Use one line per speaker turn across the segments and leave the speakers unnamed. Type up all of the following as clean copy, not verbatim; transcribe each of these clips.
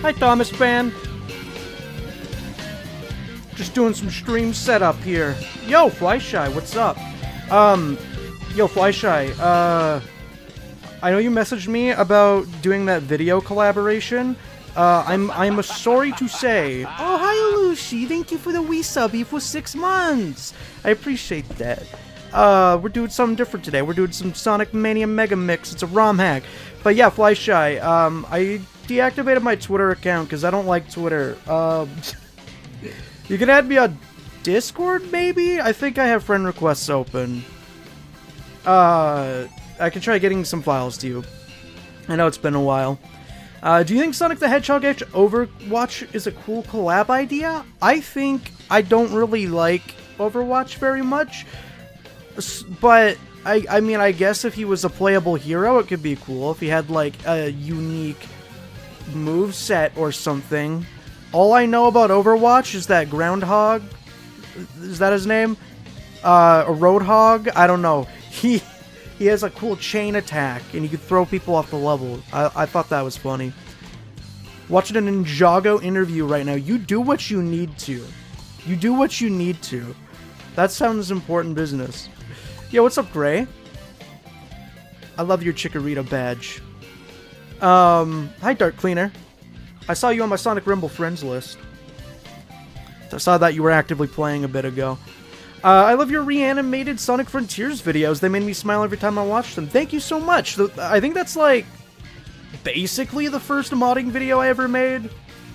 Hi, Thomas fan. Just doing some stream setup here. Yo, Flyshy, what's up? Yo, Flyshy, I know you messaged me about doing that video collaboration. I'm sorry to say. Oh, hi, Lucy. Thank you for the wee subby for 6 months. I appreciate that. We're doing something different today. We're doing some Sonic Mania Megamix. It's a ROM hack. But yeah, Flyshy, I deactivated my Twitter account because I don't like Twitter. You can add me on Discord, maybe? I think I have friend requests open. I can try getting some files to you. I know it's been a while. Do you think Sonic the Hedgehog X Overwatch is a cool collab idea? I think I don't really like Overwatch very much. But, I mean, I guess if he was a playable hero, it could be cool. If he had, like, a unique moveset or something. All I know about Overwatch is that Groundhog, is that his name? A Roadhog? I don't know. He has a cool chain attack, and he could throw people off the level. I thought that was funny. Watching a Ninjago interview right now. You do what you need to. You do what you need to. That sounds important business. Yo, what's up, Gray? I love your Chikorita badge. Hi, Dark Cleaner. I saw you on my Sonic Rumble friends list. I saw that you were actively playing a bit ago. I love your reanimated Sonic Frontiers videos. They made me smile every time I watched them. Thank you so much. I think that's, like, basically the first modding video I ever made.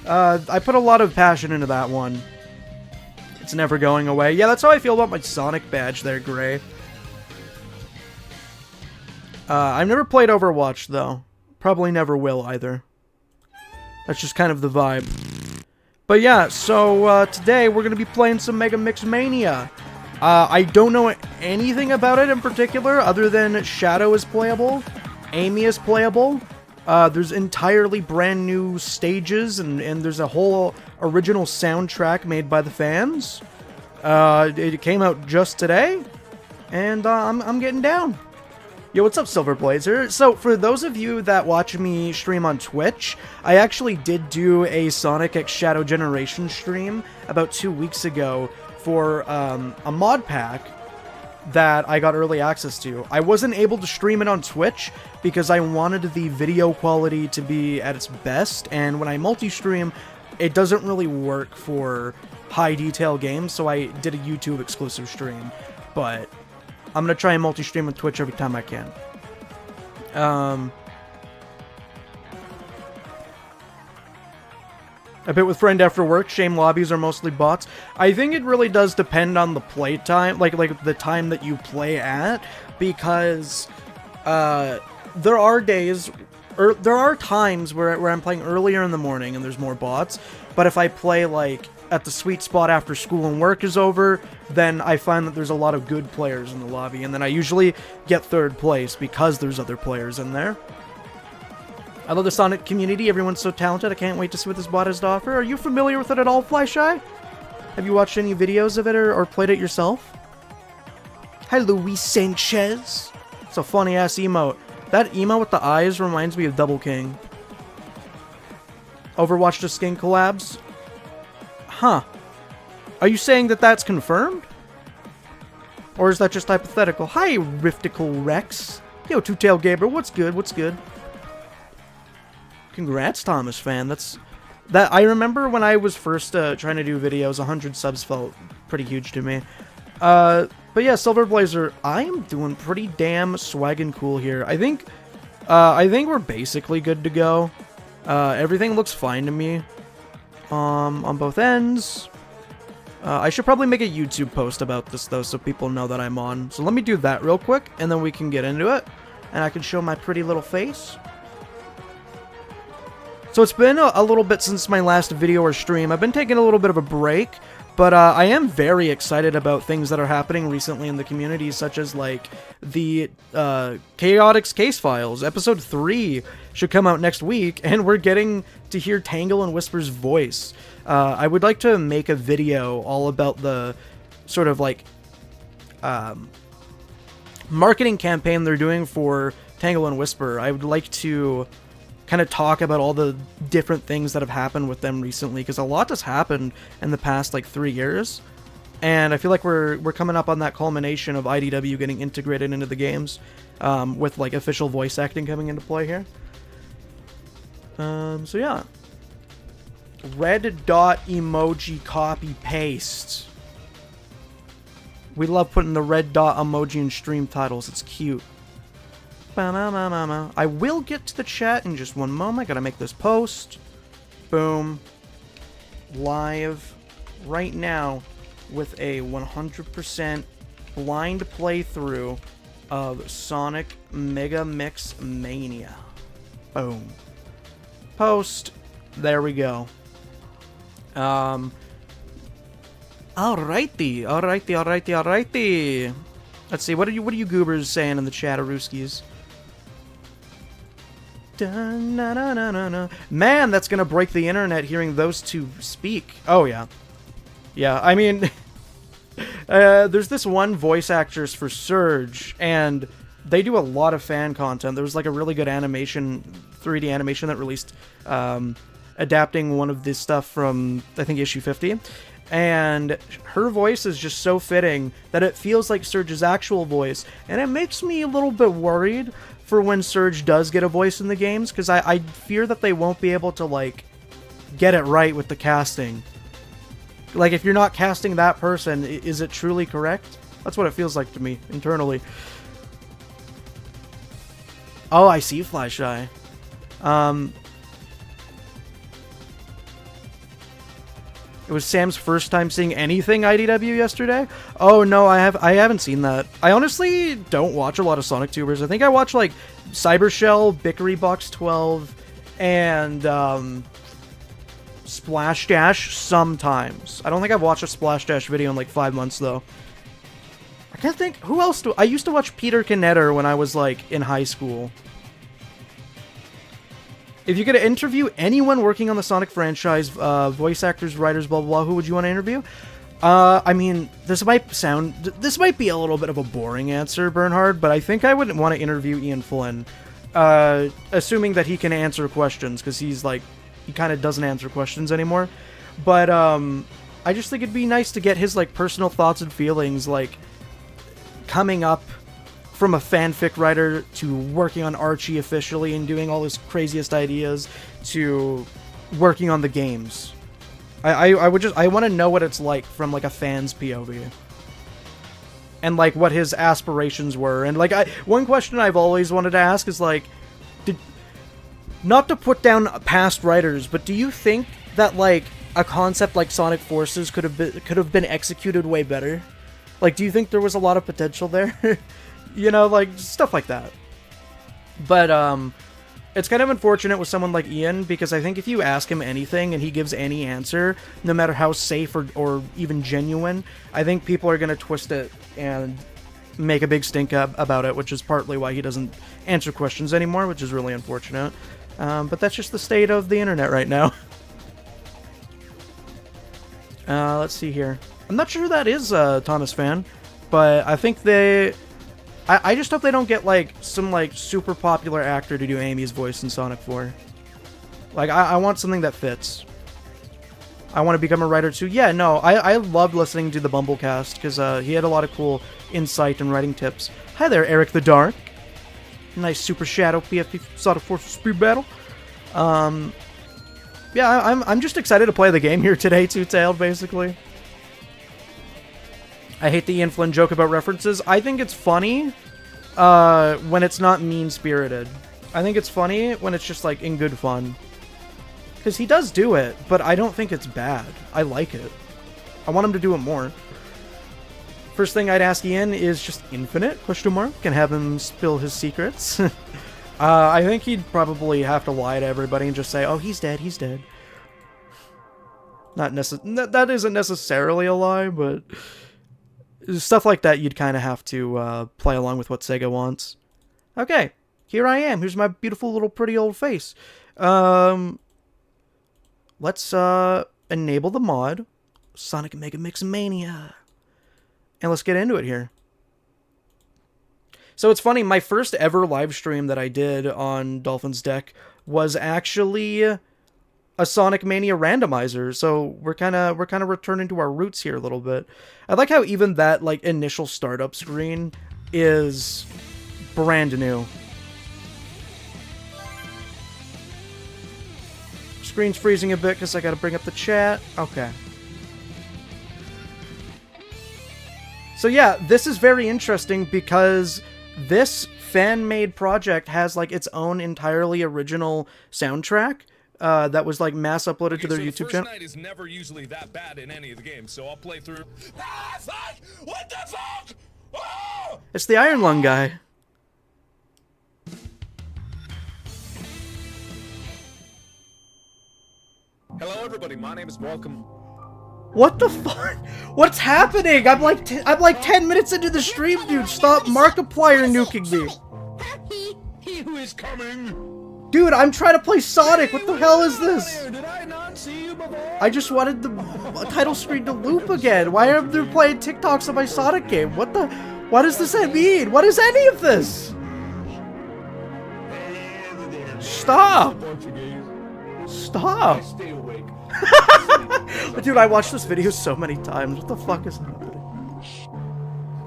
I put a lot of passion into that one. It's never going away. Yeah, that's how I feel about my Sonic badge there, Gray. I've never played Overwatch, though. Probably never will, either. That's just kind of the vibe. But yeah, so today we're going to be playing some Megamix Mania. I don't know anything about it in particular, other than Shadow is playable, Amy is playable, there's entirely brand new stages, and there's a whole original soundtrack made by the fans. It came out just today, and I'm getting down. Yo, what's up, Silver Blazer? So, for those of you that watch me stream on Twitch, I actually did do a Sonic X Shadow Generation stream about 2 weeks ago for a mod pack that I got early access to. I wasn't able to stream it on Twitch because I wanted the video quality to be at its best, and when I multi-stream, it doesn't really work for high-detail games, so I did a YouTube exclusive stream. But I'm going to try and multi-stream on Twitch every time I can. A bit with friend after work. Shame lobbies are mostly bots. I think it really does depend on the play time, like the time that you play at, because there are days, or there are times where I'm playing earlier in the morning and there's more bots, but if I play like at the sweet spot after school and work is over, then I find that there's a lot of good players in the lobby, and then I usually get third place because there's other players in there. I love the Sonic community. Everyone's so talented. I can't wait to see what this bot has to offer. Are you familiar with it at all, Flyshy? Have you watched any videos of it or played it yourself? Hi, Luis Sanchez. It's a funny-ass emote. That emote with the eyes reminds me of Double King. Overwatch to Skin collabs? Huh. Are you saying that that's confirmed? Or is that just hypothetical? Hi, Riftical Rex. Yo, Two-Tail Gabriel, what's good? What's good? Congrats, Thomas fan. That I remember when I was first trying to do videos, 100 subs felt pretty huge to me. But yeah, Silver Blazer, I am doing pretty damn swaggin' cool here. I think we're basically good to go. Everything looks fine to me. On both ends. I should probably make a YouTube post about this, though, so people know that I'm on. So let me do that real quick, and then we can get into it. And I can show my pretty little face. So it's been a little bit since my last video or stream. I've been taking a little bit of a break, but I am very excited about things that are happening recently in the community, such as, like, the Chaotix Case Files. Episode 3 should come out next week, and we're getting to hear Tangle and Whisper's voice. I would like to make a video all about the sort of, like, marketing campaign they're doing for Tangle and Whisper. I would like to kind of talk about all the different things that have happened with them recently, because a lot has happened in the past like 3 years, and I feel like we're coming up on that culmination of IDW getting integrated into the games, with like official voice acting coming into play here. So yeah, red dot emoji copy paste. We love putting the red dot emoji in stream titles. It's cute. I will get to the chat in just one moment. I gotta make this post. Boom. Live right now with a 100% blind playthrough of Sonic Megamix Mania. Boom. Post. There we go. Alrighty. Let's see, what are you goobers saying in the chat, Arooskies? Man, that's gonna break the internet hearing those two speak. Oh yeah. Yeah, I mean, there's this one voice actress for Surge, and they do a lot of fan content. There was like a really good animation, 3D animation that released, adapting one of this stuff from, I think, issue 50. And her voice is just so fitting that it feels like Surge's actual voice, and it makes me a little bit worried for when Surge does get a voice in the games, because I fear that they won't be able to, like, get it right with the casting. Like, if you're not casting that person, is it truly correct? That's what it feels like to me, internally. Oh, I see, Flyshy. It was Sam's first time seeing anything IDW yesterday. Oh no, I haven't seen that. I honestly don't watch a lot of Sonic tubers. I think I watch like Cybershell, Bickery Box 12, and Splash Dash sometimes. I don't think I've watched a Splash Dash video in like 5 months though. I can't think who else do I used to watch Peter Knetter when I was like in high school. If you could interview anyone working on the Sonic franchise, voice actors, writers, blah, blah, blah, who would you want to interview? I mean, this might be a little bit of a boring answer, Bernhard, but I think I would want to interview Ian Flynn, assuming that he can answer questions, because he kind of doesn't answer questions anymore. But, I just think it'd be nice to get his, like, personal thoughts and feelings, like, coming up from a fanfic writer to working on Archie officially and doing all his craziest ideas to working on the games. I want to know what it's like from like a fan's POV. And like what his aspirations were. And like one question I've always wanted to ask is like, not to put down past writers, but do you think that like a concept like Sonic Forces could have been executed way better? Like, do you think there was a lot of potential there? You know, like, stuff like that. But, it's kind of unfortunate with someone like Ian, because I think if you ask him anything and he gives any answer, no matter how safe or even genuine, I think people are going to twist it and make a big stink up about it, which is partly why he doesn't answer questions anymore, which is really unfortunate. But that's just the state of the internet right now. Let's see here. I'm not sure who that is, Thomas Fan, but I think I just hope they don't get, like, some, like, super popular actor to do Amy's voice in Sonic 4. Like, I want something that fits. I want to become a writer, too. Yeah, no, I loved listening to the Bumblecast, because he had a lot of cool insight and writing tips. Hi there, Eric the Dark. Nice Super Shadow PFP Sonic Forces Speed Battle. Yeah, I'm just excited to play the game here today, Two-Tailed, basically. I hate the Ian Flynn joke about references. I think it's funny when it's not mean-spirited. I think it's funny when it's just, like, in good fun. Because he does do it, but I don't think it's bad. I like it. I want him to do it more. First thing I'd ask Ian is just Infinite, question mark, and have him spill his secrets. I think he'd probably have to lie to everybody and just say, oh, he's dead, he's dead. That isn't necessarily a lie, but stuff like that you'd kind of have to play along with what Sega wants. Okay, here I am. Here's my beautiful little pretty old face. Let's enable the mod, Sonic Megamix Mania. And let's get into it here. So it's funny, my first ever live stream that I did on Dolphin's Deck was actually a Sonic Mania randomizer. So we're kind of returning to our roots here a little bit. I like how even that like initial startup screen is brand new. Screen's freezing a bit because I got to bring up the chat. Okay. So yeah, this is very interesting because this fan-made project has like its own entirely original soundtrack that was like mass uploaded to their YouTube channel.
The first night is never usually that bad in any of the games, so I'll play through. Ah, fuck! What the fuck? Oh!
It's the Iron Lung guy.
Hello, everybody. My name is Welcome.
What the fuck? What's happening? I'm like 10 minutes into the stream, dude. Stop Markiplier nuking me.
He who is coming.
Dude, I'm trying to play Sonic. What the hell is this?
Did I not see you before?
I just wanted the title screen to loop again. Why are they playing TikToks on my Sonic game? What does this mean? What is any of this? Stop. Stop.
Stay awake.
Dude, I watched this video so many times. What the fuck is happening?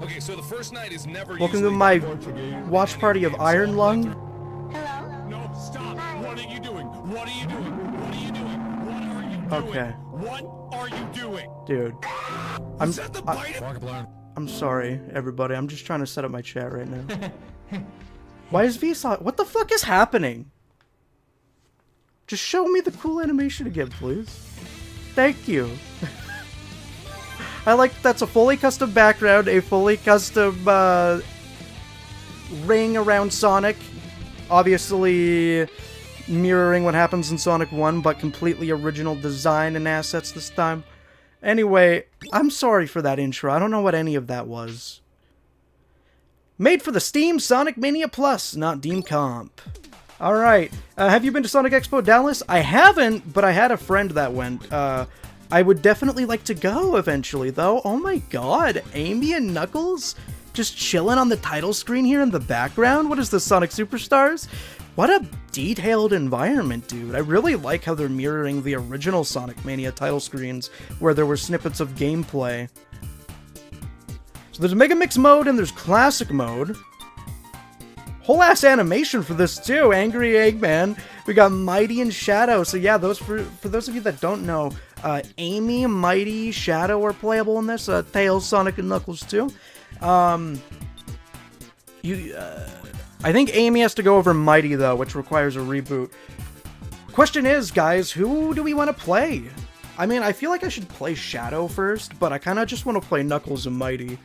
Okay, so the first night is never
Welcome to my watch party of Iron Lung.
No, stop. What are you doing? What are you doing? What are you doing? What are you doing?
Okay.
What are you doing?
Dude.
Markiplier.
I'm sorry, everybody. I'm just trying to set up my chat right now. Why is Vsauce? What the fuck is happening? Just show me the cool animation again, please. Thank you. I like that's a fully custom background, a fully custom ring around Sonic. Obviously mirroring what happens in Sonic 1, but completely original design and assets this time. Anyway, I'm sorry for that intro. I don't know what any of that was. Made for the Steam Sonic Mania Plus, not Deem Comp. Alright, have you been to Sonic Expo Dallas? I haven't, but I had a friend that went. I would definitely like to go eventually, though. Oh my god, Amy and Knuckles just chilling on the title screen here in the background? What is this, Sonic Superstars? What a detailed environment, dude. I really like how they're mirroring the original Sonic Mania title screens, where there were snippets of gameplay. So there's Megamix mode and there's Classic mode. Whole ass animation for this too. Angry Eggman. We got Mighty and Shadow. So yeah, those for those of you that don't know, Amy, Mighty, Shadow are playable in this. Tails, Sonic, and Knuckles too. I think Amy has to go over Mighty though, which requires a reboot. Question is, guys, who do we want to play? I mean, I feel like I should play Shadow first, but I kind of just want to play Knuckles and Mighty.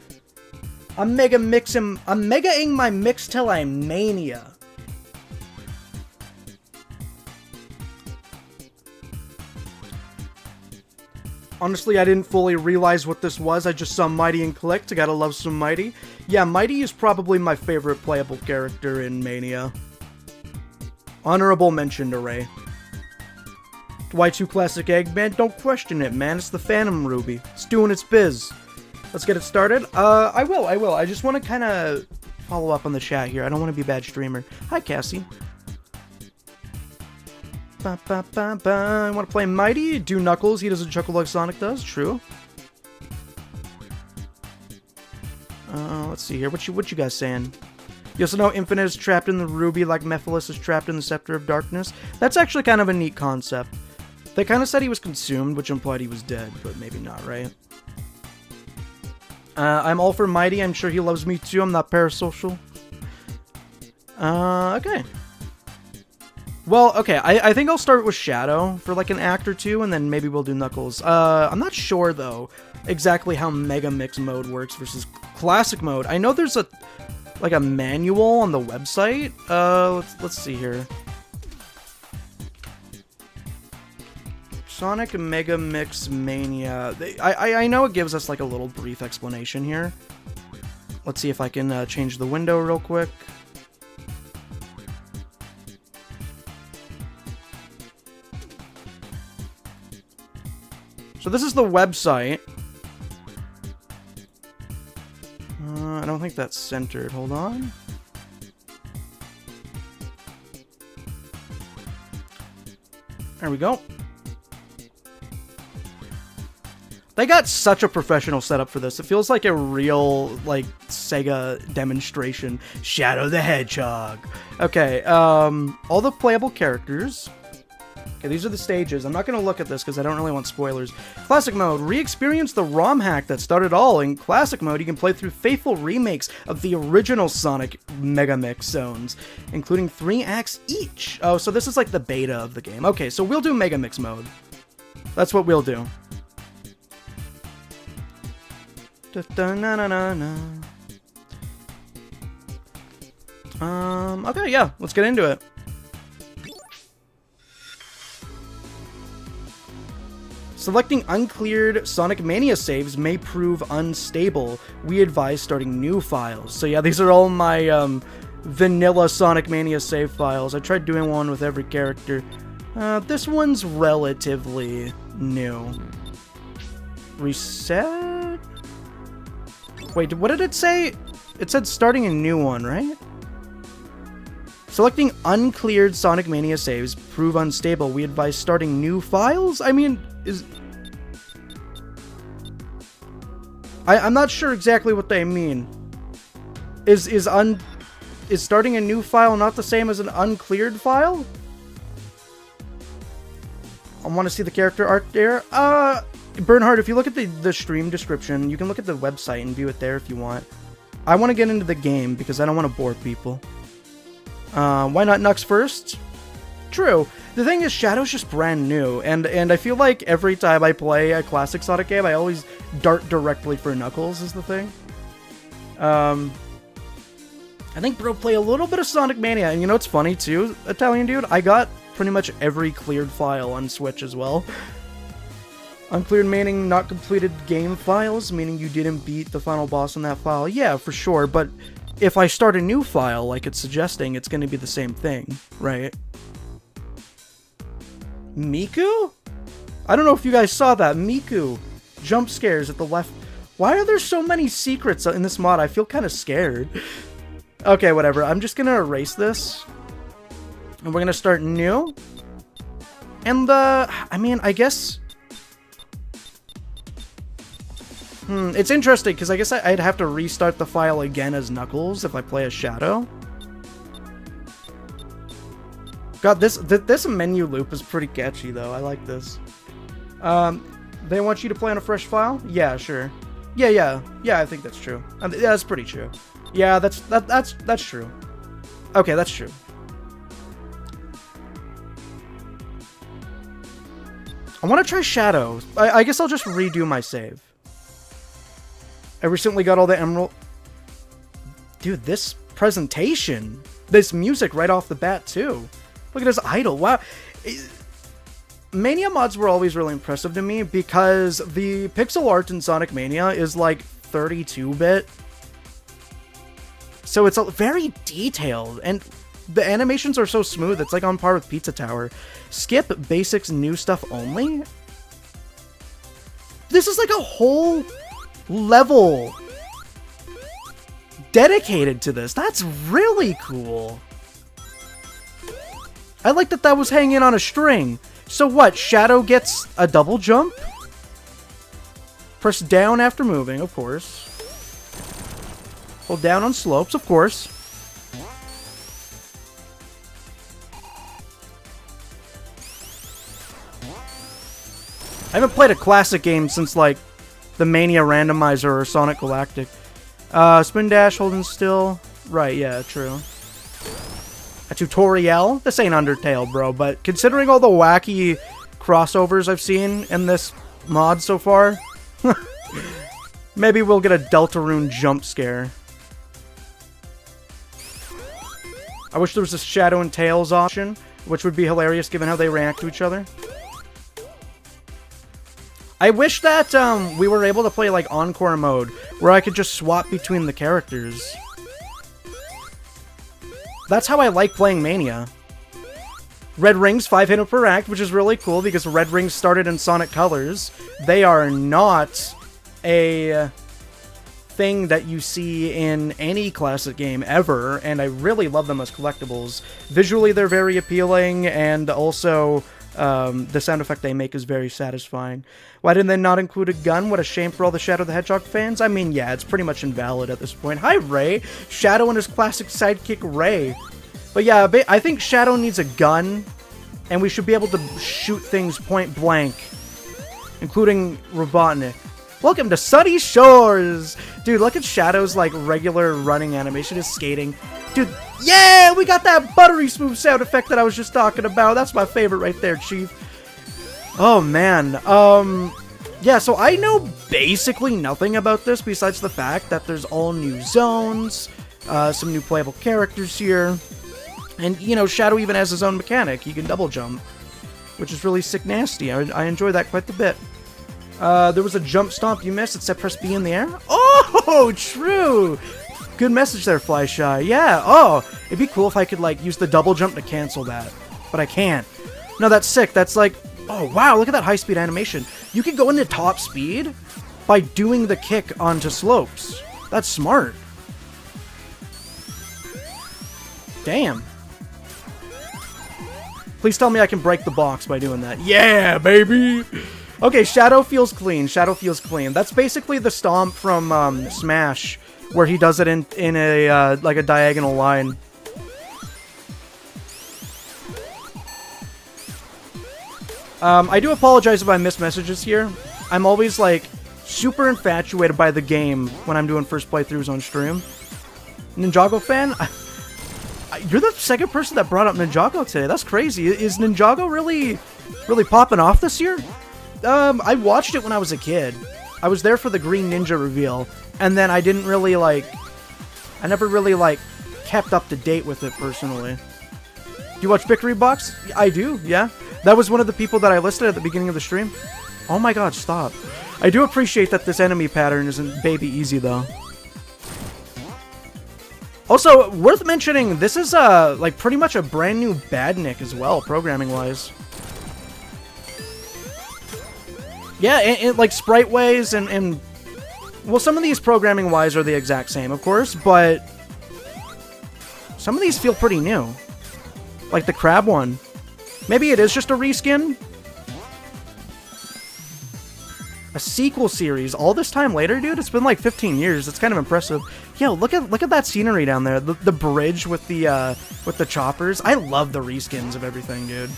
I'm mega-ing my mix till I'm mania. Honestly, I didn't fully realize what this was. I just saw Mighty and clicked. I gotta love some Mighty. Yeah, Mighty is probably my favorite playable character in Mania. Honorable mention to Ray. Y2 Classic Eggman, don't question it, man. It's the Phantom Ruby. It's doing its biz. Let's get it started. I will. I just want to kind of follow up on the chat here. I don't want to be a bad streamer. Hi, Cassie. I want to play Mighty. Do Knuckles. He doesn't chuckle like Sonic does. True. Let's see here. What you guys saying? You also know Infinite is trapped in the Ruby like Mephiles is trapped in the Scepter of Darkness. That's actually kind of a neat concept. They kind of said he was consumed, which implied he was dead, but maybe not, right? I'm all for Mighty. I'm sure he loves me too. I'm not parasocial. Okay. Well, okay. I think I'll start with Shadow for like an act or two, and then maybe we'll do Knuckles. I'm not sure, though, exactly how Megamix mode works versus Classic mode. I know there's a manual on the website. Let's see here. Sonic Megamix Mania. I know it gives us like a little brief explanation here. Let's see if I can change the window real quick. So this is the website. I don't think that's centered. Hold on. There we go. They got such a professional setup for this. It feels like a real, like, Sega demonstration. Shadow the Hedgehog. Okay, all the playable characters. Okay, these are the stages. I'm not going to look at this because I don't really want spoilers. Classic mode. Re-experience the ROM hack that started all. In classic mode, you can play through faithful remakes of the original Sonic Megamix zones, including 3 acts each. Oh, so this is like the beta of the game. Okay, so we'll do Megamix mode. That's what we'll do. Okay, yeah, let's get into it. Selecting uncleared Sonic Mania saves may prove unstable. We advise starting new files. So yeah, these are all my vanilla Sonic Mania save files. I tried doing one with every character. This one's relatively new. Reset? Wait, what did it say? It said starting a new one, right? Selecting uncleared Sonic Mania saves prove unstable. We advise starting new files? I mean, I'm not sure exactly what they mean. Is starting a new file not the same as an uncleared file? I want to see the character art there. Bernhard, if you look at the stream description, you can look at the website and view it there if you want. I want to get into the game because I don't want to bore people. Why not Nux first? True. The thing is, Shadow's just brand new, and I feel like every time I play a classic Sonic game, I always dart directly for Knuckles is the thing. I think bro play a little bit of Sonic Mania, and you know what's funny too, Italian dude? I got pretty much every cleared file on Switch as well. Uncleared meaning not completed game files, meaning you didn't beat the final boss in that file. Yeah, for sure, but if I start a new file, like it's suggesting, it's going to be the same thing, right? Miku? I don't know if you guys saw that. Miku. Jump scares at the left. Why are there so many secrets in this mod? I feel kind of scared. Okay, whatever. I'm just going to erase this. And we're going to start new. And, I mean, I guess... it's interesting, because I guess I'd have to restart the file again as Knuckles if I play as Shadow. God, this menu loop is pretty catchy, though. I like this. They want you to play on a fresh file? Yeah, sure. Yeah, I think that's true. Yeah, that's pretty true. Yeah, that's true. Okay, that's true. I want to try Shadow. I guess I'll just redo my save. I recently got all the emerald... Dude, this presentation. This music right off the bat, too. Look at his idol. Wow. Mania mods were always really impressive to me because the pixel art in Sonic Mania is like 32-bit. So it's very detailed, and the animations are so smooth, it's like on par with Pizza Tower. Skip basics new stuff only? This is like a whole level dedicated to this. That's really cool. I like that was hanging on a string. So what, Shadow gets a double jump? Press down after moving, of course. Hold down on slopes, of course. I haven't played a classic game since, like, the Mania Randomizer or Sonic Galactic. Spin dash, holding still. Right, yeah, true. A tutorial? This ain't Undertale, bro, but considering all the wacky crossovers I've seen in this mod so far, maybe we'll get a Deltarune jump scare. I wish there was a Shadow and Tails option, which would be hilarious given how they react to each other. I wish that we were able to play like Encore mode, where I could just swap between the characters. That's how I like playing Mania. Red rings, 5 hit per act, which is really cool because red rings started in Sonic Colors. They are not a thing that you see in any classic game ever, and I really love them as collectibles. Visually, they're very appealing, and also The sound effect they make is very satisfying. Why didn't they not include a gun? What a shame for all the Shadow the Hedgehog fans. I mean, yeah, it's pretty much invalid at this point. Hi, Ray. Shadow and his classic sidekick, Ray. But yeah, I think Shadow needs a gun, and we should be able to shoot things point blank, including Robotnik. Welcome to Sunny Shores! Dude, look at Shadow's, like, regular running animation is skating. Dude, yeah! We got that buttery smooth sound effect that I was just talking about. That's my favorite right there, Chief. Oh, man. Yeah, so I know basically nothing about this besides the fact that there's all new zones, some new playable characters here, and, you know, Shadow even has his own mechanic. He can double jump, which is really sick nasty. I enjoy that quite a bit. There was a jump stomp you missed. It said press B in the air. Oh, true. Good message there, Flyshy. Yeah. Oh, it'd be cool if I could like use the double jump to cancel that, but I can't. No, that's sick. That's like, oh wow, look at that high speed animation. You can go into top speed by doing the kick onto slopes. That's smart. Damn. Please tell me I can break the box by doing that. Yeah, baby. Okay, Shadow feels clean. Shadow feels clean. That's basically the stomp from Smash, where he does it in a like a diagonal line. I do apologize if I miss messages here. I'm always like super infatuated by the game when I'm doing first playthroughs on stream. Ninjago fan? You're the second person that brought up Ninjago today. That's crazy. Is Ninjago really popping off this year? I watched it when I was a kid. I was there for the Green Ninja reveal, and then I didn't really, like... I never really, like, kept up to date with it, personally. Do you watch Victory Box? I do, yeah. That was one of the people that I listed at the beginning of the stream. Oh my god, stop. I do appreciate that this enemy pattern isn't baby easy, though. Also, worth mentioning, this is, like, pretty much a brand new Badnik as well, programming-wise. Yeah, and like, sprite-wise and... Well, some of these programming-wise are the exact same, of course, but... Some of these feel pretty new. Like the crab one. Maybe it is just a reskin? A sequel series all this time later, dude? It's been like 15 years. It's kind of impressive. Yo, look at that scenery down there. The bridge with the choppers. I love the reskins of everything, dude.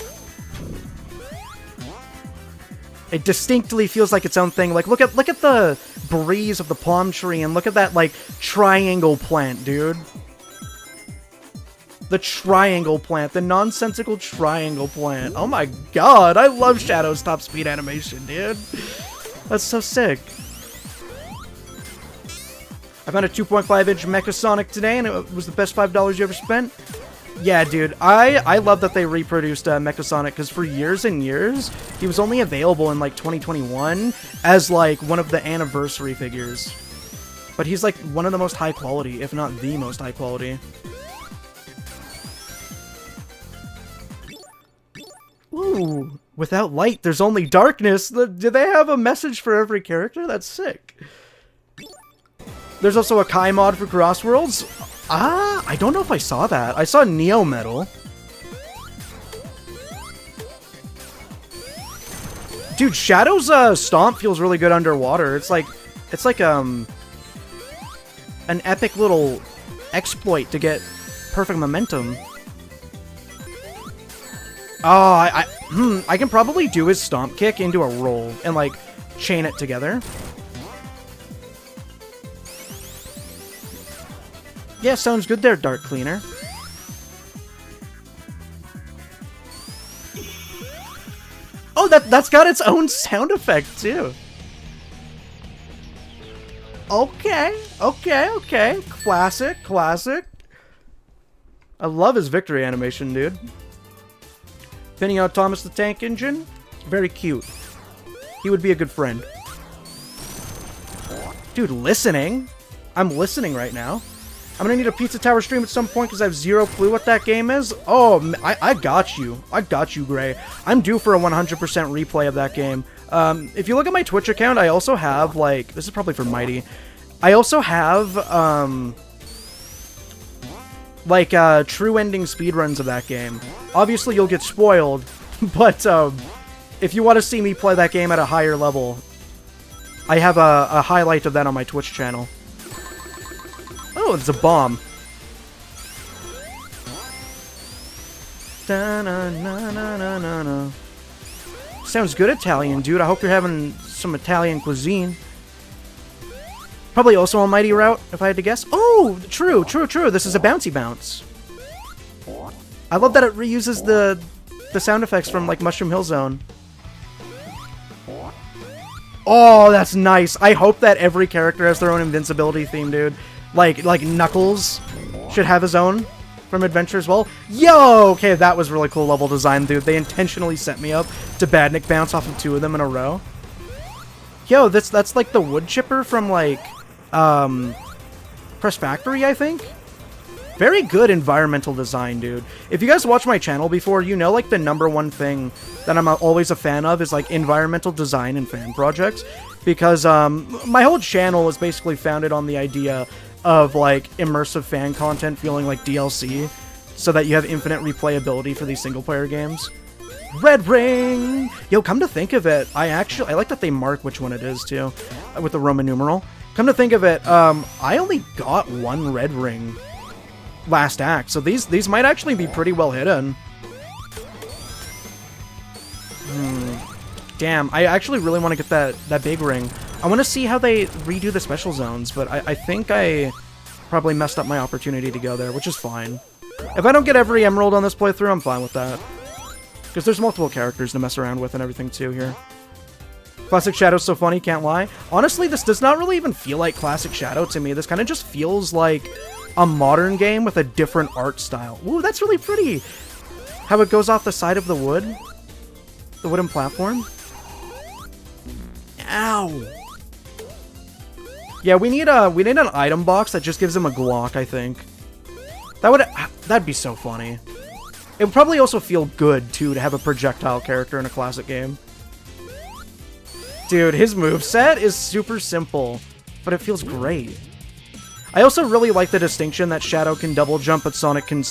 It distinctly feels like its own thing. Like, look at the breeze of the palm tree, and look at that, like, triangle plant, dude. The triangle plant. The nonsensical triangle plant. Oh my god, I love Shadow's top speed animation, dude. That's so sick. I found a 2.5-inch Mechasonic today, and it was the best $5 you ever spent. Yeah, dude, I love that they reproduced Mechasonic, because for years and years, he was only available in, like, 2021 as, like, one of the anniversary figures. But he's, like, one of the most high quality, if not the most high quality. Ooh, without light, there's only darkness. Do they have a message for every character? That's sick. There's also a Kai mod for Crossworlds. Ah, I don't know if I saw that. I saw Neo Metal. Dude, Shadow's stomp feels really good underwater. It's like an epic little exploit to get perfect momentum. Oh, I can probably do his stomp kick into a roll and like chain it together. Yeah, sounds good there, Dark Cleaner. Oh, that's got its own sound effect, too. Okay. Classic. I love his victory animation, dude. Pinning out Thomas the Tank Engine. Very cute. He would be a good friend. Dude, listening? I'm listening right now. I'm gonna need a Pizza Tower stream at some point because I have zero clue what that game is. Oh, I got you. I got you, Gray. I'm due for a 100% replay of that game. If you look at my Twitch account, I also have, like... This is probably for Mighty. I also have, like, true ending speedruns of that game. Obviously, you'll get spoiled, But if you want to see me play that game at a higher level, I have a highlight of that on my Twitch channel. Oh, it's a bomb. Da-na-na-na-na-na. Sounds good, Italian, dude. I hope you're having some Italian cuisine. Probably also a Mighty Route, if I had to guess. Oh, true. This is a bouncy bounce. I love that it reuses the sound effects from, like, Mushroom Hill Zone. Oh, that's nice. I hope that every character has their own invincibility theme, dude. Like Knuckles should have his own from Adventure as well. Yo! Okay, that was really cool level design, dude. They intentionally set me up to Badnik bounce off of 2 of them in a row. Yo, that's like the wood chipper from, like, Press Factory, I think? Very good environmental design, dude. If you guys watch my channel before, you know, like, the #1 thing that I'm always a fan of is, like, environmental design and fan projects. Because, my whole channel is basically founded on the idea of, like, immersive fan content feeling like DLC, so that you have infinite replayability for these single-player games. Red ring! Yo, come to think of it, I like that they mark which one it is, too, with the Roman numeral. Come to think of it, I only got 1 red ring last act, so these might actually be pretty well hidden. Damn, I actually really want to get that big ring. I want to see how they redo the special zones, but I think I probably messed up my opportunity to go there, which is fine. If I don't get every emerald on this playthrough, I'm fine with that. Because there's multiple characters to mess around with and everything too here. Classic Shadow's so funny, can't lie. Honestly, this does not really even feel like Classic Shadow to me. This kind of just feels like a modern game with a different art style. Ooh, that's really pretty! How it goes off the side of the wood. The wooden platform. Ow! Yeah, we need an item box that just gives him a Glock, I think. That'd be so funny. It would probably also feel good, too, to have a projectile character in a classic game. Dude, his moveset is super simple, but it feels great. I also really like the distinction that Shadow can double jump, but Sonic can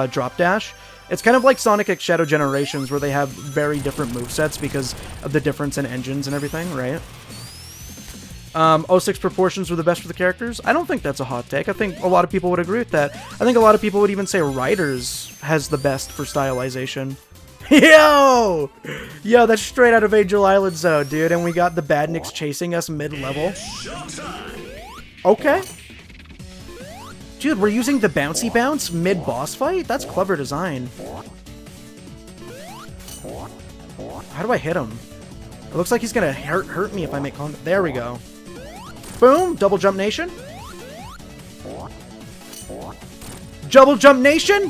drop dash. It's kind of like Sonic X Shadow Generations, where they have very different movesets because of the difference in engines and everything, right? 06 proportions were the best for the characters. I don't think that's a hot take. I think a lot of people would agree with that. I think a lot of people would even say Riders has the best for stylization. Yo! Yo, that's straight out of Angel Island Zone, dude. And we got the Badniks chasing us mid-level. Okay. Dude, we're using the bouncy bounce mid-boss fight? That's clever design. How do I hit him? It looks like he's gonna hurt me if I make contact. There we go. Boom! Double Jump Nation. Double Jump Nation!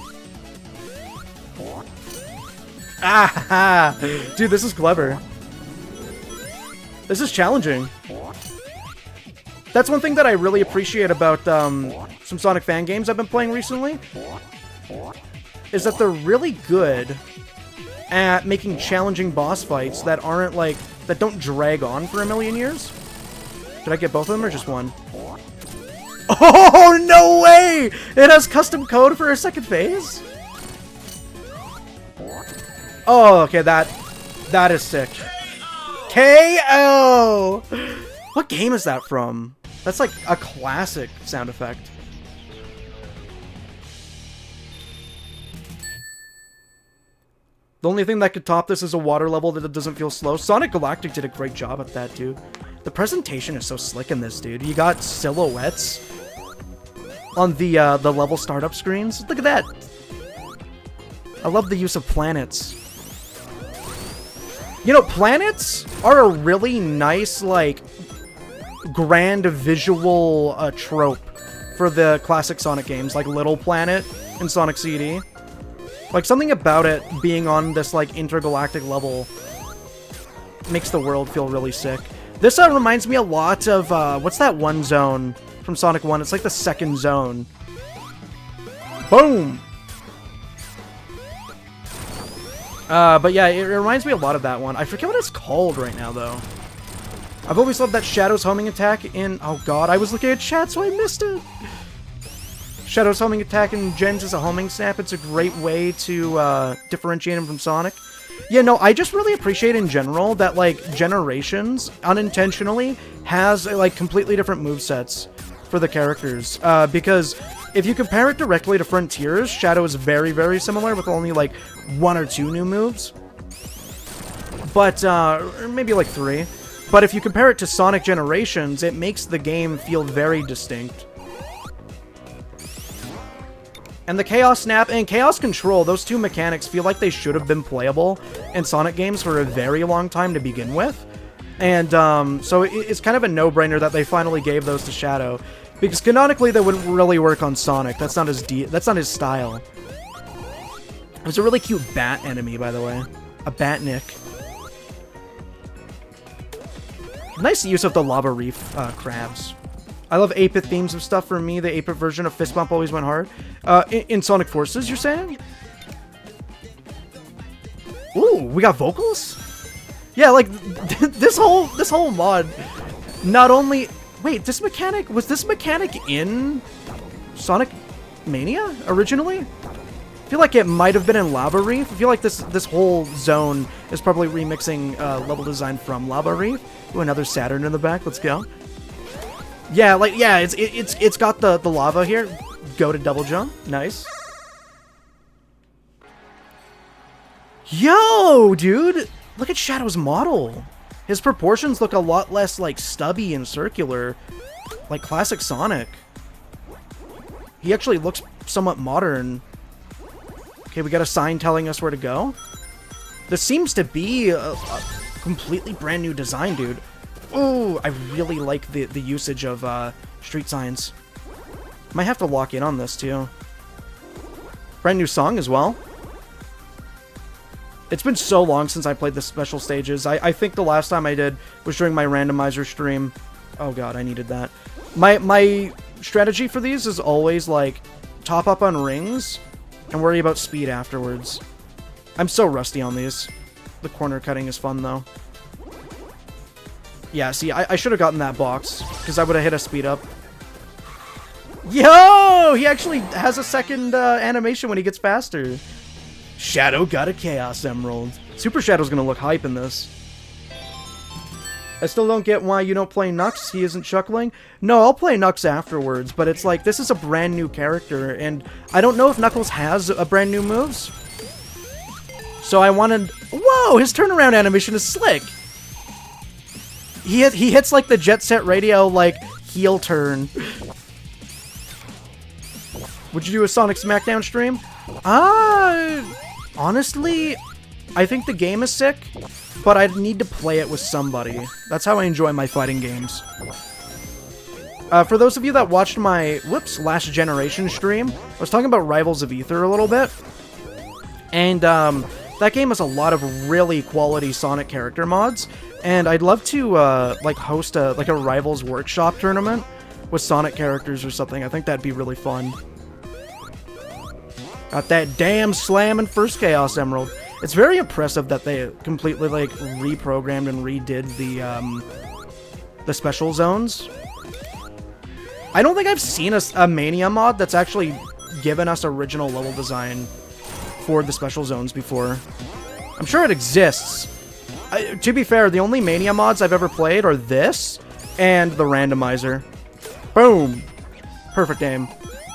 Ah! Dude, this is clever. This is challenging. That's one thing that I really appreciate about some Sonic fan games I've been playing recently, is that they're really good at making challenging boss fights that aren't like, that don't drag on for a million years. Did I get both of them or just one? Oh, no way! It has custom code for a second phase? Oh, okay, that is sick. KO! What game is that from? That's like a classic sound effect. The only thing that could top this is a water level that doesn't feel slow. Sonic Galactic did a great job at that, dude. The presentation is so slick in this, dude. You got silhouettes on the level startup screens. Look at that. I love the use of planets. You know, planets are a really nice, like, grand visual trope for the classic Sonic games, like Little Planet and Sonic CD. Like, something about it being on this, like, intergalactic level makes the world feel really sick. This reminds me a lot of, what's that one zone from Sonic 1? It's like the second zone. Boom! But yeah, it reminds me a lot of that one. I forget what it's called right now, though. I've always loved that Shadow's homing attack in... Oh god, I was looking at chat, so I missed it! Shadow's homing attack in Gens is a homing snap. It's a great way to differentiate him from Sonic. Yeah, no, I just really appreciate in general that, like, Generations unintentionally has, like, completely different movesets for the characters. Because if you compare it directly to Frontiers, Shadow is very, very similar with only, like, 1 or 2 new moves. But, or maybe, like, 3. But if you compare it to Sonic Generations, it makes the game feel very distinct. And the Chaos Snap and Chaos Control, those 2 mechanics feel like they should have been playable in Sonic games for a very long time to begin with. And so it's kind of a no-brainer that they finally gave those to Shadow. Because canonically, they wouldn't really work on Sonic. That's not his style. It was a really cute bat enemy, by the way. A Batnik. Nice use of the Lava Reef crabs. I love 8-bit themes of stuff. For me, the 8-bit version of Fist Bump always went hard. In Sonic Forces, you're saying? Ooh, we got vocals? Yeah, like, this whole mod, not only... Wait, was this mechanic in Sonic Mania, originally? I feel like it might have been in Lava Reef. I feel like this whole zone is probably remixing level design from Lava Reef. Ooh, another Saturn in the back, let's go. Yeah, like, yeah, it's got the lava here. Go to double jump. Nice. Yo, dude! Look at Shadow's model. His proportions look a lot less, like, stubby and circular. Like classic Sonic. He actually looks somewhat modern. Okay, we got a sign telling us where to go. This seems to be a completely brand new design, dude. Ooh, I really like the usage of street signs. Might have to lock in on this, too. Brand new song as well. It's been so long since I played the special stages. I think the last time I did was during my randomizer stream. Oh god, I needed that. My strategy for these is always, like, top up on rings and worry about speed afterwards. I'm so rusty on these. The corner cutting is fun, though. Yeah, see, I should have gotten that box, because I would have hit a speed up. Yo! He actually has a second animation when he gets faster. Shadow got a Chaos Emerald. Super Shadow's gonna look hype in this. I still don't get why you don't play Nux. He isn't chuckling. No, I'll play Nux afterwards, but it's like, this is a brand new character, and I don't know if Knuckles has a brand new moves. So I wanted... Whoa! His turnaround animation is slick! He hits, like, the Jet Set Radio, like, heel turn. Would you do a Sonic Smackdown stream? Honestly, I think the game is sick, but I'd need to play it with somebody. That's how I enjoy my fighting games. For those of you that watched my, last generation stream, I was talking about Rivals of Ether a little bit. And, that game has a lot of really quality Sonic character mods, and I'd love to, like, host a Rivals Workshop tournament with Sonic characters or something. I think that'd be really fun. Got that damn slamming first Chaos Emerald. It's very impressive that they completely, like, reprogrammed and redid the special zones. I don't think I've seen a Mania mod that's actually given us original level design for the special zones before. I'm sure it exists. To be fair, the only Mania mods I've ever played are this and the randomizer. Boom! Perfect aim.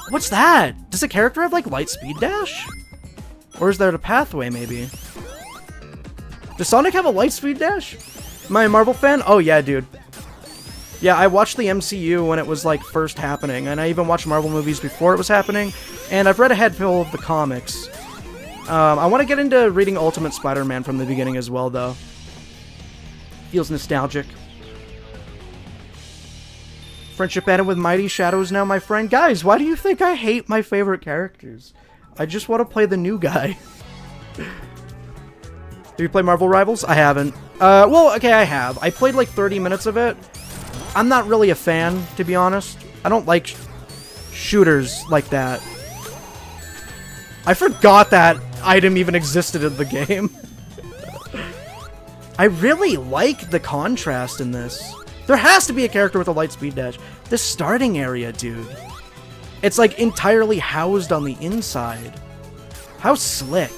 What's that? Does the character have, like, light speed dash? Or is there a pathway, maybe? Does Sonic have a light speed dash? Am I a Marvel fan? Oh, yeah, dude. Yeah, I watched the MCU when it was, like, first happening, and I even watched Marvel movies before it was happening, and I've read a head full of the comics. I want to get into reading Ultimate Spider-Man from the beginning as well, though. Feels nostalgic. Friendship ended with Mighty Shadows now, my friend. Guys, why do you think I hate my favorite characters? I just want to play the new guy. Have you played Marvel Rivals? I haven't. Well, okay, I have. I played like 30 minutes of it. I'm not really a fan, to be honest. I don't like shooters like that. I forgot that item even existed in the game. I really like the contrast in this. There has to be a character with a light speed dash. The starting area, dude. It's like entirely housed on the inside. How slick.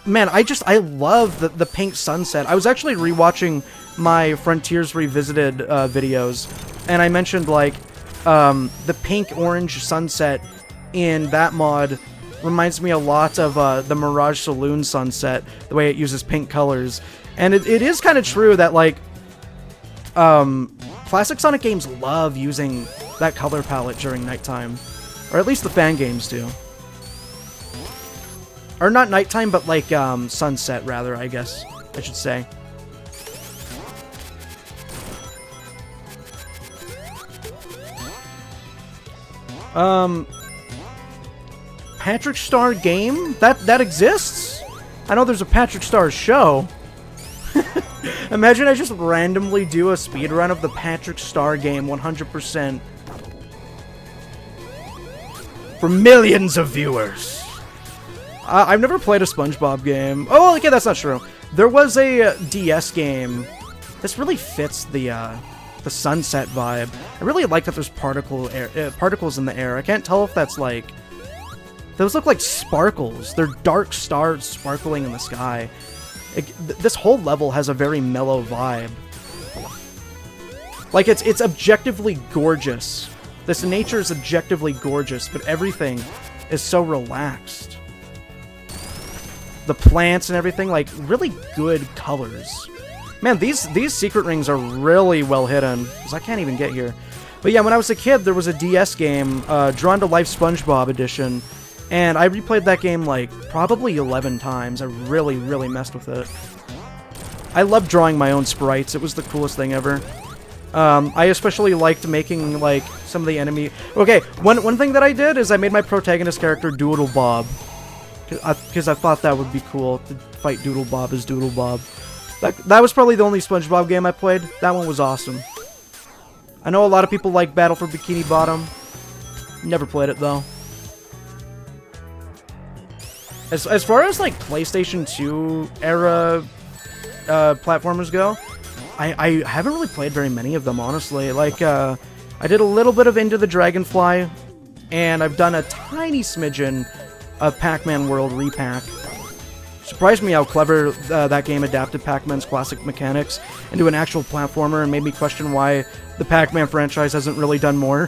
man, I love the pink sunset. I was actually rewatching my Frontiers Revisited videos, and I mentioned, like, the pink-orange sunset in that mod reminds me a lot of the Mirage Saloon sunset, the way it uses pink colors. And it is kind of true that, like, classic Sonic games love using that color palette during nighttime. Or at least the fan games do. Or not nighttime, but like sunset, rather, I guess I should say. Patrick Star game? That exists? I know there's a Patrick Star show. Imagine I just randomly do a speedrun of the Patrick Star game 100% for millions of viewers. I've never played a SpongeBob game. Oh, okay, that's not true. There was a DS game. This really fits the sunset vibe. I really like that there's particles in the air. I can't tell if that's like... Those look like sparkles. They're dark stars sparkling in the sky. This whole level has a very mellow vibe. Like, it's objectively gorgeous. This nature is objectively gorgeous, but everything is so relaxed. The plants and everything, like, really good colors. Man, these secret rings are really well hidden, because I can't even get here. But yeah, when I was a kid, there was a DS game, Drawn to Life SpongeBob Edition, and I replayed that game, like, probably 11 times. I really, really messed with it. I loved drawing my own sprites. It was the coolest thing ever. I especially liked making, like, some of the enemy... Okay, one thing that I did is I made my protagonist character Doodle Bob. Because I thought that would be cool, to fight Doodle Bob as Doodle Bob. That was probably the only SpongeBob game I played. That one was awesome. I know a lot of people like Battle for Bikini Bottom. Never played it, though. As far as, like, PlayStation 2 era platformers go, I haven't really played very many of them, honestly. Like, I did a little bit of Into the Dragonfly, and I've done a tiny smidgen of Pac-Man World Repack. Surprised me how clever that game adapted Pac-Man's classic mechanics into an actual platformer and made me question why the Pac-Man franchise hasn't really done more.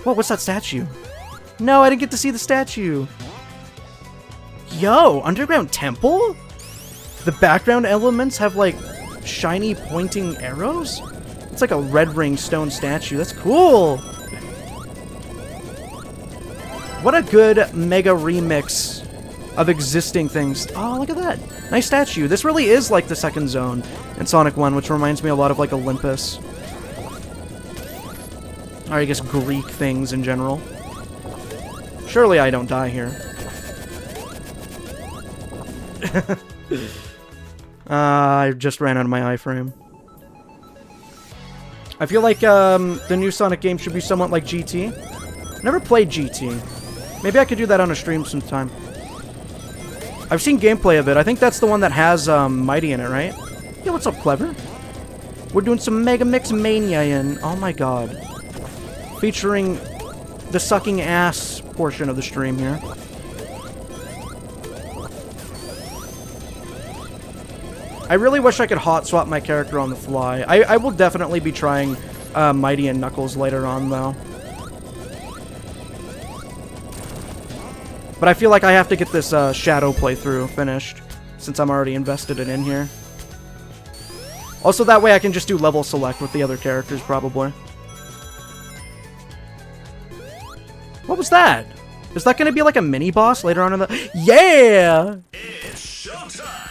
What? What's that statue? No, I didn't get to see the statue. Yo, Underground Temple? The background elements have, like, shiny pointing arrows? It's like a red ring stone statue. That's cool! What a good mega remix of existing things. Oh, look at that. Nice statue. This really is like the second zone in Sonic 1, which reminds me a lot of, like, Olympus. Or I guess Greek things in general. Surely I don't die here. I just ran out of my iframe. I feel like the new Sonic game should be somewhat like GT. Never played GT. Maybe I could do that on a stream sometime. I've seen gameplay of it. I think that's the one that has Mighty in it, right? Yeah, what's up, Clever? We're doing some Megamix Mania in... Oh my god. Featuring the sucking ass portion of the stream here. I really wish I could hot swap my character on the fly. I will definitely be trying Mighty and Knuckles later on, though. But I feel like I have to get this Shadow playthrough finished, since I'm already invested in here. Also, that way I can just do level select with the other characters, probably. What was that? Is that going to be like a mini-boss later on in the... Yeah!
It's showtime!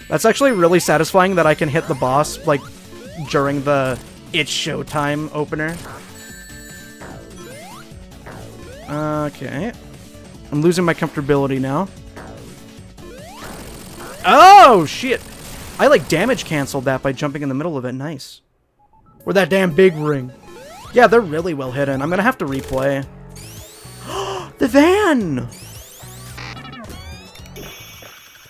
That's actually really satisfying that I can hit the boss, like, during the It's Showtime opener. Okay. I'm losing my comfortability now. Oh, shit! I, like, damage canceled that by jumping in the middle of it. Nice. Or that damn big ring. Yeah, they're really well hidden. I'm gonna have to replay. The van!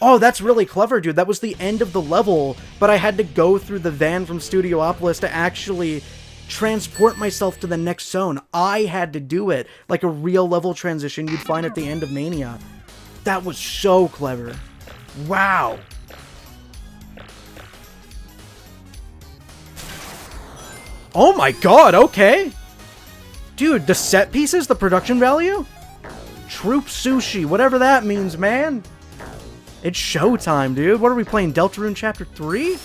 Oh, that's really clever, dude. That was the end of the level, but I had to go through the van from Studiopolis to actually transport myself to the next zone. I had to do it, like a real level transition you'd find at the end of Mania. That was so clever. Wow. Oh my god, okay. Dude, the set pieces, the production value? Troop sushi, whatever that means, man. It's showtime, dude. What are we playing? Deltarune Chapter 3?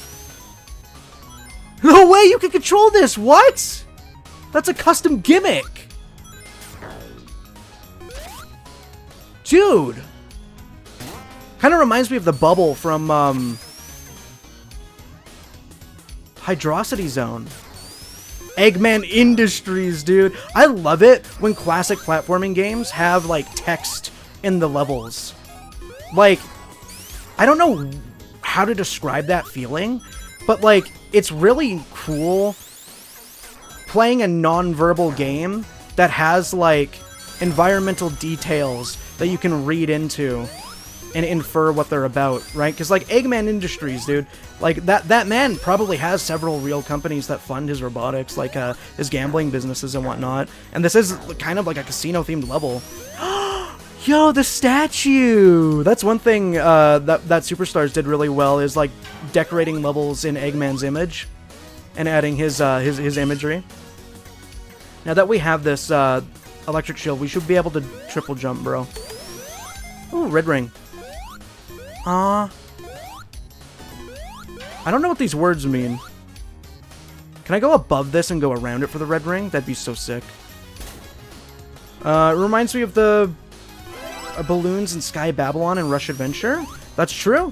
No way you can control this! What? That's a custom gimmick! Dude! Kind of reminds me of the bubble from, Hydrocity Zone. Eggman Industries, dude. I love it when classic platforming games have, like, text in the levels. Like, I don't know how to describe that feeling, but, like, it's really cool playing a non-verbal game that has, like, environmental details that you can read into and infer what they're about, right? Because, like, Eggman Industries, dude, like, that man probably has several real companies that fund his robotics, like, his gambling businesses and whatnot. And this is kind of like a casino-themed level. Yo, the statue! That's one thing that Superstars did really well, is, like, decorating levels in Eggman's image and adding his imagery. Now that we have this electric shield, we should be able to triple jump, bro. Ooh, red ring. I don't know what these words mean. Can I go above this and go around it for the red ring? That'd be so sick. It reminds me of the balloons in Sky Babylon and Rush Adventure. That's true.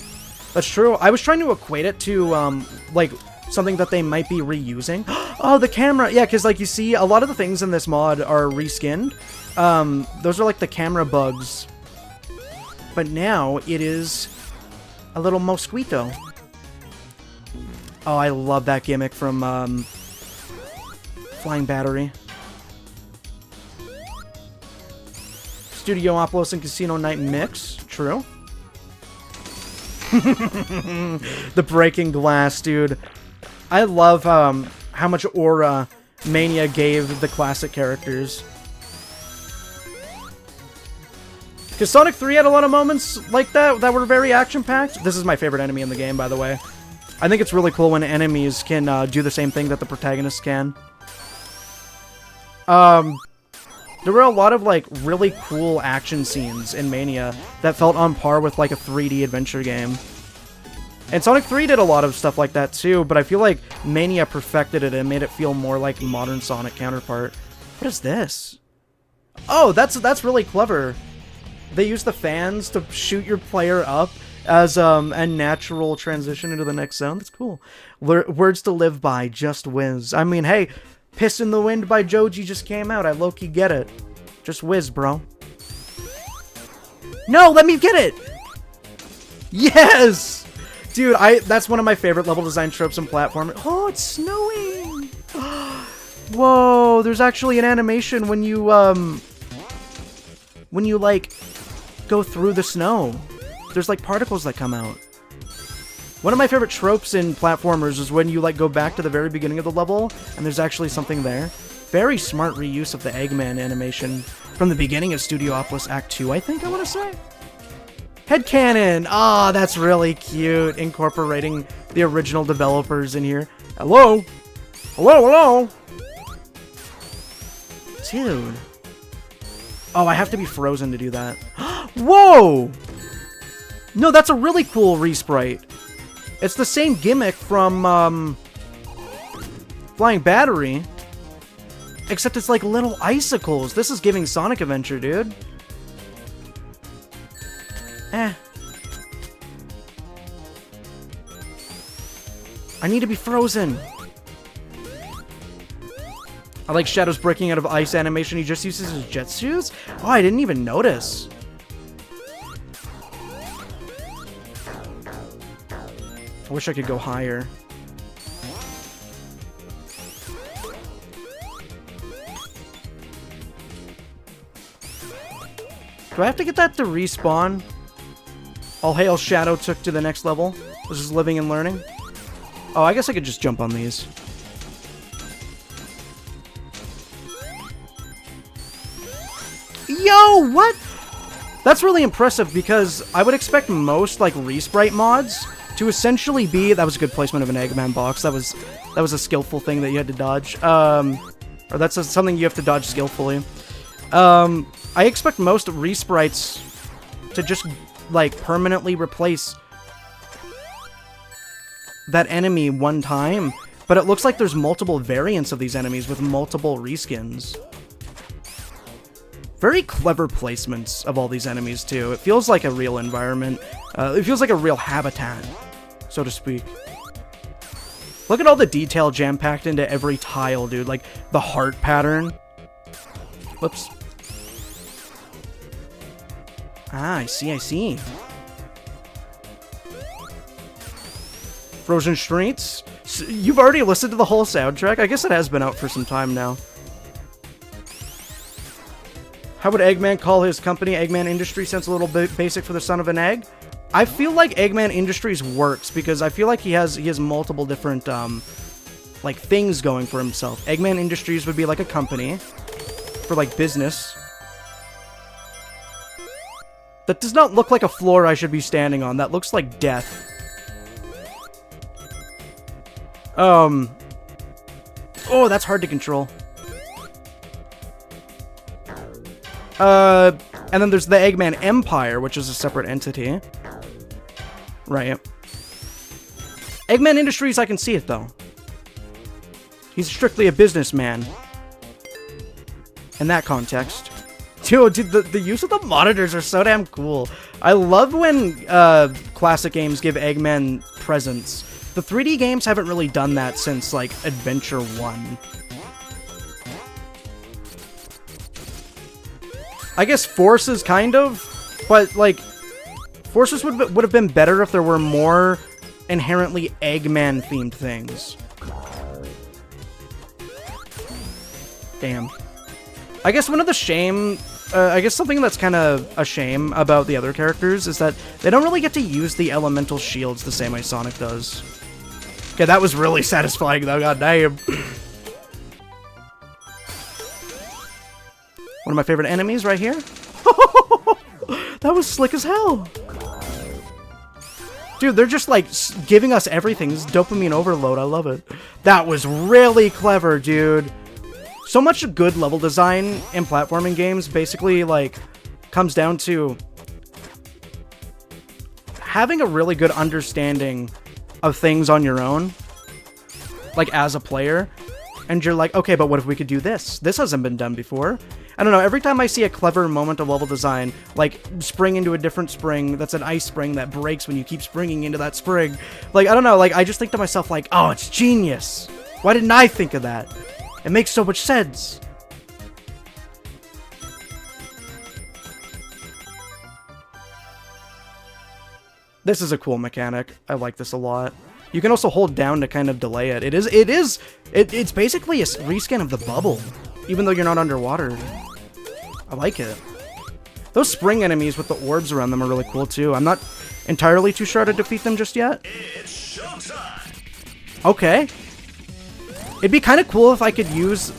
That's true. I was trying to equate it to, like, something that they might be reusing. Oh, the camera! Yeah, because, like, you see, a lot of the things in this mod are reskinned. Those are, like, the camera bugs. But now, it is a little mosquito. Oh, I love that gimmick from, Flying Battery. Studiopolis and Casino Night mix. True. The breaking glass, dude. I love how much aura Mania gave the classic characters. Because Sonic 3 had a lot of moments like that that were very action-packed. This is my favorite enemy in the game, by the way. I think it's really cool when enemies can do the same thing that the protagonists can. There were a lot of, like, really cool action scenes in Mania that felt on par with, like, a 3D adventure game. And Sonic 3 did a lot of stuff like that, too, but I feel like Mania perfected it and made it feel more like modern Sonic counterpart. What is this? Oh, that's really clever. They use the fans to shoot your player up as a natural transition into the next zone. That's cool. Words to live by, just whiz. I mean, hey, Piss in the Wind by Joji just came out. I low-key get it. Just whiz, bro. No, let me get it! Yes! Dude, that's one of my favorite level design tropes in platforming. Oh, it's snowing! Whoa, there's actually an animation when you, like, go through the snow. There's, like, particles that come out. One of my favorite tropes in platformers is when you, like, go back to the very beginning of the level, and there's actually something there. Very smart reuse of the Eggman animation from the beginning of Studiopolis Act 2, I think I want to say. Headcanon! Ah, that's really cute, incorporating the original developers in here. Hello? Hello, hello? Dude. Oh, I have to be frozen to do that. Whoa! No, that's a really cool resprite. It's the same gimmick from, Flying Battery. Except it's like little icicles. This is giving Sonic Adventure, dude. Eh. I need to be frozen. I like Shadow's breaking out of ice animation. He just uses his jet shoes? Oh, I didn't even notice. I wish I could go higher. Do I have to get that to respawn? All hail Shadow took to the next level. Was just living and learning. Oh, I guess I could just jump on these. Yo, what? That's really impressive because I would expect most, like, Resprite mods to essentially be... That was a good placement of an Eggman box. That was a skillful thing that you had to dodge. Or that's something you have to dodge skillfully. I expect most Resprites to just, like, permanently replace that enemy one time. But it looks like there's multiple variants of these enemies with multiple reskins. Very clever placements of all these enemies, too. It feels like a real environment. It feels like a real habitat, so to speak. Look at all the detail jam-packed into every tile, dude. Like, the heart pattern. Whoops. Ah, I see, I see. Frozen Streets. So you've already listened to the whole soundtrack? I guess it has been out for some time now. How would Eggman call his company? Eggman Industries sounds a little bit basic for the son of an egg. I feel like Eggman Industries works because I feel like he has multiple different like things going for himself. Eggman Industries would be like a company for like business. That does not look like a floor I should be standing on. That looks like death. Oh, that's hard to control. And then there's the Eggman Empire, which is a separate entity. Right. Eggman Industries, I can see it, though. He's strictly a businessman. In that context. Dude, the use of the monitors are so damn cool. I love when classic games give Eggman presents. The 3D games haven't really done that since, like, Adventure 1. I guess Forces, kind of, but, like, Forces would have been better if there were more inherently Eggman-themed things. Damn. I guess one of the I guess something that's kind of a shame about the other characters is that they don't really get to use the elemental shields the same way Sonic does. Okay, that was really satisfying, though, god damn. One of my favorite enemies right here. That was slick as hell. Dude, they're just like giving us everything. This is dopamine overload. I love it. That was really clever, dude. So much good level design in platforming games basically like comes down to having a really good understanding of things on your own, like as a player. And you're like, okay, but what if we could do this? This hasn't been done before. I don't know, every time I see a clever moment of level design, like spring into a different spring that's an ice spring that breaks when you keep springing into that spring, like, I don't know, like, I just think to myself, like, oh, it's genius. Why didn't I think of that? It makes so much sense. This is a cool mechanic. I like this a lot. You can also hold down to kind of delay it. It's basically a reskin of the bubble, even though you're not underwater. I like it. Those spring enemies with the orbs around them are really cool too. I'm not entirely too sure how to defeat them just yet.
It's showtime.
Okay. It'd be kind of cool if I could use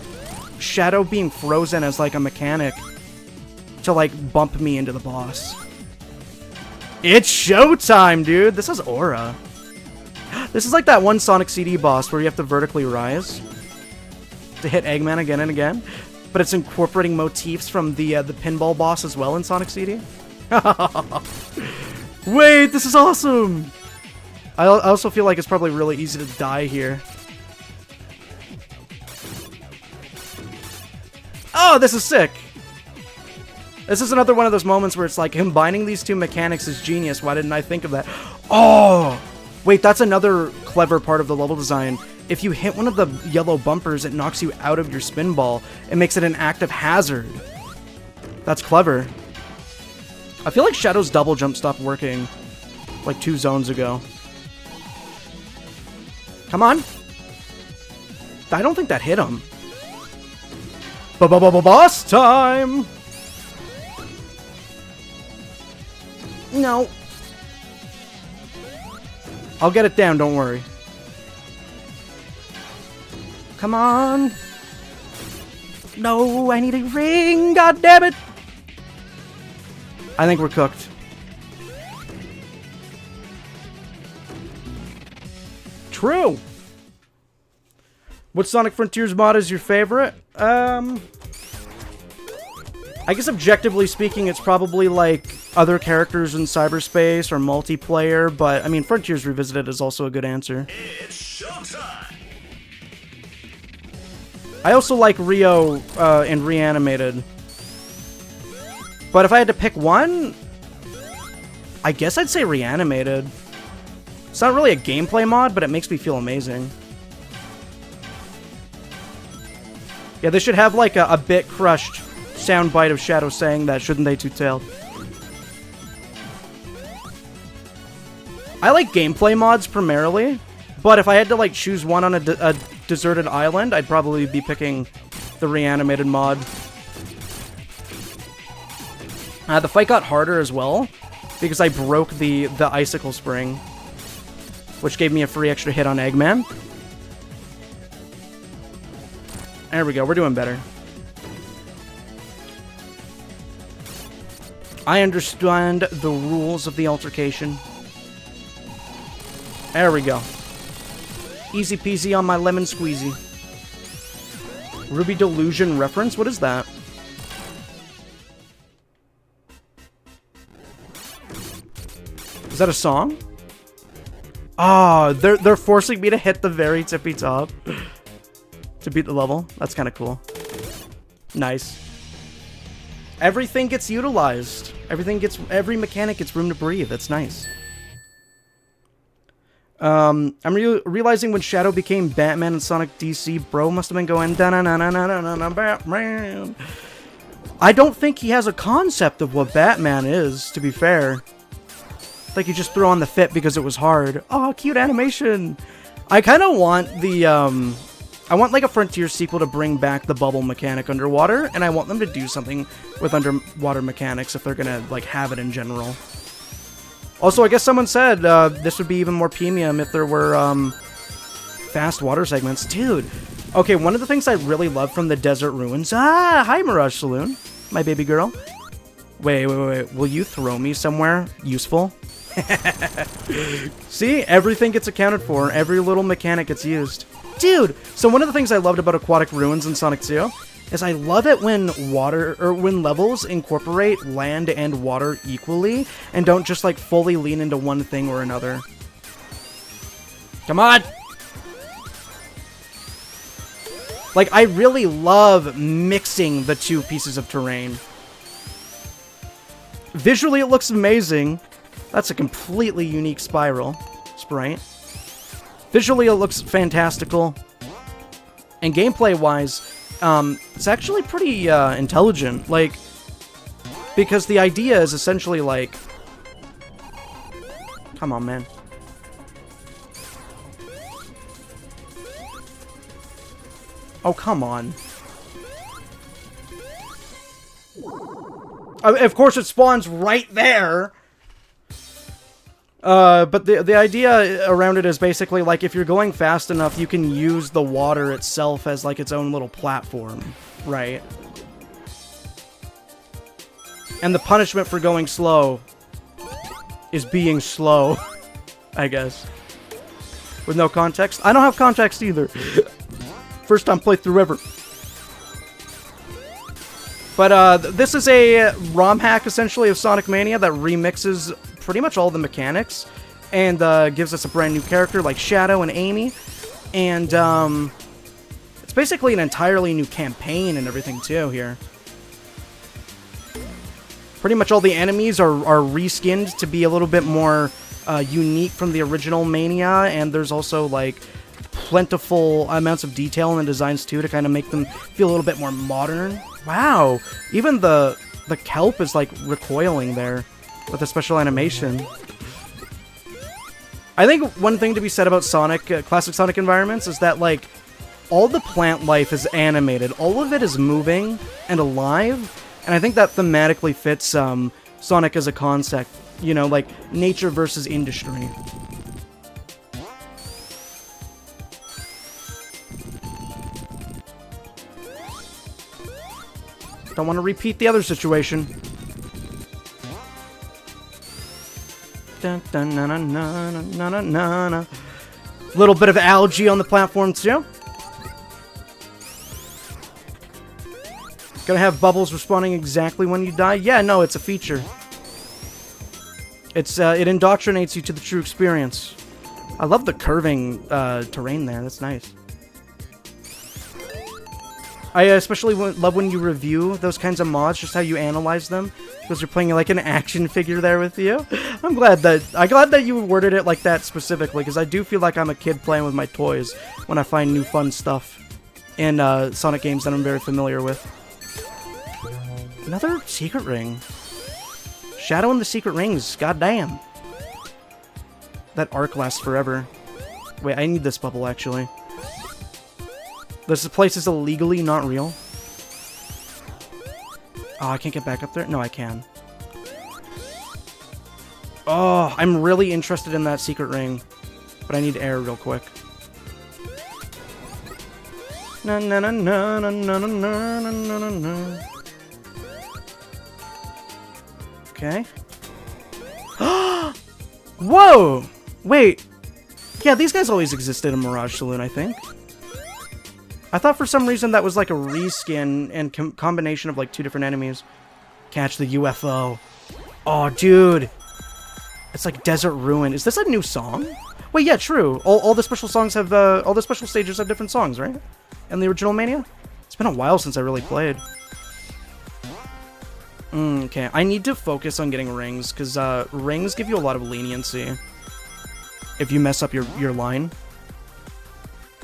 Shadow being frozen as like a mechanic to like bump me into the boss. It's showtime, dude! This is Aura. This is like that one Sonic CD boss where you have to vertically rise to hit Eggman again and again, but it's incorporating motifs from the pinball boss as well in Sonic CD. Wait, this is awesome! I also feel like it's probably really easy to die here. Oh, this is sick! This is another one of those moments where it's like, combining these two mechanics is genius. Why didn't I think of that? Oh! Wait, that's another clever part of the level design. If you hit one of the yellow bumpers, it knocks you out of your spin ball. It makes it an active hazard. That's clever. I feel like Shadow's double jump stopped working like 2 zones ago. Come on. I don't think that hit him. Boss time! No. I'll get it down, don't worry. Come on. No, I need a ring, god damn it. I think we're cooked. True! What Sonic Frontiers mod is your favorite? I guess objectively speaking, it's probably like other characters in cyberspace or multiplayer, but I mean, Frontiers Revisited is also a good answer.
It's showtime.
I also like Rio and Reanimated. But if I had to pick one, I guess I'd say Reanimated. It's not really a gameplay mod, but it makes me feel amazing. Yeah, they should have like a bit crushed soundbite of Shadow saying that, shouldn't they, Two-Tailed? I like gameplay mods primarily, but if I had to like choose one on a deserted island, I'd probably be picking the Reanimated mod. The fight got harder as well, because I broke the icicle spring, which gave me a free extra hit on Eggman. There we go, we're doing better. I understand the rules of the altercation. There we go. Easy peasy on my lemon squeezy. Ruby Delusion reference? What is that? Is that a song? Oh, they're forcing me to hit the very tippy top to beat the level. That's kind of cool. Nice. Everything gets utilized. Every mechanic gets room to breathe. That's nice. I'm realizing when Shadow became Batman and Sonic DC, bro must have been going da-na-na-na-na-na-na Batman. I don't think he has a concept of what Batman is, to be fair. Like, you just throw on the fit because it was hard. Oh, cute animation. I kind of want the, I want, like, a Frontier sequel to bring back the bubble mechanic underwater, and I want them to do something with underwater mechanics if they're gonna, like, have it in general. Also, I guess someone said, this would be even more premium if there were, fast water segments. Dude, okay, one of the things I really love from the Desert Ruins... Ah, hi, Mirage Saloon, my baby girl. Wait, will you throw me somewhere useful? See, everything gets accounted for. Every little mechanic gets used. Dude, so one of the things I loved about Aquatic Ruins in Sonic 2 is I love it when when levels incorporate land and water equally and don't just like fully lean into one thing or another. Come on! Like, I really love mixing the two pieces of terrain. Visually, it looks amazing. That's a completely unique sprite. Visually, it looks fantastical. And gameplay-wise, it's actually pretty intelligent. Like, because the idea is essentially like... Come on, man. Oh, come on. Of course, it spawns right there. But the idea around it is basically like if you're going fast enough, you can use the water itself as like its own little platform, right? And the punishment for going slow is being slow, I guess. With no context. I don't have context either. First time playthrough ever. But this is a ROM hack essentially of Sonic Mania that remixes pretty much all the mechanics and gives us a brand new character like Shadow and Amy, and it's basically an entirely new campaign and everything too here. Pretty much all the enemies are reskinned to be a little bit more unique from the original Mania, and there's also like plentiful amounts of detail in the designs too to kind of make them feel a little bit more modern. Wow, even the kelp is like recoiling there with a special animation. I think one thing to be said about Sonic, classic Sonic environments is that, like, all the plant life is animated. All of it is moving and alive, and I think that thematically fits Sonic as a concept. You know, like, nature versus industry. Don't want to repeat the other situation. Dun, dun, na, na, na, na, na, na, na. Little bit of algae on the platform too. Gonna have bubbles respawning exactly when you die? Yeah, no, it's a feature. It indoctrinates you to the true experience. I love the curving terrain there. That's nice. I especially love when you review those kinds of mods, just how you analyze them, because you're playing like an action figure there with you. I'm glad that you worded it like that specifically, because I do feel like I'm a kid playing with my toys when I find new fun stuff in Sonic games that I'm very familiar with. Another secret ring. Shadow in the secret rings. Goddamn. That arc lasts forever. Wait, I need this bubble actually. This place is illegally not real. Oh, I can't get back up there? No, I can. Oh, I'm really interested in that secret ring. But I need air real quick. Na na na na na na na na na na. Okay. Whoa! Wait. Yeah, these guys always existed in Mirage Saloon, I think. I thought for some reason that was like a reskin and combination of like two different enemies. Catch the UFO. Oh, dude. It's like Desert Ruin. Is this a new song? Wait, yeah, true. All the special songs have, all the special stages have different songs, right? In the original Mania? It's been a while since I really played. Okay, I need to focus on getting rings, because rings give you a lot of leniency if you mess up your line.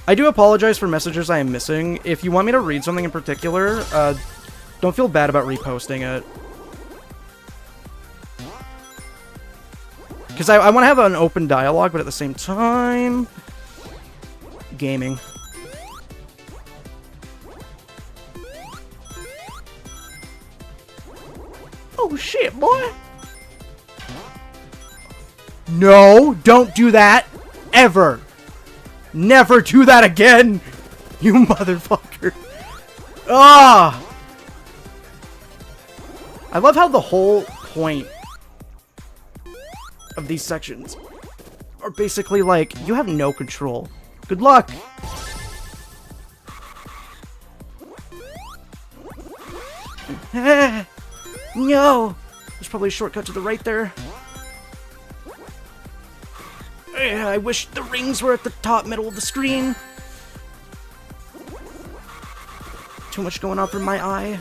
I do apologize for messages I am missing. If you want me to read something in particular, don't feel bad about reposting it. Because I want to have an open dialogue, but at the same time... gaming. Oh shit, boy! No, don't do that! Ever! Never do that again! You motherfucker! Ah! I love how the whole point of these sections are basically like, you have no control. Good luck! No! There's probably a shortcut to the right there. I wish the rings were at the top middle of the screen. Too much going on for my eye.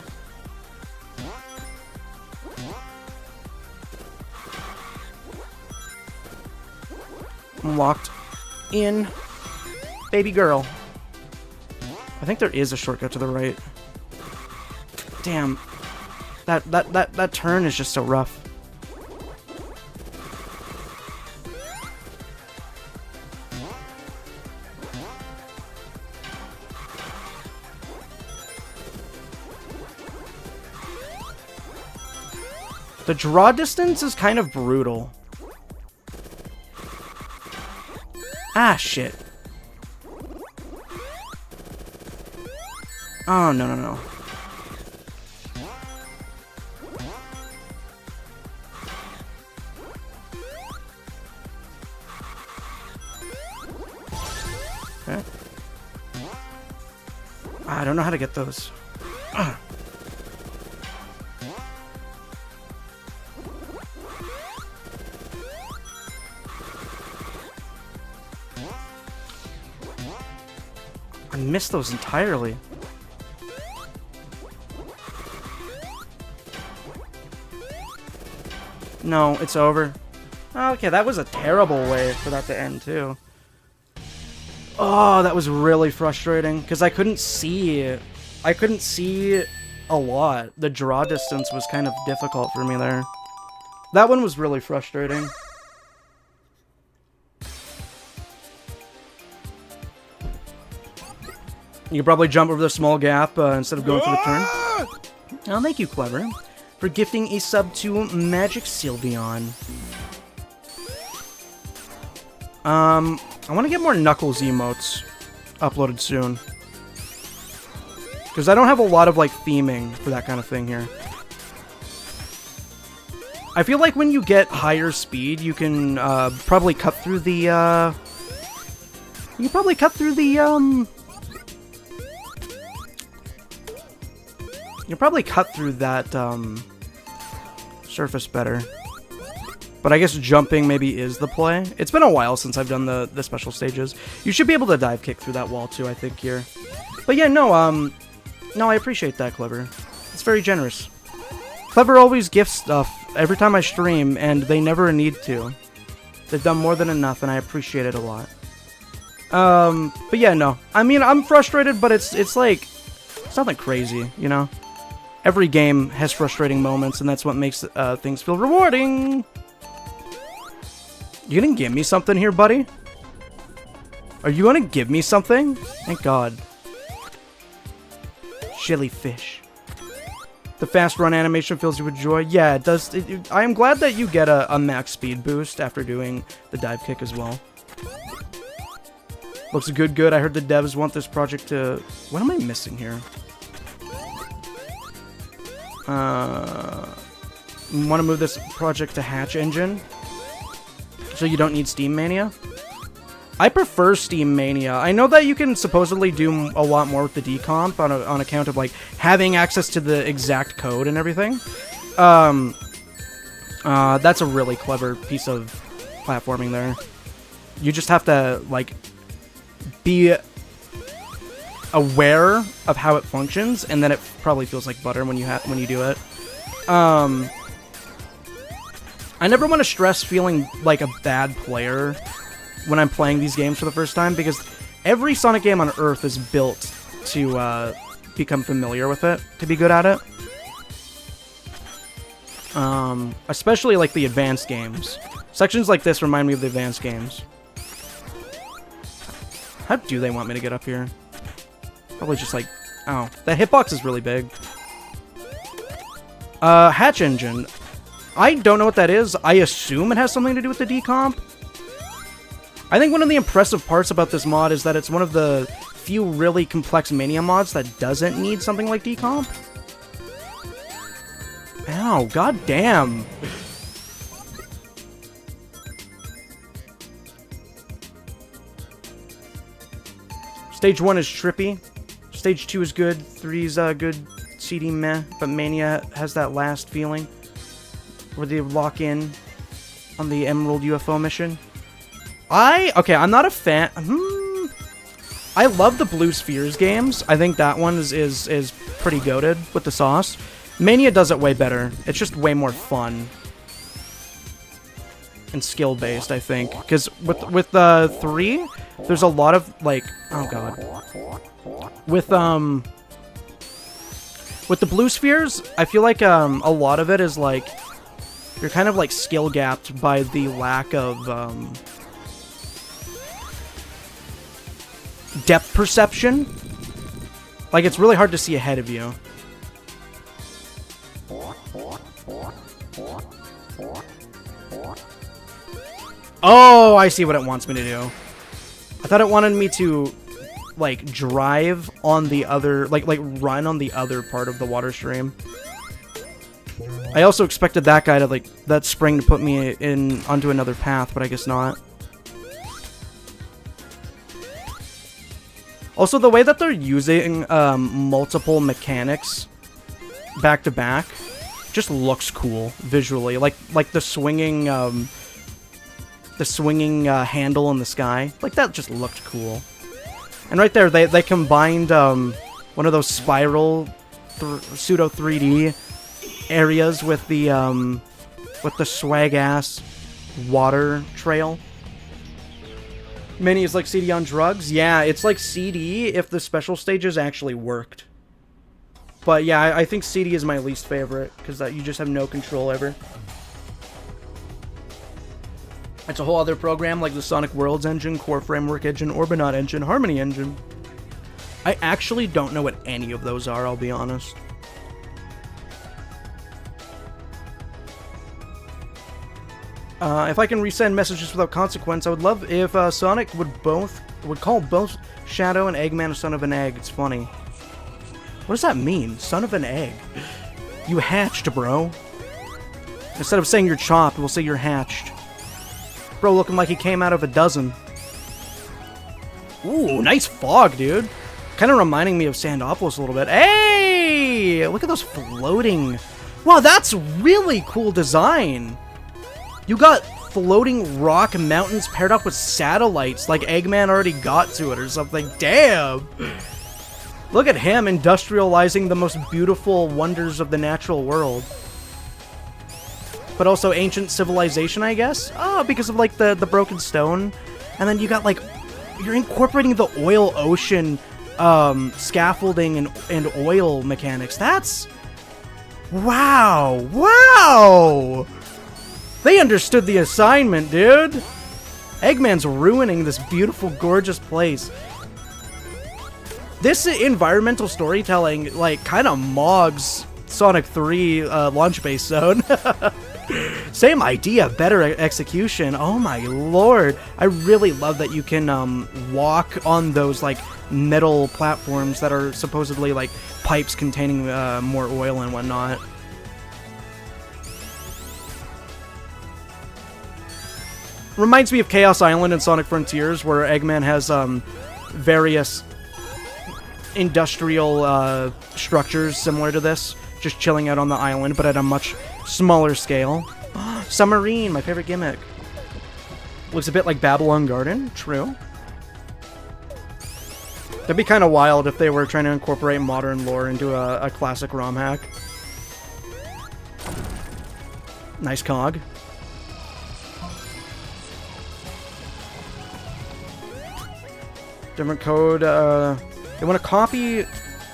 I'm locked in. Baby girl. I think there is a shortcut to the right. Damn. That turn is just so rough. The draw distance is kind of brutal. Ah, shit. Oh, no, no, no. Okay. I don't know how to get those. Ugh. I missed those entirely. No, it's over. Okay, that was a terrible way for that to end, too. Oh, that was really frustrating, because I couldn't see it. I couldn't see a lot. The draw distance was kind of difficult for me there. That one was really frustrating. You could probably jump over the small gap instead of going for the turn. Oh, thank you, Clever, for gifting a sub to Magic Sylveon. I want to get more Knuckles emotes uploaded soon. Because I don't have a lot of, like, theming for that kind of thing here. I feel like when you get higher speed, you can probably cut through the. You can probably cut through the. You probably cut through that surface better. But I guess jumping maybe is the play. It's been a while since I've done the special stages. You should be able to dive kick through that wall too, I think, here. But yeah, no, I appreciate that, Clever. It's very generous. Clever always gifts stuff every time I stream, and they never need to. They've done more than enough, and I appreciate it a lot. But yeah, no. I mean, I'm frustrated, but it's like, it's nothing crazy, you know? Every game has frustrating moments, and that's what makes things feel rewarding. You gonna give me something here, buddy? Are you gonna give me something? Thank God. Jellyfish. The fast run animation fills you with joy. Yeah, it does. I am glad that you get a max speed boost after doing the dive kick as well. Looks good. I heard the devs want this project to... What am I missing here? Want to move this project to Hatch Engine? So you don't need Steam Mania? I prefer Steam Mania. I know that you can supposedly do a lot more with the decomp on account of, like, having access to the exact code and everything. That's a really clever piece of platforming there. You just have to, like, be aware of how it functions, and then it probably feels like butter when you do it. I never want to stress feeling like a bad player when I'm playing these games for the first time, because every Sonic game on Earth is built to become familiar with it, to be good at it. Especially like the advanced games. Sections like this remind me of the advanced games. How do they want me to get up here? Probably just like... Oh, that hitbox is really big. Hatch Engine. I don't know what that is. I assume it has something to do with the decomp. I think one of the impressive parts about this mod is that it's one of the few really complex Mania mods that doesn't need something like decomp. Ow, goddamn. Stage 1 is trippy. Stage 2 is good. 3's good. CD meh. But Mania has that last feeling where they lock in on the Emerald UFO mission. Okay, I'm not a fan. I love the Blue Spheres games. I think that one is pretty goated with the sauce. Mania does it way better. It's just way more fun and skill based, I think. Because with 3, there's a lot of like, oh god. With the Blue Spheres, I feel like a lot of it is like you're kind of like skill gapped by the lack of depth perception. Like, it's really hard to see ahead of you. Oh, I see what it wants me to do. I thought it wanted me to, like, drive on the other, like run on the other part of the water stream. I also expected that guy to, like, that spring to put me in onto another path, but I guess not. Also, the way that they're using multiple mechanics back to back just looks cool visually. Like the swinging handle in the sky. Like, that just looked cool. And right there, they combined one of those spiral pseudo 3D areas with the swag ass water trail. Mini is like CD on drugs. Yeah, it's like CD if the special stages actually worked. But yeah, I think CD is my least favorite, because you just have no control over. It's a whole other program like the Sonic Worlds engine, Core Framework engine, Orbinaut engine, Harmony engine. I actually don't know what any of those are, I'll be honest. If I can resend messages without consequence, I would love if Sonic would call both Shadow and Eggman a son of an egg. It's funny. What does that mean? Son of an egg? You hatched, bro. Instead of saying you're chopped, we'll say you're hatched. Bro looking like he came out of a dozen. Ooh, nice fog, dude. Kind of reminding me of Sandopolis a little bit. Hey! Look at those floating... Wow, that's really cool design. You got floating rock mountains paired up with satellites, like Eggman already got to it or something. Damn! Look at him industrializing the most beautiful wonders of the natural world. But also ancient civilization, I guess? Oh, because of, like, the broken stone. And then you got, like, you're incorporating the oil ocean scaffolding and oil mechanics. That's... Wow! Wow! They understood the assignment, dude! Eggman's ruining this beautiful, gorgeous place. This environmental storytelling, like, kind of mogs Sonic 3 launch base zone. Same idea, better execution. Oh my lord. I really love that you can walk on those like metal platforms that are supposedly like pipes containing more oil and whatnot. Reminds me of Chaos Island in Sonic Frontiers, where Eggman has various industrial structures similar to this, just chilling out on the island, but at a much smaller scale. Submarine, my favorite gimmick. Looks a bit like Babylon Garden, true. That'd be kind of wild if they were trying to incorporate modern lore into a classic ROM hack. Nice cog. Different code, they want to copy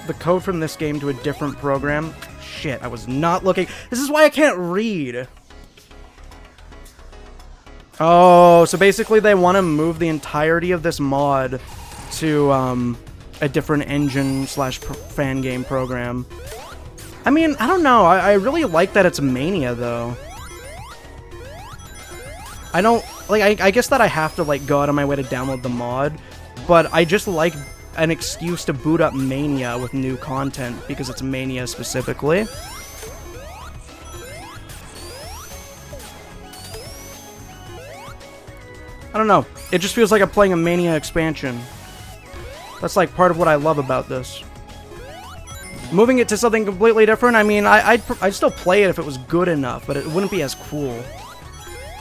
the code from this game to a different program. Shit, I was not looking. This is why I can't read. Oh, so basically they want to move the entirety of this mod to a different engine slash fan game program. I mean, I don't know. I really like that it's Mania, though. I don't... Like, I guess that I have to, like, go out of my way to download the mod, but I just like an excuse to boot up Mania with new content, because it's Mania specifically. I don't know. It just feels like I'm playing a Mania expansion. That's like part of what I love about this. Moving it to something completely different, I mean, I'd still play it if it was good enough, but it wouldn't be as cool,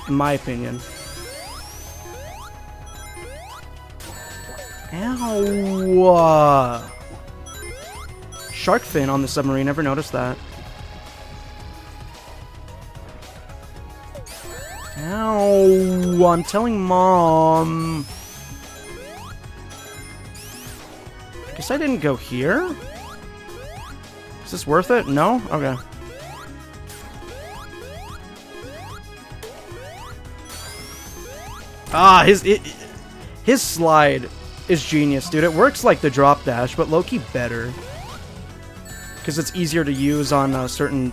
in my opinion. Ow! Shark fin on the submarine, never noticed that. Ow! I'm telling Mom. I guess I didn't go here? Is this worth it? No? Okay. Ah, his slide is genius, dude. It works like the drop dash, but low-key better. Because it's easier to use on certain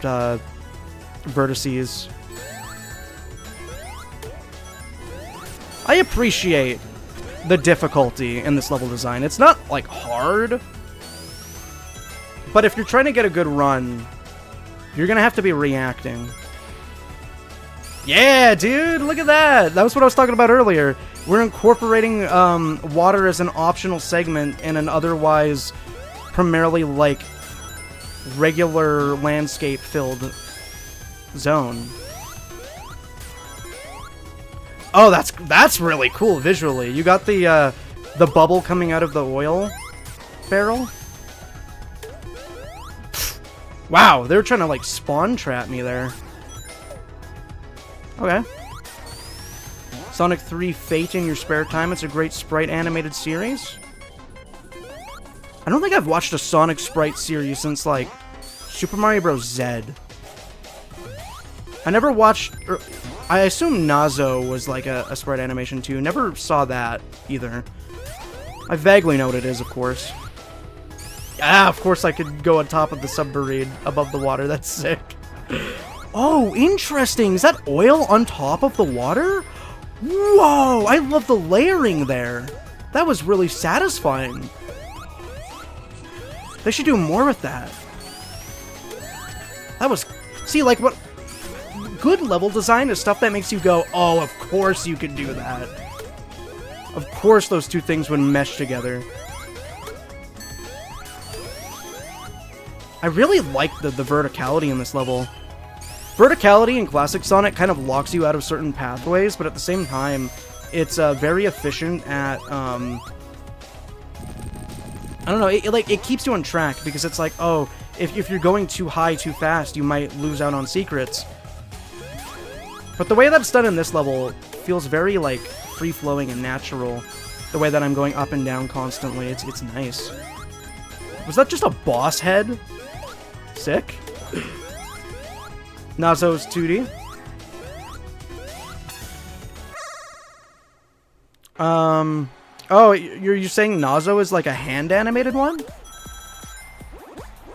vertices. I appreciate the difficulty in this level design. It's not, like, hard. But if you're trying to get a good run, you're gonna have to be reacting. Yeah, dude! Look at that! That was what I was talking about earlier. We're incorporating water as an optional segment in an otherwise primarily, like, regular landscape-filled zone. Oh, that's really cool visually. You got the bubble coming out of the oil barrel. Wow, they were trying to like spawn trap me there. Okay. Sonic 3 Fate in your spare time. It's a great sprite animated series. I don't think I've watched a Sonic sprite series since like Super Mario Bros. Z. I never watched... I assume Nazo was like a sprite animation too. Never saw that either. I vaguely know what it is, of course. Ah, of course I could go on top of the submarine above the water. That's sick. Oh, interesting. Is that oil on top of the water? Whoa, I love the layering there. That was really satisfying. They should do more with that. That was... See, like, what... good level design is stuff that makes you go, oh, of course you could do that. Of course those two things would mesh together. I really like the verticality in this level. Verticality in Classic Sonic kind of locks you out of certain pathways, but at the same time, it's very efficient at, I don't know, it keeps you on track, because it's like, oh, if you're going too high too fast, you might lose out on secrets. But the way that's done in this level feels very, like, free-flowing and natural. The way that I'm going up and down constantly, it's nice. Was that just a boss head? Sick. Nazo's 2D. Oh, you're saying Nazo is like a hand-animated one?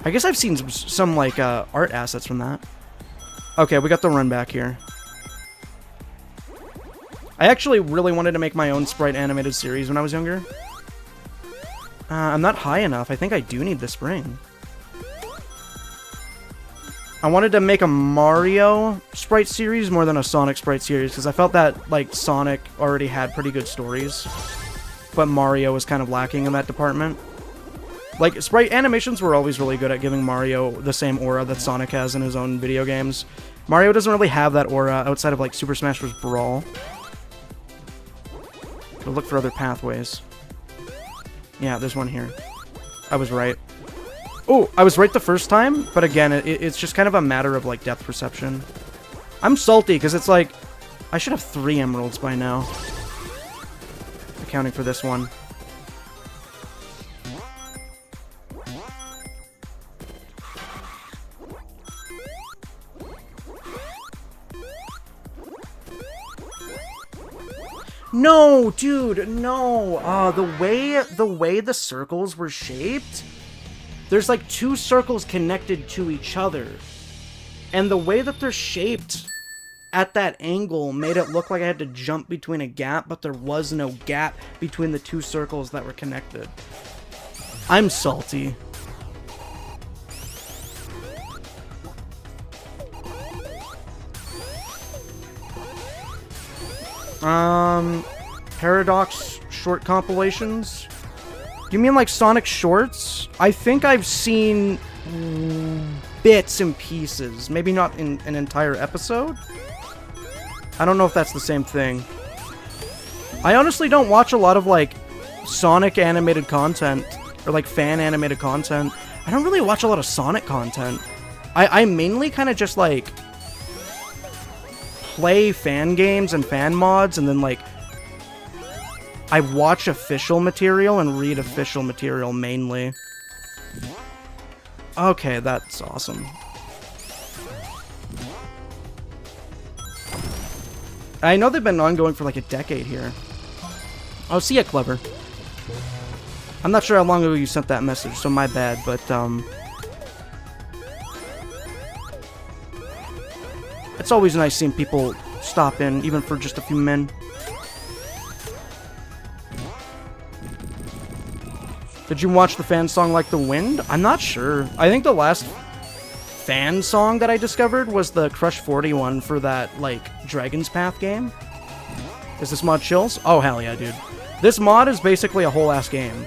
I guess I've seen some like, art assets from that. Okay, we got the run back here. I actually really wanted to make my own sprite animated series when I was younger. I'm not high enough. I think I do need the spring. I wanted to make a Mario sprite series more than a Sonic sprite series, because I felt that, like, Sonic already had pretty good stories, but Mario was kind of lacking in that department. Like, sprite animations were always really good at giving Mario the same aura that Sonic has in his own video games. Mario doesn't really have that aura outside of, like, Super Smash Bros. Brawl. Go look for other pathways. Yeah, there's one here. I was right. Oh, I was right the first time, but again, it's just kind of a matter of, like, depth perception. I'm salty, because it's like, I should have 3 emeralds by now. Accounting for this one. No, dude, no. The way the circles were shaped, there's like 2 circles connected to each other. And the way that they're shaped at that angle made it look like I had to jump between a gap, but there was no gap between the 2 circles that were connected. I'm salty. Paradox short compilations? You mean like Sonic Shorts? I think I've seen bits and pieces. Maybe not in an entire episode? I don't know if that's the same thing. I honestly don't watch a lot of, like, Sonic animated content, or, like, fan animated content. I don't really watch a lot of Sonic content. I mainly kind of just, like, play fan games and fan mods, and then, like, I watch official material and read official material mainly. Okay, that's awesome. I know they've been ongoing for like a decade here. Oh, see ya, Clever. I'm not sure how long ago you sent that message, so my bad, but, it's always nice seeing people stop in, even for just a few min. Did you watch the fan song Like the Wind? I'm not sure. I think the last fan song that I discovered was the Crush 40 one for that, like, Dragon's Path game. Is this mod chills? Oh, hell yeah, dude. This mod is basically a whole-ass game.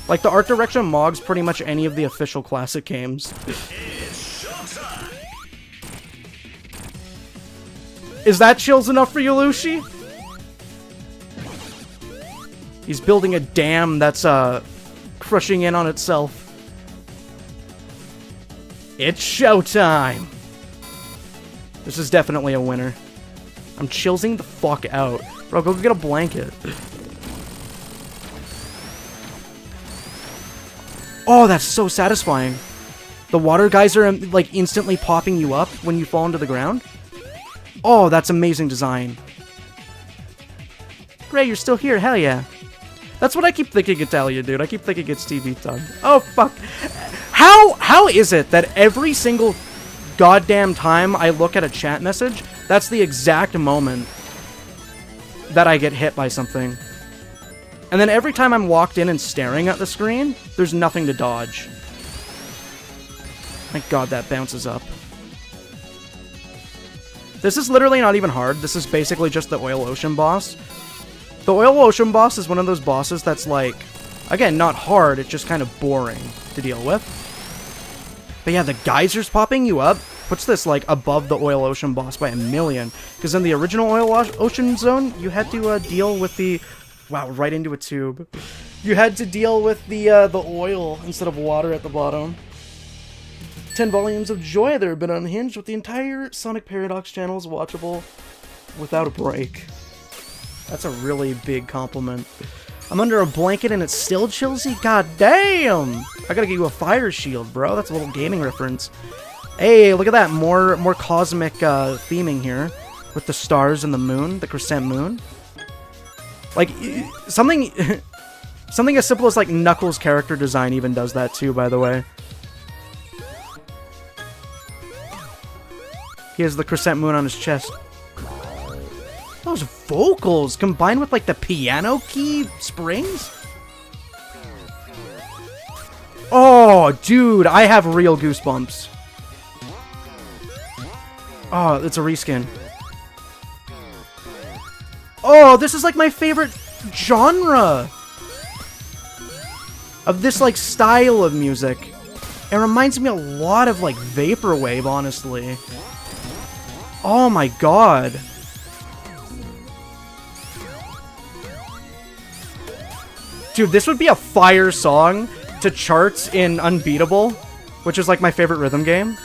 Like, the art direction mogs pretty much any of the official classic games. Is that chills enough for you, Lucy? He's building a dam that's, crushing in on itself. It's showtime! This is definitely a winner. I'm chillsing the fuck out. Bro, go get a blanket. Oh, that's so satisfying. The water guys are, like, instantly popping you up when you fall into the ground. Oh, that's amazing design. Great, you're still here. Hell yeah. That's what I keep thinking it's Talia, dude. I keep thinking it's TV time. Oh, fuck. How is it that every single goddamn time I look at a chat message, that's the exact moment that I get hit by something? And then every time I'm locked in and staring at the screen, there's nothing to dodge. Thank God that bounces up. This is literally not even hard. This is basically just the Oil Ocean boss. The Oil Ocean boss is one of those bosses that's like, again, not hard, it's just kind of boring to deal with. But yeah, the geysers popping you up puts this like above the Oil Ocean boss by a million. Because in the original Oil Ocean zone, you had to deal with the... Wow, right into a tube. You had to deal with the oil instead of water at the bottom. 10 volumes of joy that have been unhinged with the entire Sonic Paradox channel is watchable without a break. That's a really big compliment. I'm under a blanket and it's still chillsy? God damn! I gotta get you a fire shield, bro. That's a little gaming reference. Hey, look at that. More cosmic theming here. With the stars and the moon, the crescent moon. Like, something as simple as like Knuckles' character design even does that too, by the way. He has the crescent moon on his chest. Those vocals combined with like the piano key springs. Oh, dude, I have real goosebumps. Oh, it's a reskin. Oh, this is like my favorite genre of this like style of music. It reminds me a lot of like Vaporwave, honestly. Oh my god. Dude, this would be a fire song to charts in Unbeatable, which is like my favorite rhythm game.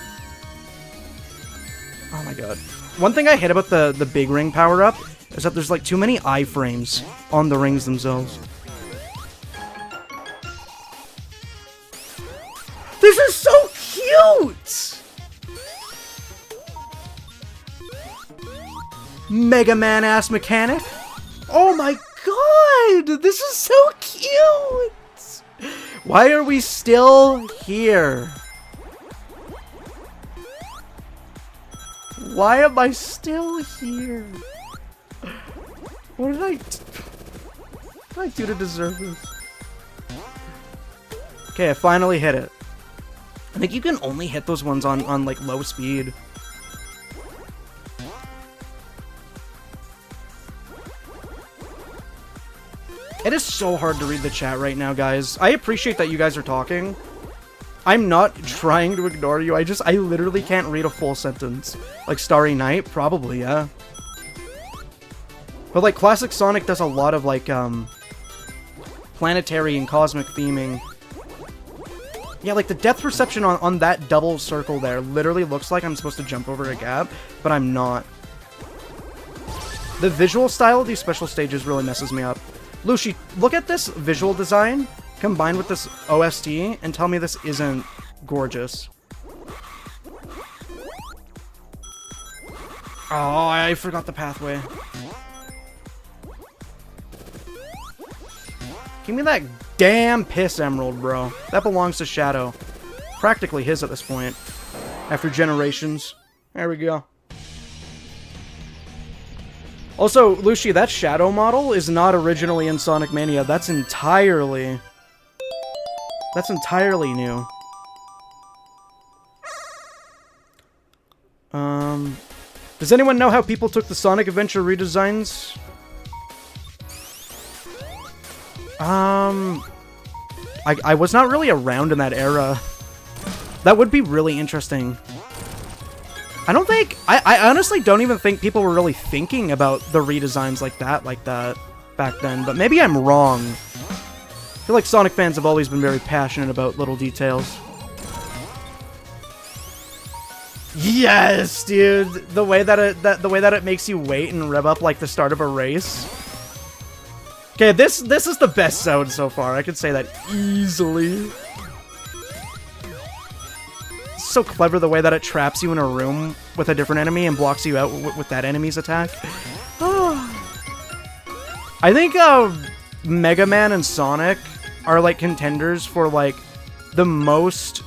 Oh my god. One thing I hate about the big ring power-up is that there's like too many iframes on the rings themselves. This is so cute! Mega Man ass mechanic. Oh my god! This is so cute! Why are we still here? Why am I still here? What did I do to deserve this? Okay, I finally hit it. I think you can only hit those ones on like low speed. It is so hard to read the chat right now, guys. I appreciate that you guys are talking. I'm not trying to ignore you. I literally can't read a full sentence. Like Starry Night? Probably, yeah. But like classic Sonic does a lot of like planetary and cosmic theming. Yeah, like the depth perception on that double circle there literally looks like I'm supposed to jump over a gap, but I'm not. The visual style of these special stages really messes me up. Lucy, look at this visual design combined with this OST and tell me this isn't gorgeous. Oh, I forgot the pathway. Give me that damn piss emerald, bro. That belongs to Shadow. Practically his at this point. After generations. There we go. Also, Lucy, that Shadow model is not originally in Sonic Mania. That's entirely new. Does anyone know how people took the Sonic Adventure redesigns? I was not really around in that era. That would be really interesting. I honestly don't even think people were really thinking about the redesigns like that back then, but maybe I'm wrong. I feel like Sonic fans have always been very passionate about little details. Yes, dude! The way that it makes you wait and rev up like the start of a race. Okay, this is the best zone so far. I could say that easily. It's so clever the way that it traps you in a room with a different enemy and blocks you out with that enemy's attack. I think Mega Man and Sonic are like contenders for like the most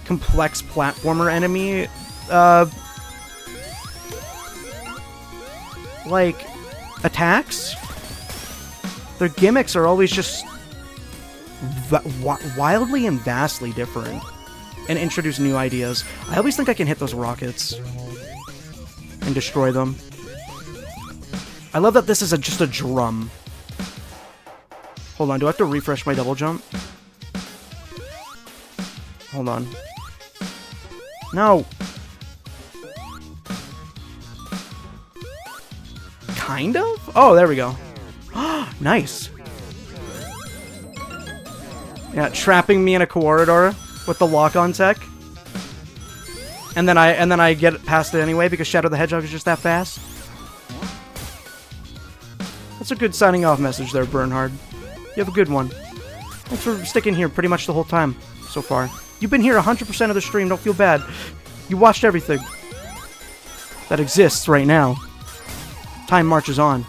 complex platformer enemy like attacks. Their gimmicks are always just wildly and vastly different and introduce new ideas. I always think I can hit those rockets. and destroy them. I love that this is just a drum. Hold on, do I have to refresh my double jump? Hold on. No! Kind of? Oh, there we go. Nice. Yeah, trapping me in a corridor with the lock-on tech. And then I get past it anyway because Shadow the Hedgehog is just that fast. That's a good signing off message there, Bernhard. You have a good one. Thanks for sticking here pretty much the whole time so far. You've been here 100% of the stream, don't feel bad. You watched everything that exists right now. Time marches on.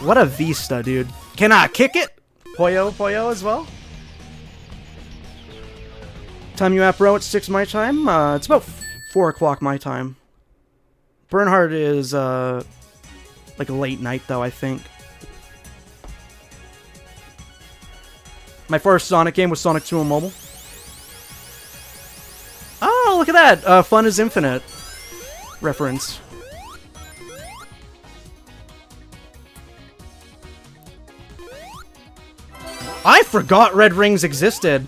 What a vista, dude. Can I kick it? Poyo as well? Time you at, bro? It's 6 my time. It's about 4 o'clock my time. Bernhard is, like late night, though, I think. My first Sonic game was Sonic 2 on mobile. Oh, look at that! Fun is infinite. Reference. I forgot red rings existed.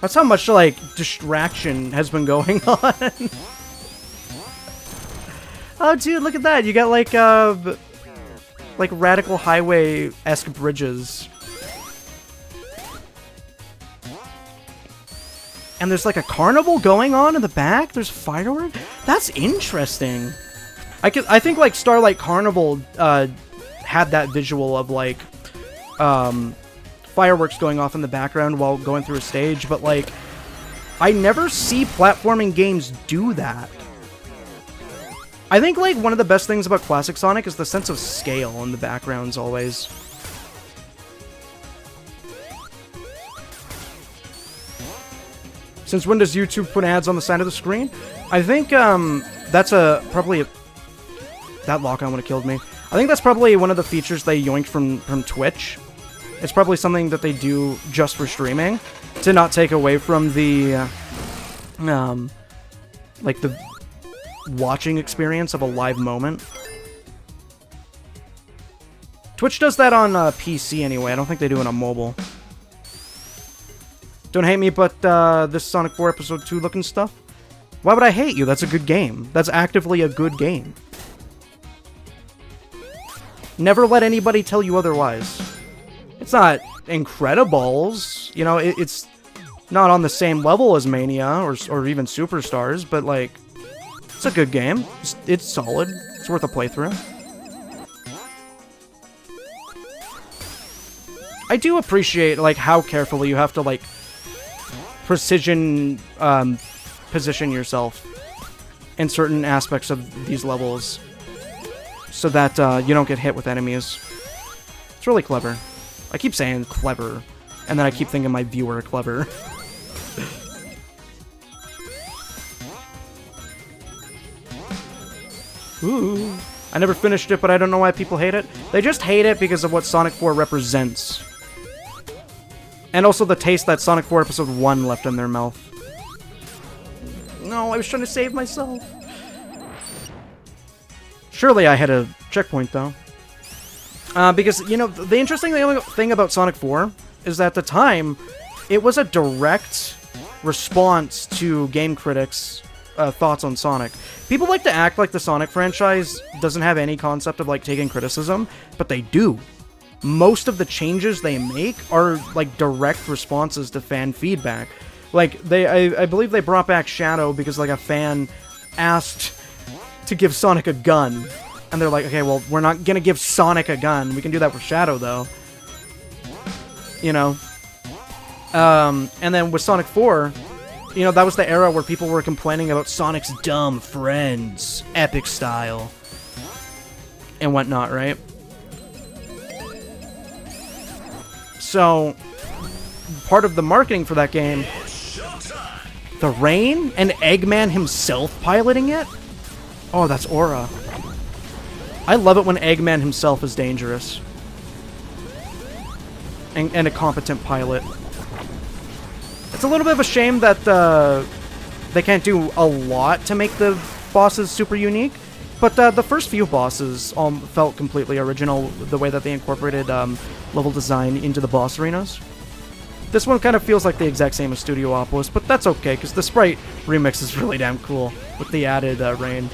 That's how much, like, distraction has been going on. Oh, dude, look at that. You got, like Radical Highway-esque bridges. And there's, like, a carnival going on in the back? There's fireworks? That's interesting. I think, like, Starlight Carnival, had that visual of, like, fireworks going off in the background while going through a stage, but, like, I never see platforming games do that. I think, like, one of the best things about classic Sonic is the sense of scale in the backgrounds always. Since when does YouTube put ads on the side of the screen? I think, that's probably that lock-on would have killed me. I think that's probably one of the features they yoinked from Twitch. It's probably something that they do just for streaming, to not take away from the, like, the watching experience of a live moment. Twitch does that on PC anyway. I don't think they do it on mobile. Don't hate me, but this Sonic 4 Episode 2 looking stuff? Why would I hate you? That's a good game. That's actively a good game. Never let anybody tell you otherwise. It's not Incredibles, you know, it's not on the same level as Mania or even Superstars, but, like, it's a good game. It's solid. It's worth a playthrough. I do appreciate, like, how carefully you have to, like, precision position yourself in certain aspects of these levels so that you don't get hit with enemies. It's really clever. I keep saying clever, and then I keep thinking my viewer clever. Ooh. I never finished it, but I don't know why people hate it. They just hate it because of what Sonic 4 represents. And also the taste that Sonic 4 Episode 1 left in their mouth. No, I was trying to save myself. Surely I had a checkpoint, though. Because, you know, the interesting thing about Sonic 4 is that at the time, it was a direct response to game critics' thoughts on Sonic. People like to act like the Sonic franchise doesn't have any concept of, like, taking criticism, but they do. Most of the changes they make are, like, direct responses to fan feedback. Like, I believe they brought back Shadow because, like, a fan asked to give Sonic a gun. And they're like, okay, well, we're not gonna give Sonic a gun. We can do that for Shadow, though. You know? And then with Sonic 4, you know, that was the era where people were complaining about Sonic's dumb friends. Epic style. And whatnot, right? So, part of the marketing for that game... The rain? And Eggman himself piloting it? Oh, that's Aura. I love it when Eggman himself is dangerous. And a competent pilot. It's a little bit of a shame that they can't do a lot to make the bosses super unique. But the first few bosses felt completely original, the way that they incorporated level design into the boss arenas. This one kind of feels like the exact same as Studiopolis, but that's okay, because the sprite remix is really damn cool with the added rain.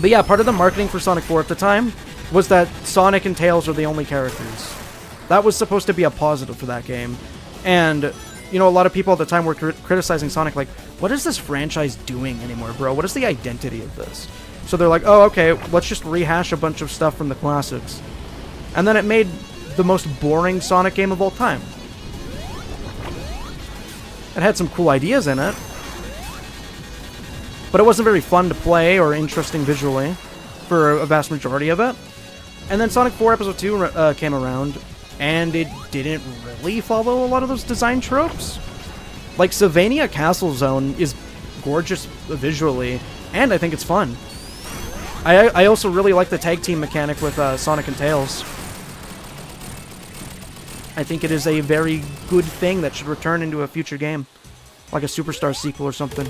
But yeah, part of the marketing for Sonic 4 at the time was that Sonic and Tails are the only characters. That was supposed to be a positive for that game. And, you know, a lot of people at the time were criticizing Sonic, like, what is this franchise doing anymore, bro? What is the identity of this? So they're like, oh, okay, let's just rehash a bunch of stuff from the classics. And then it made the most boring Sonic game of all time. It had some cool ideas in it, but it wasn't very fun to play or interesting visually for a vast majority of it. And then Sonic 4 Episode 2 came around, and it didn't really follow a lot of those design tropes. Like, Sylvania Castle Zone is gorgeous visually, and I think it's fun. I also really like the tag team mechanic with Sonic and Tails. I think it is a very good thing that should return into a future game. Like a Superstar sequel or something.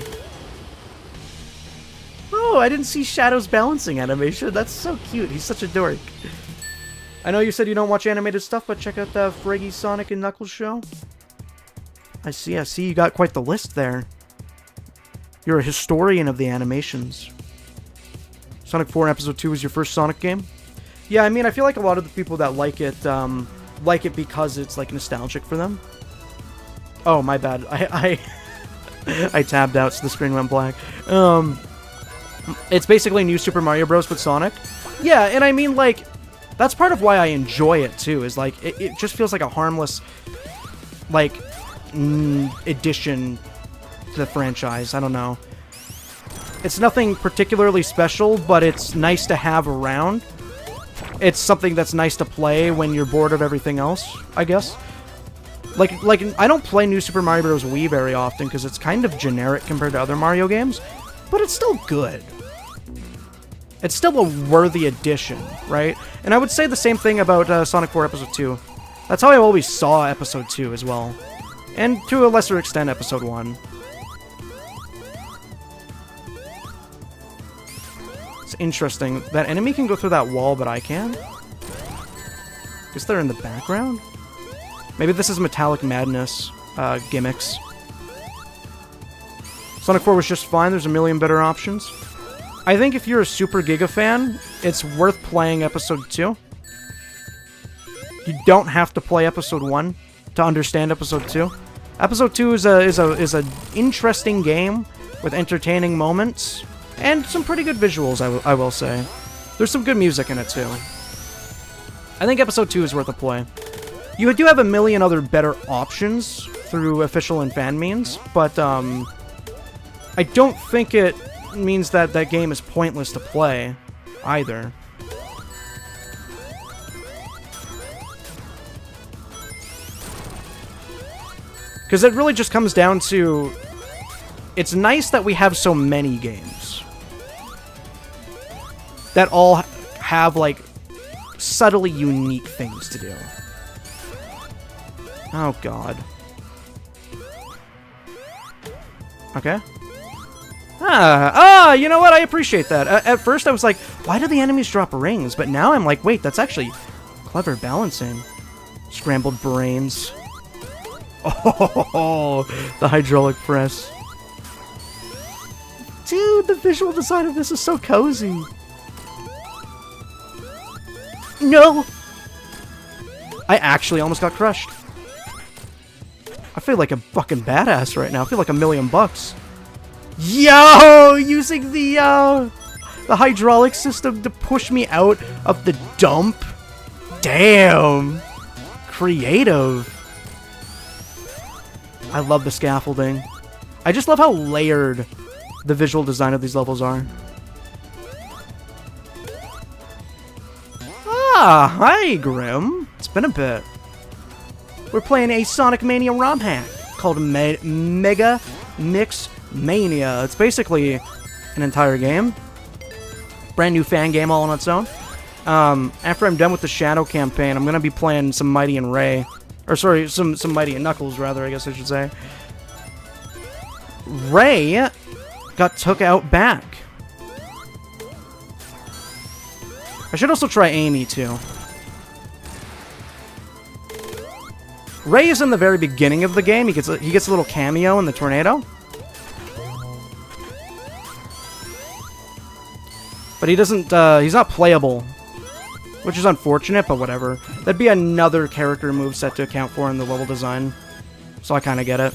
Oh, I didn't see Shadow's balancing animation. That's so cute. He's such a dork. I know you said you don't watch animated stuff, but check out the Fraggy Sonic and Knuckles show. I see. You got quite the list there. You're a historian of the animations. Sonic 4 Episode 2 was your first Sonic game? Yeah, I mean, I feel like a lot of the people that like it because it's, like, nostalgic for them. Oh, my bad. I tabbed out, so the screen went black. It's basically New Super Mario Bros. With Sonic. Yeah, and I mean, like, that's part of why I enjoy it, too, is, like, it just feels like a harmless, like, addition to the franchise. I don't know. It's nothing particularly special, but it's nice to have around. It's something that's nice to play when you're bored of everything else, I guess. Like I don't play New Super Mario Bros. Wii very often because it's kind of generic compared to other Mario games, but it's still good. It's still a worthy addition, right? And I would say the same thing about Sonic 4 Episode 2. That's how I always saw Episode 2 as well. And to a lesser extent, Episode 1. It's interesting. That enemy can go through that wall, but I can? Guess they're in the background? Maybe this is Metallic Madness gimmicks. Sonic 4 was just fine. There's a million better options. I think if you're a Super Giga fan, it's worth playing Episode 2. You don't have to play Episode 1 to understand Episode 2. Episode 2 is a interesting game with entertaining moments and some pretty good visuals, I will say. There's some good music in it, too. I think Episode 2 is worth a play. You do have a million other better options through official and fan means, but I don't think it means that that game is pointless to play, either. Because it really just comes down to, it's nice that we have so many games that all have, like, subtly unique things to do. Oh, God. Okay. You know what? I appreciate that. At first, I was like, why do the enemies drop rings? But now I'm like, wait, that's actually clever balancing. Scrambled brains. Oh, the hydraulic press. Dude, the visual design of this is so cozy. No! I actually almost got crushed. I feel like a fucking badass right now. I feel like $1,000,000. Yo! Using the hydraulic system to push me out of the dump. Damn! Creative. I love the scaffolding. I just love how layered the visual design of these levels are. Ah, hi, Grim. It's been a bit. We're playing a Sonic Mania ROM hack called Megamix Mania. It's basically an entire game. Brand new fan game all on its own. After I'm done with the Shadow campaign, I'm going to be playing some Mighty and Ray. Or sorry, some Mighty and Knuckles, rather, I guess I should say. Ray got took out back. I should also try Amy, too. Ray is in the very beginning of the game. He gets a little cameo in the tornado. But he doesn't, he's not playable. Which is unfortunate, but whatever. That'd be another character moveset to account for in the level design. So I kind of get it.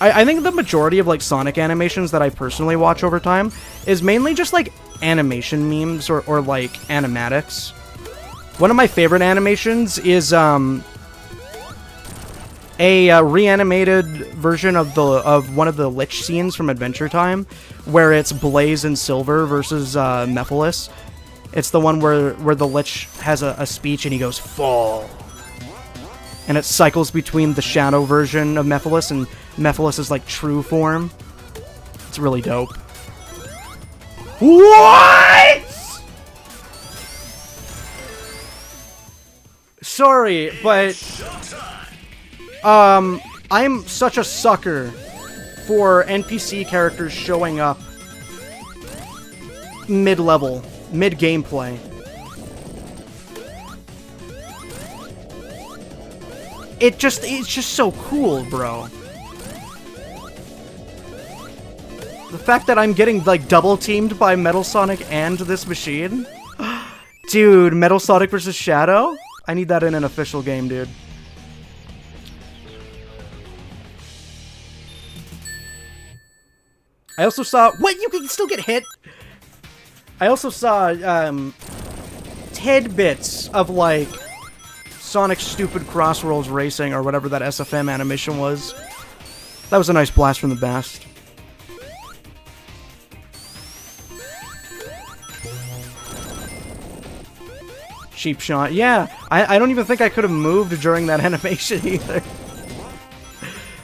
I think the majority of, like, Sonic animations that I personally watch over time is mainly just, like, animation memes or like, animatics. One of my favorite animations is, a reanimated version of one of the Lich scenes from Adventure Time, where it's Blaze and Silver versus, Mephiles. It's the one where the Lich has a speech and he goes, "Fall." And it cycles between the Shadow version of Mephiles and Mephiles' like true form. It's really dope. What? Sorry, but I'm such a sucker for NPC characters showing up mid-level, mid-gameplay. It's just so cool, bro. The fact that I'm getting, like, double-teamed by Metal Sonic and this machine? Dude, Metal Sonic versus Shadow? I need that in an official game, dude. I also saw... What? You can still get hit? I also saw, tidbits of, like, Sonic's stupid Crossworlds Racing, or whatever that SFM animation was. That was a nice blast from the past. Cheap shot. Yeah, I don't even think I could have moved during that animation either.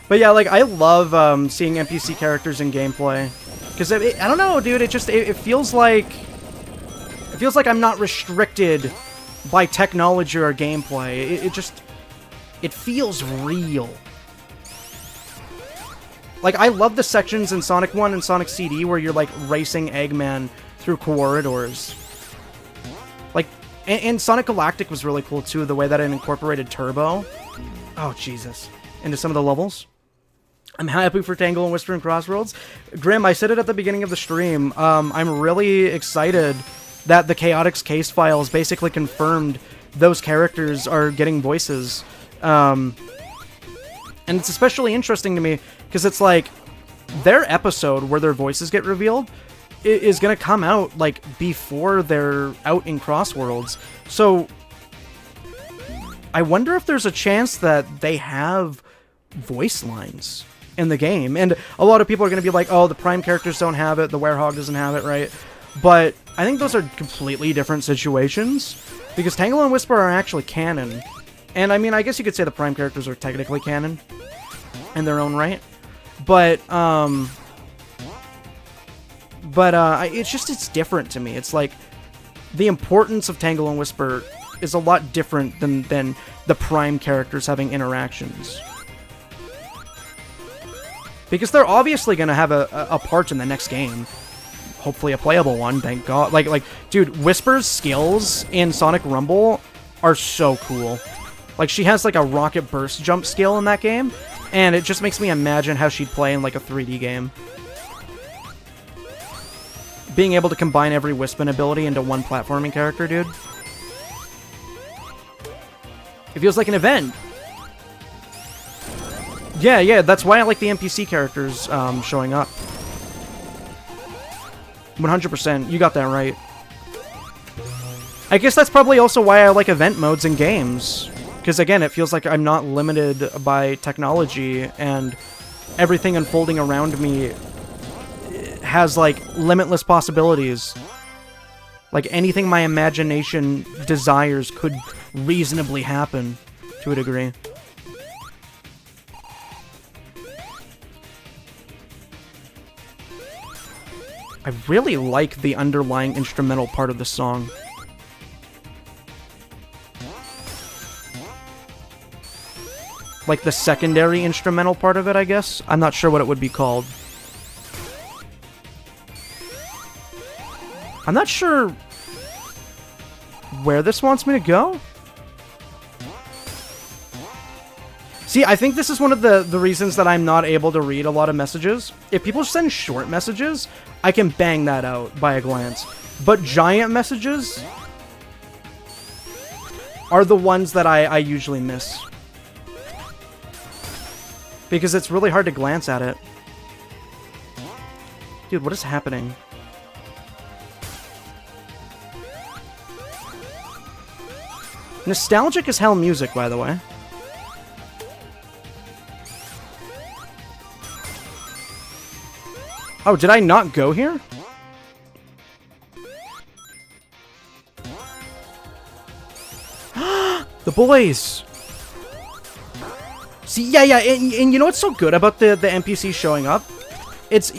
But yeah, like, I love seeing NPC characters in gameplay. Because, I don't know, dude, it feels like... It feels like I'm not restricted by technology or gameplay. It feels real. Like, I love the sections in Sonic 1 and Sonic CD where you're, like, racing Eggman through corridors. Like, and Sonic Galactic was really cool, too, the way that it incorporated Turbo. Oh, Jesus. Into some of the levels. I'm happy for Tangle and Whisper and Crossroads. Grim, I said it at the beginning of the stream. I'm really excited that the Chaotix case files basically confirmed those characters are getting voices. And it's especially interesting to me because it's like their episode where their voices get revealed is going to come out like before they're out in Crossworlds. So I wonder if there's a chance that they have voice lines in the game. And a lot of people are going to be like, oh, the Prime characters don't have it, the Werehog doesn't have it, right? But I think those are completely different situations, because Tangle and Whisper are actually canon. And I mean, I guess you could say the Prime characters are technically canon in their own right. But it's different to me. It's like, the importance of Tangle and Whisper is a lot different than the Prime characters having interactions. Because they're obviously going to have a part in the next game. Hopefully a playable one, thank God. Like, dude, Whisper's skills in Sonic Rumble are so cool. Like, she has, like, a rocket burst jump skill in that game, and it just makes me imagine how she'd play in, like, a 3D game. Being able to combine every Wispin ability into one platforming character, dude. It feels like an event. Yeah, that's why I like the NPC characters showing up. 100%, you got that right. I guess that's probably also why I like event modes in games. Because again, it feels like I'm not limited by technology, and everything unfolding around me has, like, limitless possibilities. Like, anything my imagination desires could reasonably happen, to a degree. I really like the underlying instrumental part of the song. like the secondary instrumental part of it, I guess. I'm not sure what it would be called. I'm not sure where this wants me to go. See, I think this is one of the reasons that I'm not able to read a lot of messages. If people send short messages, I can bang that out by a glance. But giant messages are the ones that I usually miss. Because it's really hard to glance at it. Dude, what is happening? Nostalgic as hell music, by the way. Oh, did I not go here? The boys! See, yeah, and you know what's so good about the NPCs showing up? It's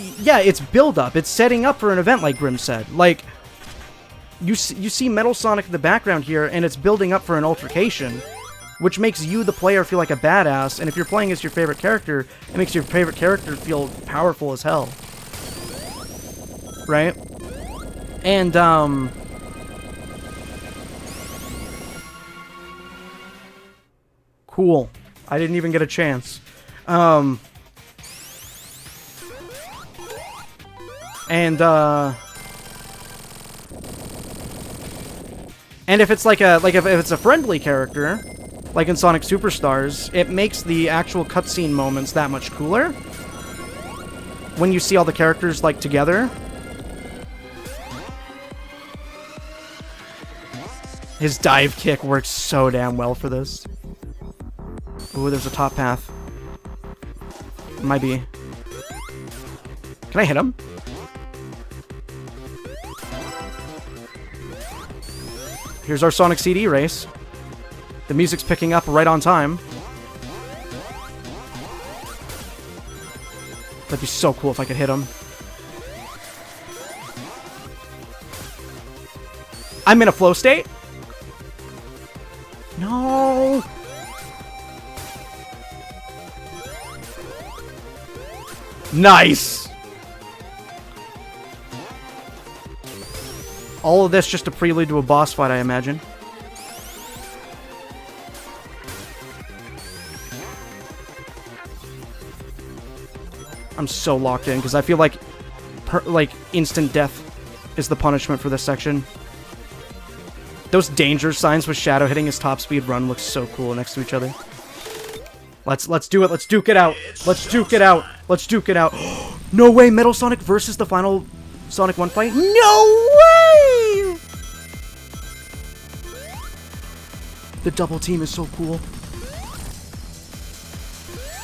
build-up. It's setting up for an event, like Grim said. Like, you see Metal Sonic in the background here, and it's building up for an altercation, which makes you, the player, feel like a badass, and if you're playing as your favorite character, it makes your favorite character feel powerful as hell. Right? And, cool. I didn't even get a chance. And if it's if it's a friendly character, like in Sonic Superstars, it makes the actual cutscene moments that much cooler. When you see all the characters, like, together. His dive kick works so damn well for this. Ooh, there's a top path. Might be. Can I hit him? Here's our Sonic CD race. The music's picking up right on time. That'd be so cool if I could hit him. I'm in a flow state? No! Nice! All of this just a prelude to a boss fight, I imagine. I'm so locked in, because I feel like instant death is the punishment for this section. Those danger signs with Shadow hitting his top speed run look so cool next to each other. Let's do it. Let's duke it out. Let's duke it out. Let's duke it out. No way, Metal Sonic versus the final Sonic 1 fight? No way! The double team is so cool.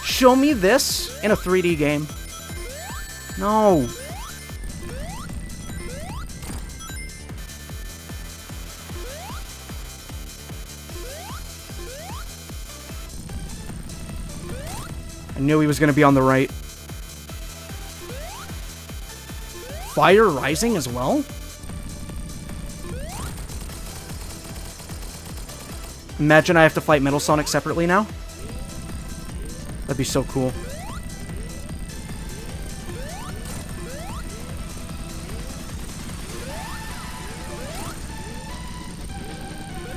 Show me this in a 3D game. No. I knew he was going to be on the right. Fire Rising as well? Imagine I have to fight Metal Sonic separately now. That'd be so cool.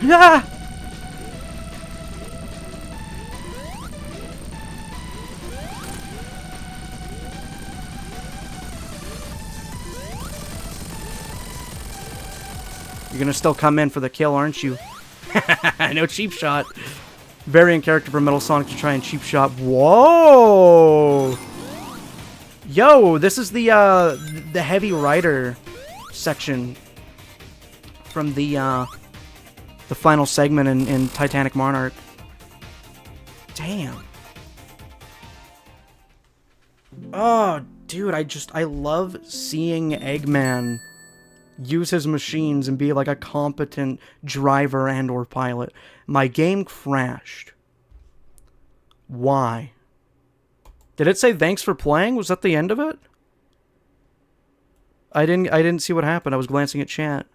Ah! You're gonna still come in for the kill, aren't you? No cheap shot. Variant character for Metal Sonic to try and cheap shot. Whoa! Yo, this is the Heavy Rider section from the final segment in Titanic Monarch. Damn. Oh, dude, I love seeing Eggman use his machines and be like a competent driver and or pilot. My game crashed. Why? Did it say thanks for playing? Was that the end of it? I didn't see what happened. I was glancing at chat.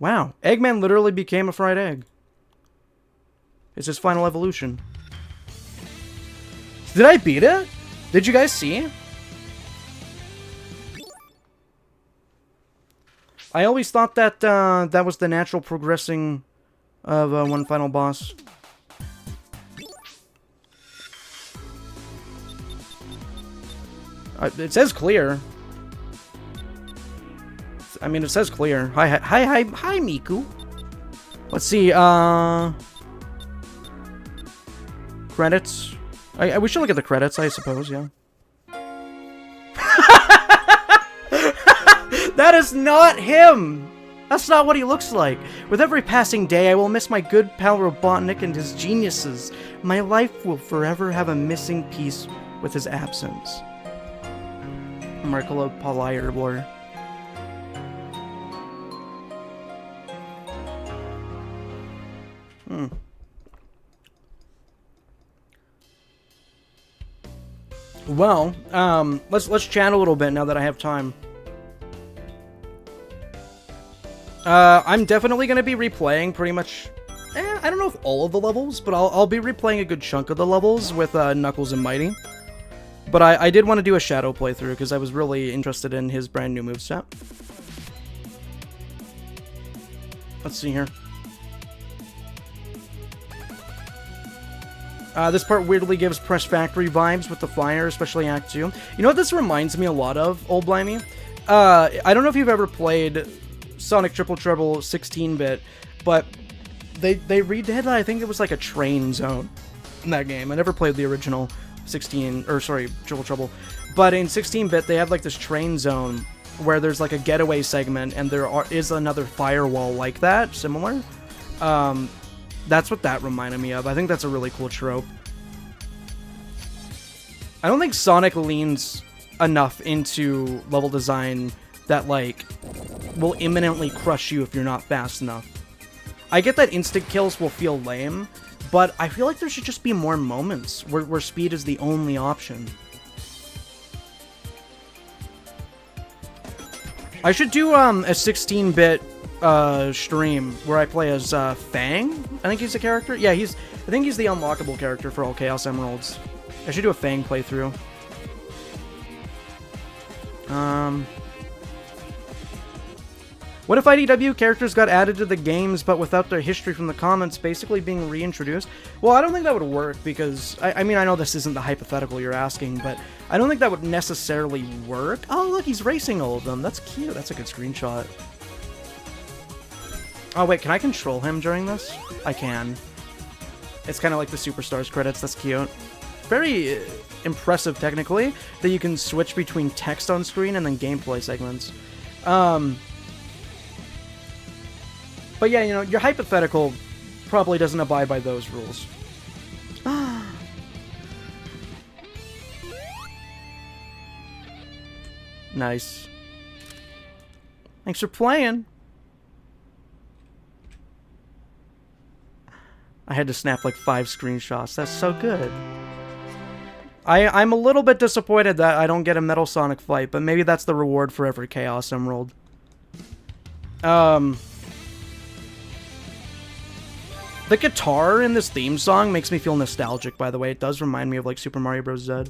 Wow, Eggman literally became a fried egg. It's his final evolution. Did I beat it? Did you guys see? I always thought that that was the natural progressing of one final boss. It says clear. I mean, it says clear. Hi, Miku. Let's see. Credits. We should look at the credits, I suppose. Yeah. That is not him! That's not what he looks like. With every passing day, I will miss my good pal Robotnik and his geniuses. My life will forever have a missing piece with his absence. Merkala Palayerbler. Well, let's chat a little bit now that I have time. I'm definitely going to be replaying pretty much, I don't know if all of the levels, but I'll be replaying a good chunk of the levels with Knuckles and Mighty. But I did want to do a Shadow playthrough because I was really interested in his brand new moveset. Let's see here. This part weirdly gives Press Factory vibes with the fire, especially Act 2. You know what this reminds me a lot of, Old Blimey? I don't know if you've ever played Sonic Triple Trouble 16-bit, but they redid, I think it was like a train zone in that game. I never played the original Triple Trouble. But in 16-bit, they have like this train zone where there's like a getaway segment, and there is another firewall like that, similar. That's what that reminded me of. I think that's a really cool trope. I don't think Sonic leans enough into level design that, like, will imminently crush you if you're not fast enough. I get that instant kills will feel lame, but I feel like there should just be more moments where speed is the only option. I should do a 16-bit stream where I play as Fang. I think he's the character. Yeah, I think he's the unlockable character for all Chaos Emeralds. I should do a Fang playthrough. What if IDW characters got added to the games but without their history from the comments basically being reintroduced? Well, I don't think that would work because, I mean, I know this isn't the hypothetical you're asking, but I don't think that would necessarily work. Oh, look, he's racing all of them. That's cute. That's a good screenshot. Oh, wait, can I control him during this? I can. It's kind of like the Superstars credits. That's cute. Very impressive, technically, that you can switch between text on screen and then gameplay segments. But yeah, you know, your hypothetical probably doesn't abide by those rules. Nice. Thanks for playing. I had to snap like 5 screenshots. That's so good. I'm a little bit disappointed that I don't get a Metal Sonic fight, but maybe that's the reward for every Chaos Emerald. The guitar in this theme song makes me feel nostalgic, by the way. It does remind me of, like, Super Mario Bros. Z.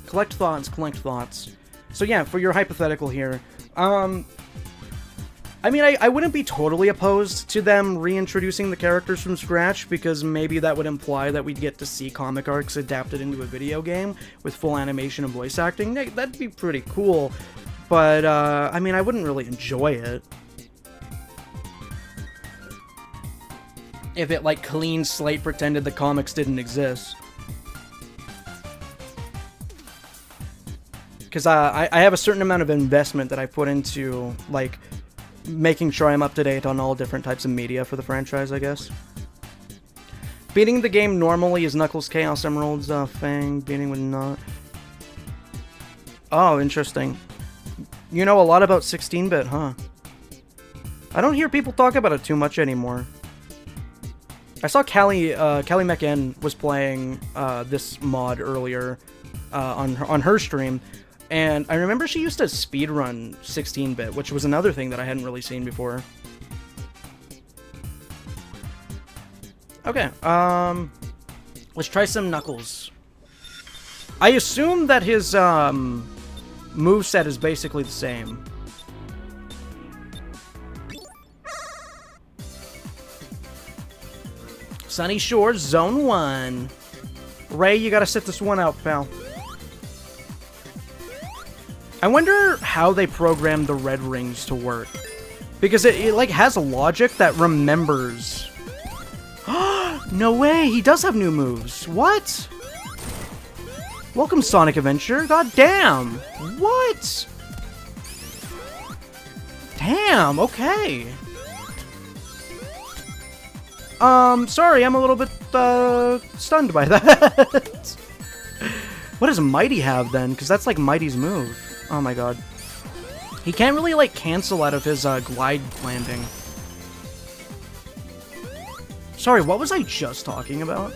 Collect thoughts. So yeah, for your hypothetical here, I mean, I wouldn't be totally opposed to them reintroducing the characters from scratch, because maybe that would imply that we'd get to see comic arcs adapted into a video game with full animation and voice acting. That'd be pretty cool, but, I mean, I wouldn't really enjoy it. If it, like, clean slate pretended the comics didn't exist. Because I have a certain amount of investment that I put into, like, making sure I'm up to date on all different types of media for the franchise, I guess. Beating the game normally is Knuckles, Chaos Emeralds, Fang, beating with not. Oh, interesting. You know a lot about 16-bit, huh? I don't hear people talk about it too much anymore. I saw Callie McN was playing this mod earlier on her stream. And I remember she used to speedrun 16-bit, which was another thing that I hadn't really seen before. Okay, let's try some Knuckles. I assume that his, moveset is basically the same. Sunny Shores, Zone 1. Ray, you gotta sit this one out, pal. I wonder how they programmed the red rings to work. Because it like, has a logic that remembers... No way! He does have new moves! What? Welcome, Sonic Adventure. God damn! What? Damn, okay. Sorry, I'm a little bit, stunned by that. What does Mighty have, then? Because that's, like, Mighty's move. Oh, my god. He can't really, like, cancel out of his, glide landing. Sorry, what was I just talking about?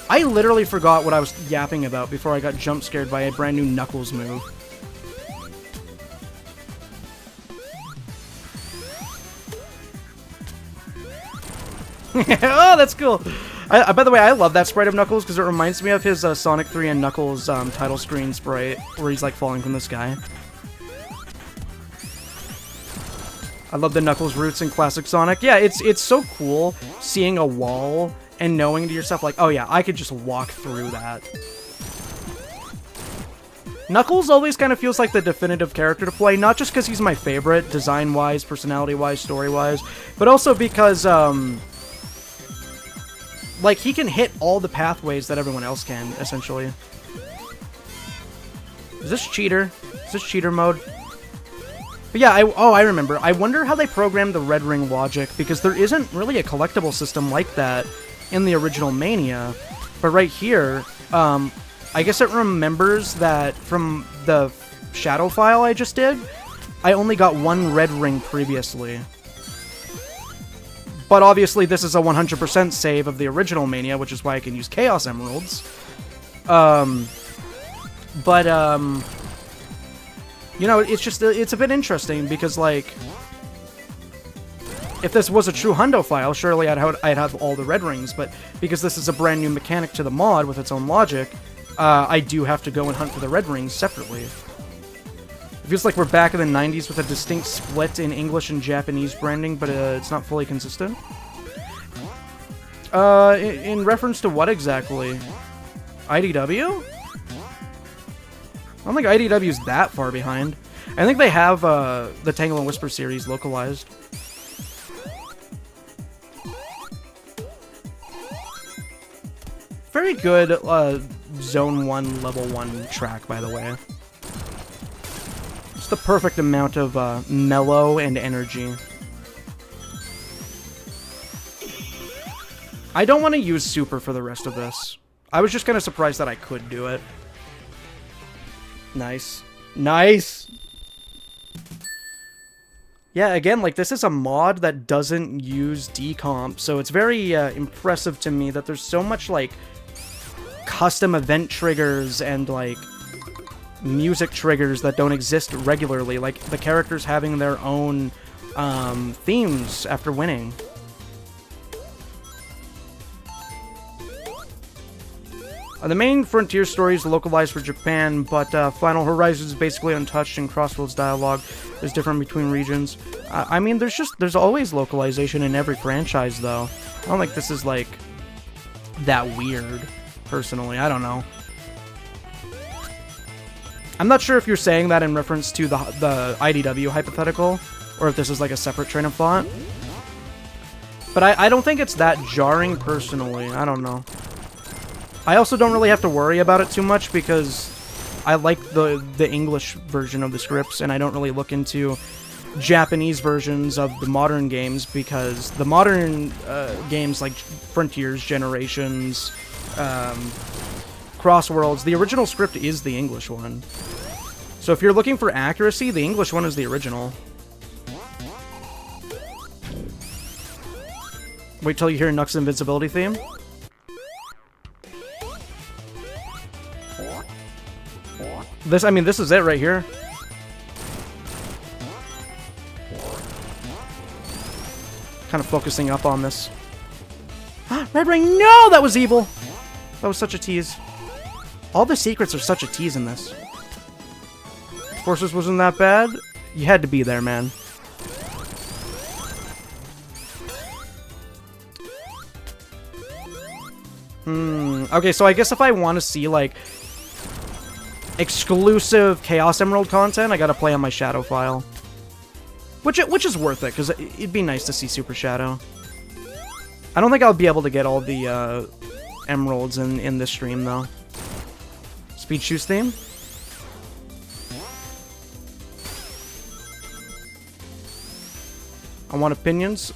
I literally forgot what I was yapping about before I got jump scared by a brand new Knuckles move. Oh, that's cool. By the way, I love that sprite of Knuckles because it reminds me of his Sonic 3 and Knuckles title screen sprite where he's like falling from the sky. I love the Knuckles roots in classic Sonic. Yeah, it's so cool seeing a wall and knowing to yourself like, oh yeah, I could just walk through that. Knuckles always kind of feels like the definitive character to play, not just because he's my favorite, design-wise, personality-wise, story-wise, but also because, like, he can hit all the pathways that everyone else can, essentially. Is this cheater? Is this cheater mode? But yeah, I remember. I wonder how they programmed the Red Ring logic, because there isn't really a collectible system like that in the original Mania. But right here, I guess it remembers that from the shadow file I just did, I only got one Red Ring previously. But obviously this is a 100% save of the original Mania, which is why I can use Chaos Emeralds. You know, it's just, it's a bit interesting because, like, if this was a true Hundo file, surely I'd have all the red rings, but because this is a brand new mechanic to the mod with its own logic, I do have to go and hunt for the red rings separately. It feels like we're back in the 90s with a distinct split in English and Japanese branding, but it's not fully consistent. In reference to what exactly? IDW? I don't think IDW is that far behind. I think they have the Tangle and Whisper series localized. Very good Zone 1, Level 1 track, by the way. It's the perfect amount of mellow and energy. I don't want to use Super for the rest of this. I was just kind of surprised that I could do it. Nice. Nice! Yeah, again, like, this is a mod that doesn't use decomp, so it's very impressive to me that there's so much, like, custom event triggers and, like, music triggers that don't exist regularly, like the characters having their own themes after winning. The main Frontier story is localized for Japan, but Final Horizons is basically untouched, and Crossroads dialogue is different between regions. I mean, there's always localization in every franchise, though. I don't think this is, like, that weird, personally. I don't know. I'm not sure if you're saying that in reference to the IDW hypothetical, or if this is, like, a separate train of thought. But I don't think it's that jarring, personally. I don't know. I also don't really have to worry about it too much because I like the English version of the scripts, and I don't really look into Japanese versions of the modern games because the modern games like Frontiers, Generations, Crossworlds, the original script is the English one. So if you're looking for accuracy, the English one is the original. Wait till you hear Nux' invincibility theme. I mean, this is it right here. Kind of focusing up on this. Red ring, no! That was evil! That was such a tease. All the secrets are such a tease in this. Forces wasn't that bad. You had to be there, man. Okay, so I guess if I want to see, like, exclusive Chaos Emerald content, I gotta play on my Shadow file. Which is worth it, because it'd be nice to see Super Shadow. I don't think I'll be able to get all the emeralds in this stream, though. Speed Shoes theme? I want opinions.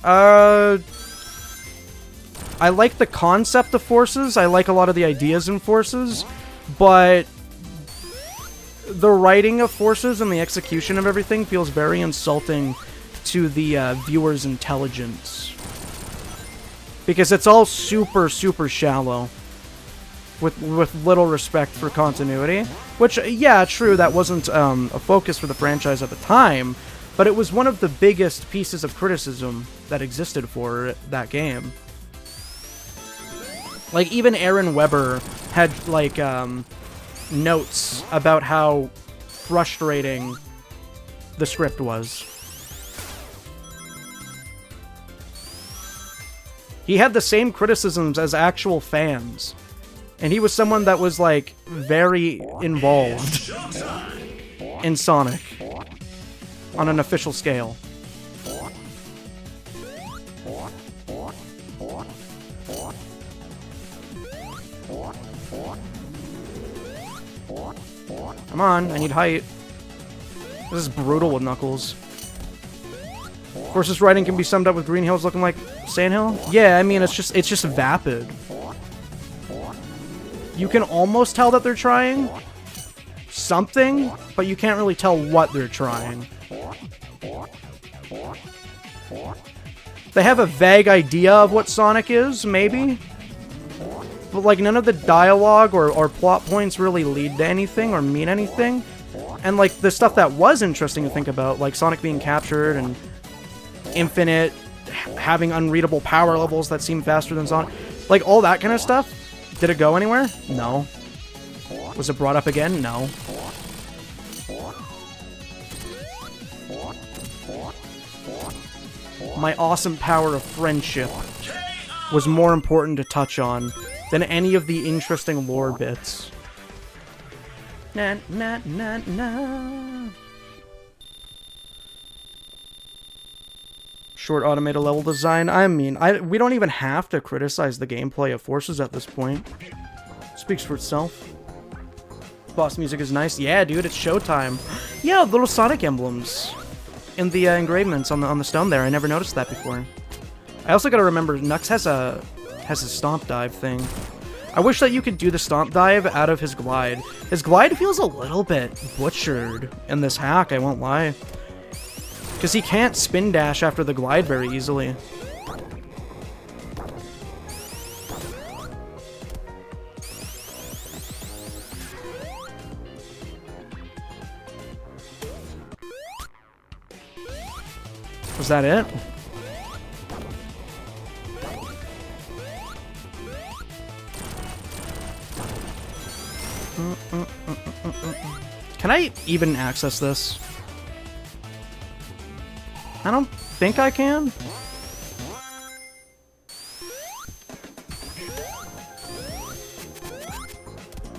I like the concept of Forces. I like a lot of the ideas in Forces, but the writing of Forces and the execution of everything feels very insulting to the viewer's intelligence. Because it's all super, super shallow. With little respect for continuity. Which, yeah, true, that wasn't a focus for the franchise at the time, but it was one of the biggest pieces of criticism that existed for that game. Like, even Aaron Weber had, like, notes about how frustrating the script was. He had the same criticisms as actual fans. And he was someone that was, like, very involved in Sonic on an official scale. Come on, I need height. This is brutal with Knuckles. Of course, this writing can be summed up with Green Hills looking like Sandhill. Yeah, I mean, it's just vapid. You can almost tell that they're trying something, but you can't really tell what they're trying. They have a vague idea of what Sonic is, maybe. But, like, none of the dialogue or plot points really lead to anything or mean anything. And, like, the stuff that was interesting to think about, like Sonic being captured and Infinite having unreadable power levels that seem faster than Sonic. Like, all that kind of stuff. Did it go anywhere? No. Was it brought up again? No. My awesome power of friendship was more important to touch on than any of the interesting lore bits. Na na na na. Short automated level design. I mean, we don't even have to criticize the gameplay of Forces at this point. Speaks for itself. Boss music is nice. Yeah, dude, it's showtime. Yeah, little Sonic emblems in the engravements on the stone there. I never noticed that before. I also gotta remember, Nux has a stomp dive thing. I wish that you could do the stomp dive out of his glide. His glide feels a little bit butchered in this hack, I won't lie. Because he can't spin dash after the glide very easily. Was that it? Can I even access this? I don't think I can.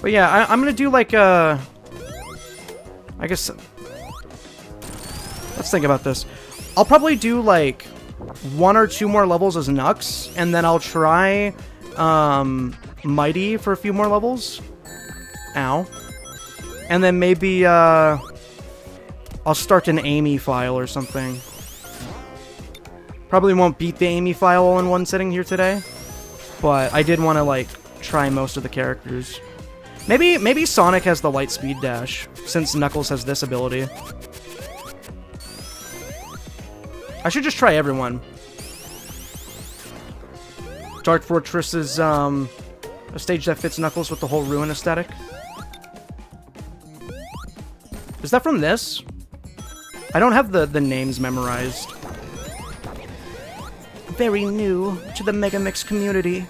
But yeah, I'm gonna do like I guess... Let's think about this. I'll probably do like 1 or 2 more levels as Nux, and then I'll try Mighty for a few more levels. Ow. And then maybe I'll start an Amy file or something. Probably won't beat the Amy file all in one sitting here today, but I did want to like try most of the characters. Maybe Sonic has the light speed dash, since Knuckles has this ability. I should just try everyone. Dark Fortress is a stage that fits Knuckles with the whole Ruin aesthetic. Is that from this? I don't have the names memorized. Very new to the Megamix community.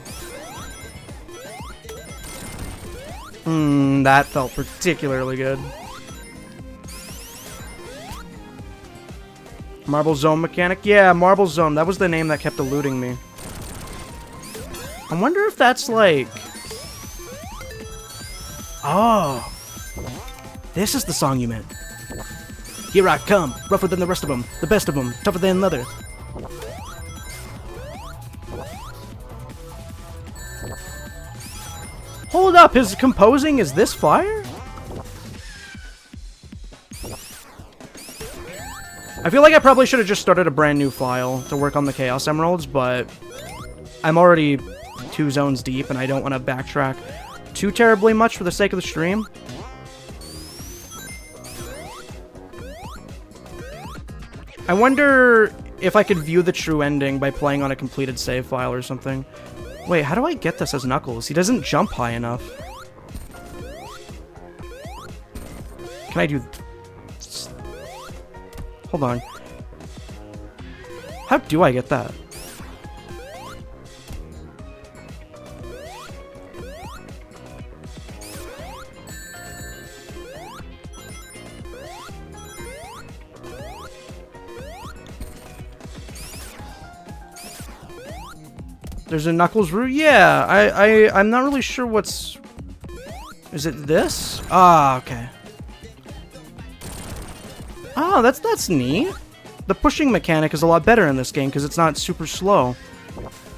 That felt particularly good. Marble Zone mechanic? Yeah, Marble Zone. That was the name that kept eluding me. I wonder if that's like... Oh. This is the song you meant. Here I come, rougher than the rest of them, the best of them, tougher than leather. Hold up, his composing is this fire? I feel like I probably should have just started a brand new file to work on the Chaos Emeralds, but I'm already 2 zones deep and I don't want to backtrack too terribly much for the sake of the stream. I wonder if I could view the true ending by playing on a completed save file or something. Wait, how do I get this as Knuckles? He doesn't jump high enough. Can I do... Hold on. How do I get that? There's a Knuckles route? Yeah, I'm not really sure what's... Is it this? Ah, okay. Oh, that's neat. The pushing mechanic is a lot better in this game because it's not super slow.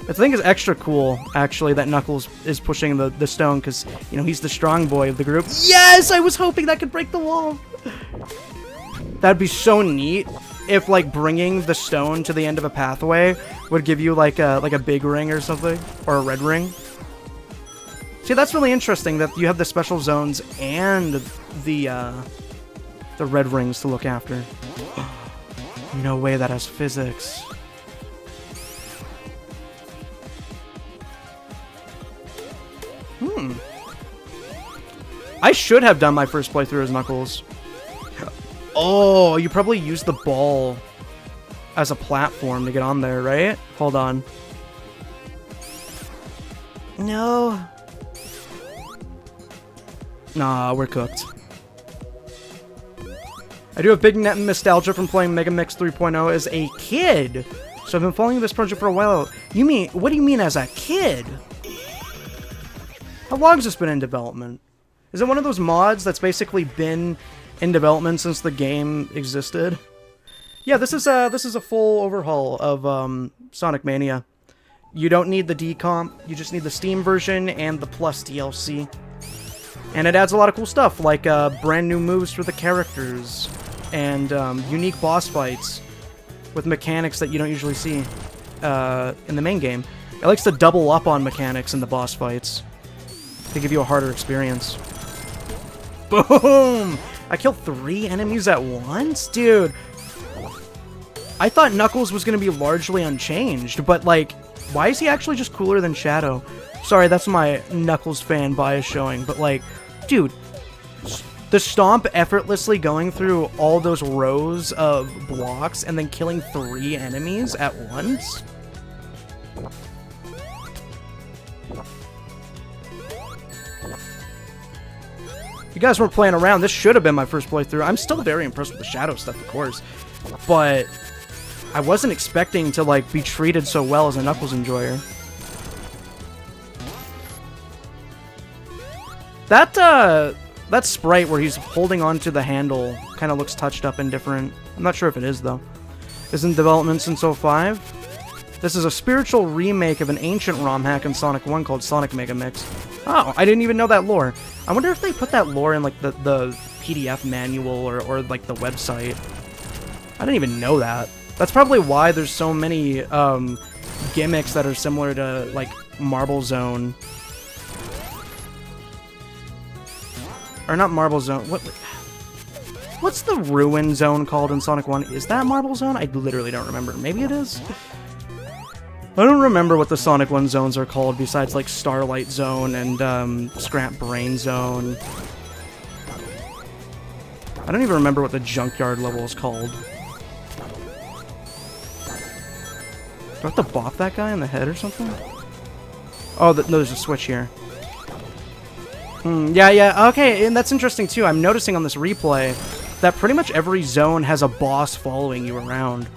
I think it's extra cool, actually, that Knuckles is pushing the stone because, you know, he's the strong boy of the group. Yes! I was hoping that could break the wall! That'd be so neat if, like, bringing the stone to the end of a pathway would give you, like a big ring or something. Or a red ring. See, that's really interesting that you have the special zones and the red rings to look after. No way that has physics. I should have done my first playthrough as Knuckles. Oh, you probably used the ball as a platform to get on there, right? Hold on. No. Nah, we're cooked. I do have big net nostalgia from playing Megamix 3.0 as a kid. So I've been following this project for a while. What do you mean as a kid? How long has this been in development? Is it one of those mods that's basically been in development since the game existed? Yeah, this is a full overhaul of Sonic Mania. You don't need the decomp, you just need the Steam version and the Plus DLC. And it adds a lot of cool stuff, like brand new moves for the characters, and unique boss fights with mechanics that you don't usually see in the main game. It likes to double up on mechanics in the boss fights to give you a harder experience. Boom! I killed 3 enemies at once? Dude. I thought Knuckles was going to be largely unchanged, but, like, why is he actually just cooler than Shadow? Sorry, that's my Knuckles fan bias showing, but, like, dude, the stomp effortlessly going through all those rows of blocks and then killing 3 enemies at once? You guys weren't playing around. This should have been my first playthrough. I'm still very impressed with the Shadow stuff, of course. But I wasn't expecting to, like, be treated so well as a Knuckles enjoyer. That sprite where he's holding onto the handle kind of looks touched up and different. I'm not sure if it is, though. Is in development since 05. This is a spiritual remake of an ancient ROM hack in Sonic 1 called Sonic Megamix. Oh, I didn't even know that lore. I wonder if they put that lore in, like, the PDF manual or like, the website. I didn't even know that. That's probably why there's so many gimmicks that are similar to, like, Marble Zone. Or not Marble Zone. What's the Ruin Zone called in Sonic 1? Is that Marble Zone? I literally don't remember. Maybe it is? I don't remember what the Sonic 1 zones are called besides, like, Starlight Zone and Scrap Brain Zone. I don't even remember what the junkyard level is called. Do I have to bop that guy in the head or something? Oh, no, there's a switch here. Yeah, okay, and that's interesting too. I'm noticing on this replay that pretty much every zone has a boss following you around.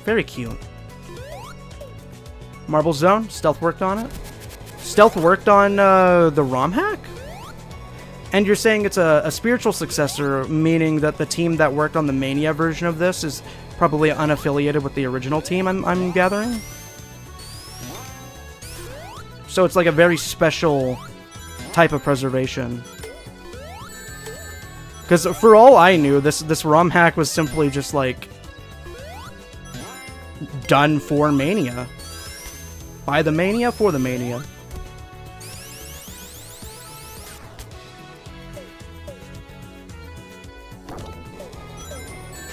Very cute. Marble Zone, Stealth worked on it. Stealth worked on the ROM hack? And you're saying it's a spiritual successor, meaning that the team that worked on the Mania version of this is probably unaffiliated with the original team, I'm gathering? So it's like a very special type of preservation. Because for all I knew, this ROM hack was simply just like done for Mania. By the Mania, for the Mania.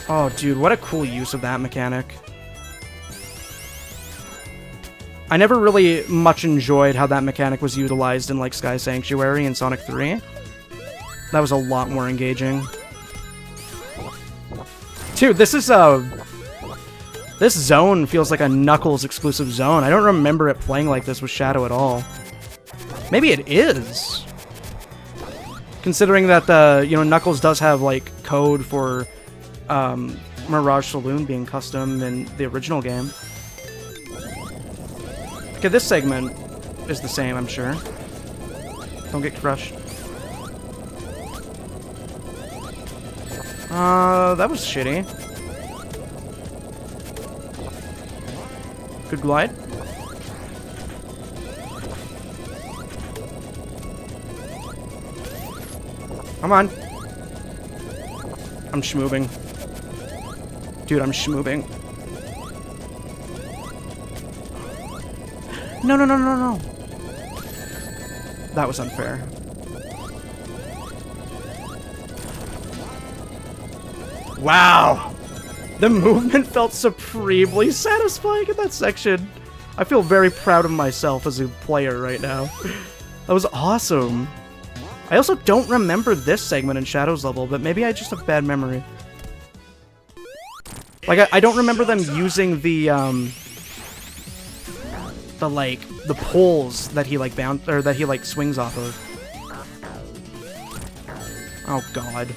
Oh, dude, what a cool use of that mechanic. I never really much enjoyed how that mechanic was utilized in, like, Sky Sanctuary and Sonic 3. That was a lot more engaging. Dude, this is, this zone feels like a Knuckles exclusive zone. I don't remember it playing like this with Shadow at all. Maybe it is. Considering that, you know, Knuckles does have, like, code for, Mirage Saloon being custom in the original game. Okay, this segment is the same, I'm sure. Don't get crushed. That was shitty. Good glide. Come on. I'm schmooving. Dude, I'm schmooving. No, no, no, no, no. That was unfair. Wow. The movement felt supremely satisfying in that section. I feel very proud of myself as a player right now. That was awesome. I also don't remember this segment in Shadow's level, but maybe I just have bad memory. Like, I don't remember them using the poles that he, like, swings off of. Oh, God.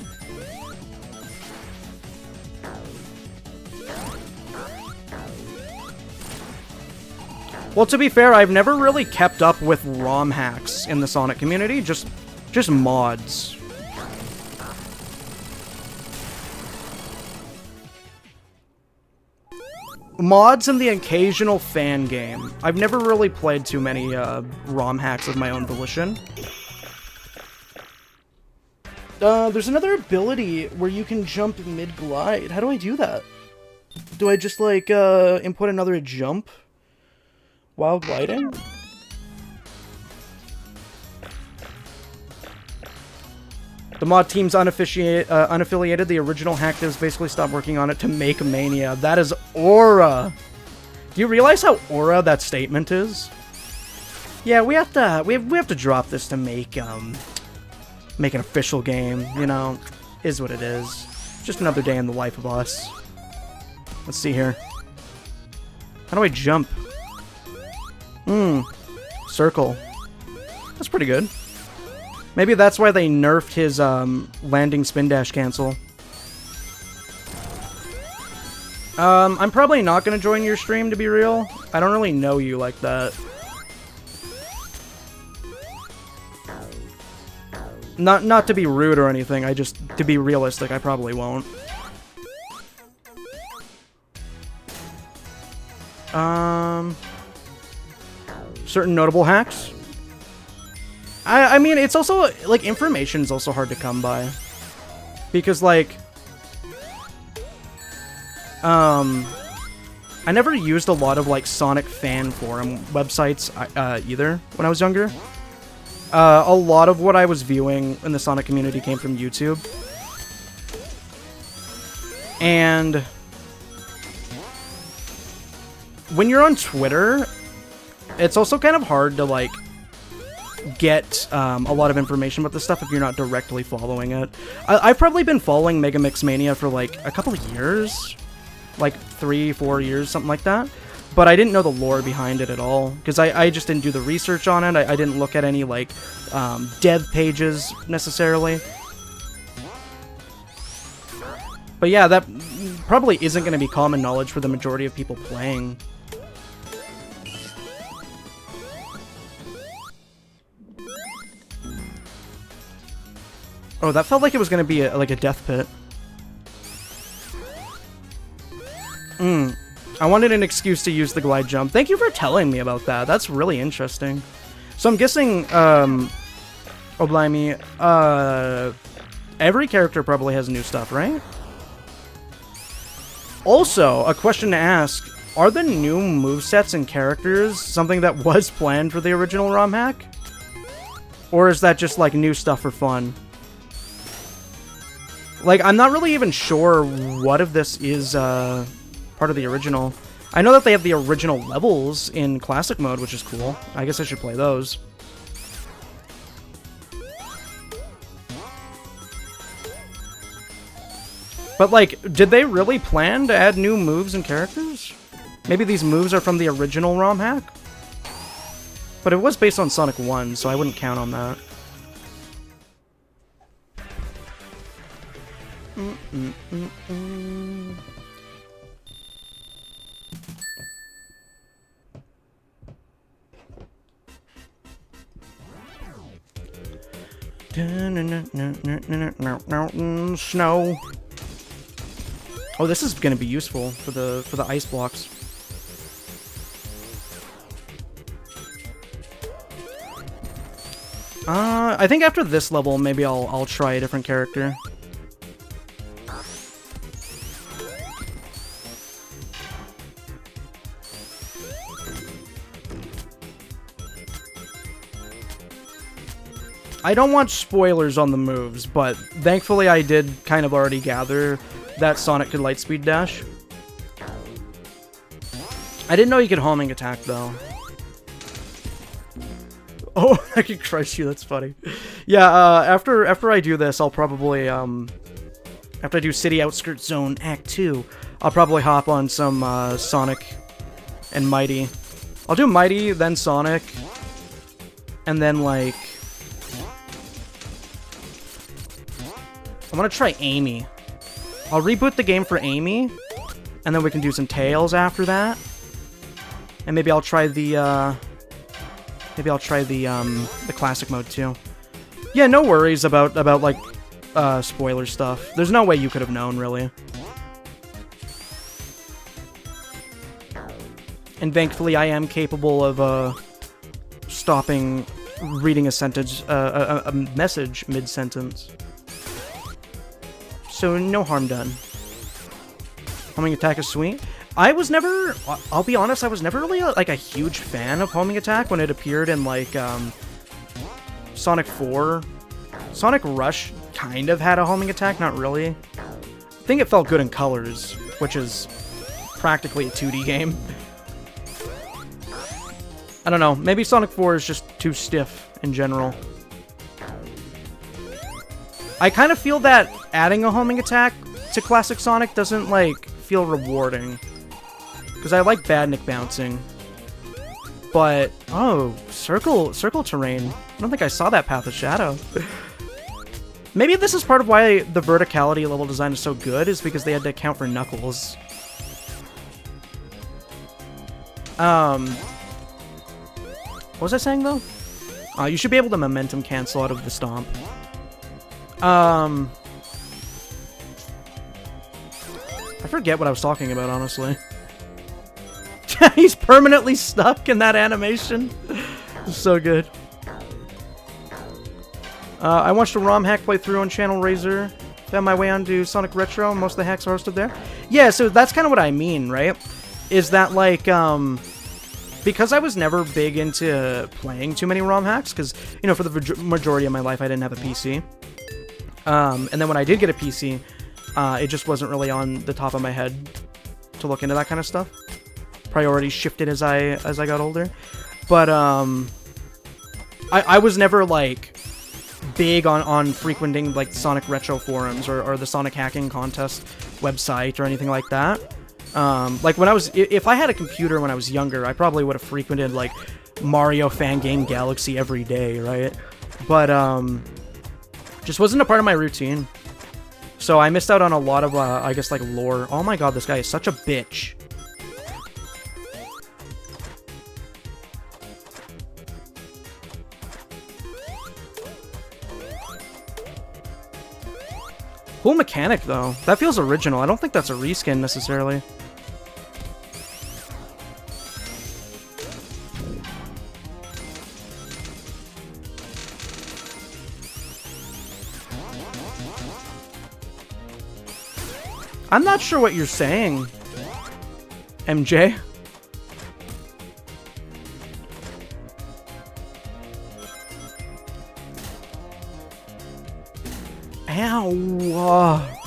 Well, to be fair, I've never really kept up with ROM hacks in the Sonic community, just mods. Mods and the occasional fan game. I've never really played too many ROM hacks of my own volition. There's another ability where you can jump mid-glide. How do I do that? Do I just, like, input another jump while gliding? The mod team's unaffiliated. The original hack devs basically stopped working on it to make Mania. That is aura. Do you realize how aura that statement is? Yeah, we have to drop this to make an official game. You know, is what it is. Just another day in the life of us. Let's see here. How do I jump? Circle. That's pretty good. Maybe that's why they nerfed his landing spin dash cancel. I'm probably not going to join your stream, to be real. I don't really know you like that. Not to be rude or anything, to be realistic, I probably won't. Certain notable hacks? I mean, it's also, like, information's also hard to come by. Because, like, I never used a lot of, like, Sonic fan forum websites, either, when I was younger. A lot of what I was viewing in the Sonic community came from YouTube. And when you're on Twitter, it's also kind of hard to, like, get a lot of information about this stuff if you're not directly following it. I've probably been following Megamix Mania for like a couple of years, like 3-4 years, something like that. But I didn't know the lore behind it at all, because I just didn't do the research on it. I didn't look at any, like, dev pages, necessarily. But yeah, that probably isn't going to be common knowledge for the majority of people playing. Oh, that felt like it was going to be like a death pit. I wanted an excuse to use the glide jump. Thank you for telling me about that. That's really interesting. So I'm guessing, oh blimey, every character probably has new stuff, right? Also, a question to ask, are the new movesets and characters something that was planned for the original ROM hack? Or is that just, like, new stuff for fun? Like, I'm not really even sure what of this is, part of the original. I know that they have the original levels in classic mode, which is cool. I guess I should play those. But, like, did they really plan to add new moves and characters? Maybe these moves are from the original ROM hack? But it was based on Sonic 1, so I wouldn't count on that. Snow. Oh, this is gonna be useful for the ice blocks. I think after this level, maybe I'll try a different character. I don't want spoilers on the moves, but thankfully I did kind of already gather that Sonic could lightspeed dash. I didn't know you could homing attack, though. Oh, I can crush you, that's funny. Yeah, after I do this, I'll probably, after I do City Outskirts Zone Act 2, I'll probably hop on some, Sonic and Mighty. I'll do Mighty, then Sonic, and then, like... I want to try Amy. I'll reboot the game for Amy, and then we can do some Tails after that. And maybe I'll try the, the classic mode too. Yeah, no worries about like, spoiler stuff. There's no way you could have known, really. And thankfully, I am capable of, stopping reading a sentence, a message mid-sentence. So, no harm done. Homing attack is sweet. I was never, I'll be honest, I was never really, like, a huge fan of homing attack when it appeared in, like, Sonic 4. Sonic Rush kind of had a homing attack, not really. I think it felt good in Colors, which is practically a 2D game. I don't know, maybe Sonic 4 is just too stiff in general. I kind of feel that adding a homing attack to classic Sonic doesn't, like, feel rewarding. Because I like Badnik bouncing. But, oh, circle terrain. I don't think I saw that Path of Shadow. Maybe this is part of why the verticality level design is so good, is because they had to account for Knuckles. What was I saying, though? You should be able to momentum cancel out of the stomp. I forget what I was talking about, honestly. He's permanently stuck in that animation. So good. I watched a ROM hack playthrough on Channel Razor. Found my way onto Sonic Retro. Most of the hacks are hosted there. Yeah, so that's kind of what I mean, right? Is that, like, because I was never big into playing too many ROM hacks, because, you know, for the majority of my life, I didn't have a PC. And then when I did get a PC, it just wasn't really on the top of my head to look into that kind of stuff. Priorities shifted as I got older. But, I was never, like, big on frequenting, like, Sonic Retro forums or the Sonic Hacking Contest website or anything like that. Like, when I was... If I had a computer when I was younger, I probably would have frequented, like, Mario Fan Game Galaxy every day, right? But, just wasn't a part of my routine. So I missed out on a lot of, I guess, like, lore. Oh my god, this guy is such a bitch. Cool mechanic, though. That feels original. I don't think that's a reskin, necessarily. I'm not sure what you're saying, MJ. Ow.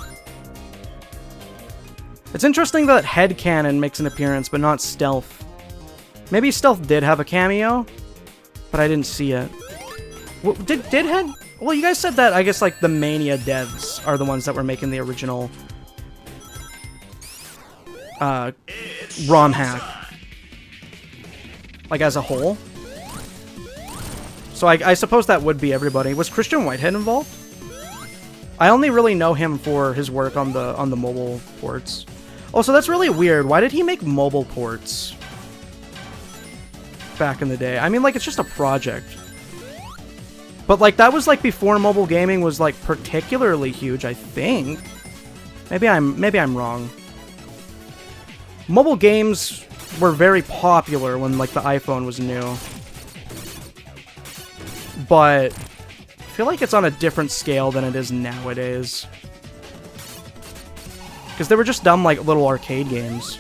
It's interesting that Headcanon makes an appearance, but not Stealth. Maybe Stealth did have a cameo, but I didn't see it. Did Head... Well, you guys said that, I guess, like, the Mania devs are the ones that were making the original... ROM hack. Like, as a whole. So I suppose that would be everybody. Was Christian Whitehead involved? I only really know him for his work on the mobile ports. Oh, so that's really weird. Why did he make mobile ports back in the day? I mean, like, it's just a project. But, like, that was, like, before mobile gaming was, like, particularly huge, I think. Maybe I'm wrong. Mobile games were very popular when, like, the iPhone was new. But I feel like it's on a different scale than it is nowadays. Because they were just dumb, like, little arcade games.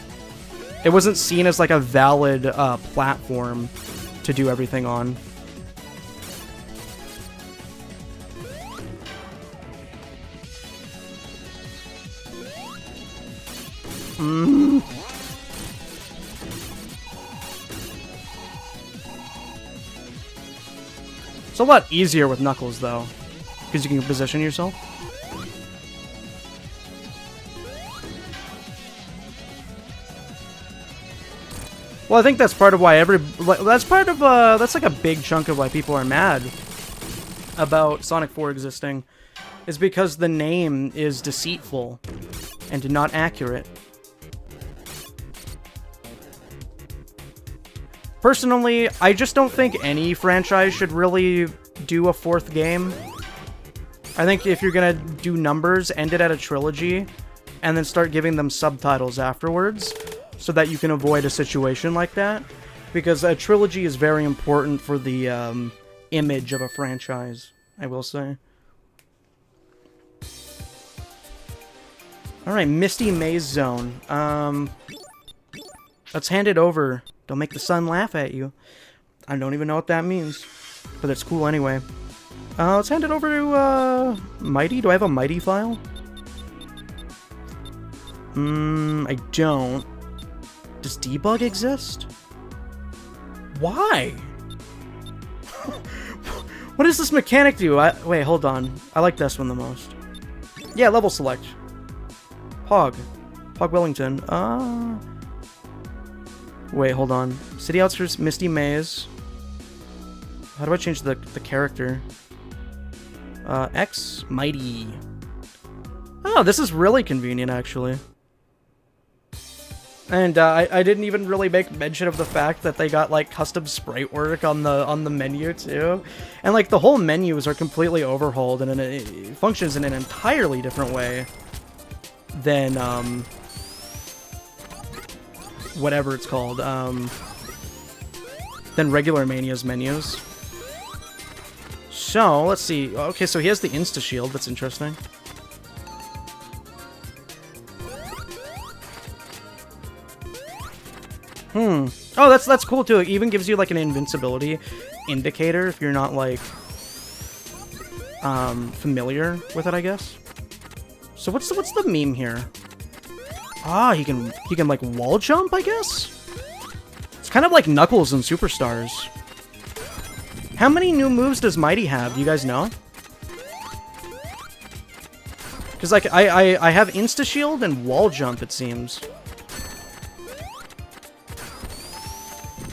It wasn't seen as, like, a valid platform to do everything on. It's a lot easier with Knuckles, though, because you can position yourself. Well, I think that's part of why that's like a big chunk of why people are mad about Sonic 4 existing, is because the name is deceitful and not accurate. Personally, I just don't think any franchise should really do a fourth game. I think if you're gonna do numbers, end it at a trilogy, and then start giving them subtitles afterwards, so that you can avoid a situation like that. Because a trilogy is very important for the image of a franchise, I will say. Alright, Misty Maze Zone. Let's hand it over. Don't make the sun laugh at you. I don't even know what that means. But it's cool anyway. Let's hand it over to, Mighty. Do I have a Mighty file? I don't. Does debug exist? Why? What does this mechanic do? Wait, hold on. I like this one the most. Yeah, level select. Pog Wellington. Wait, hold on. City Outskirts, Misty Maze. How do I change the character? X, Mighty. Oh, this is really convenient, actually. And I didn't even really make mention of the fact that they got, like, custom sprite work on the menu too, and like the whole menus are completely overhauled, and it functions in an entirely different way than whatever it's called, than regular Mania's menus. So let's see. Okay, so he has the Insta Shield. That's interesting. Oh, that's cool too. It even gives you like an invincibility indicator if you're not like familiar with it, I guess. So what's the meme here? Ah, he can like wall jump, I guess. It's kind of like Knuckles in Superstars. How many new moves does Mighty have? Do you guys know? Because, like, I have Insta-Shield and Wall Jump, it seems.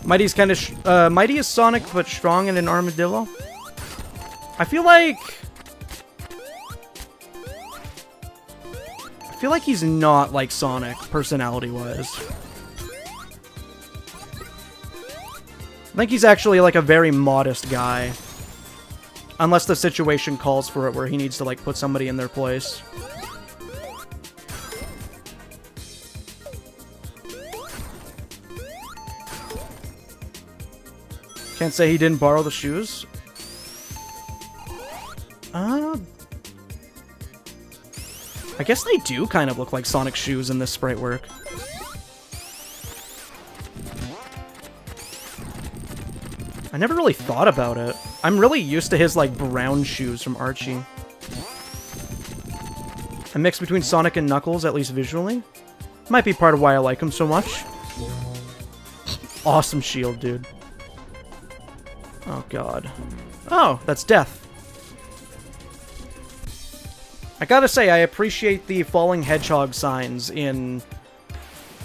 Mighty's kind of... Mighty is Sonic, but strong and an armadillo. I feel like he's not like Sonic, personality-wise. I think he's actually, like, a very modest guy. Unless the situation calls for it, where he needs to, like, put somebody in their place. Can't say he didn't borrow the shoes. I guess they do kind of look like Sonic shoes in this sprite work. I never really thought about it. I'm really used to his, like, brown shoes from Archie. A mix between Sonic and Knuckles, at least visually. Might be part of why I like him so much. Awesome shield, dude. Oh, God. Oh, that's death. I gotta say, I appreciate the falling hedgehog signs in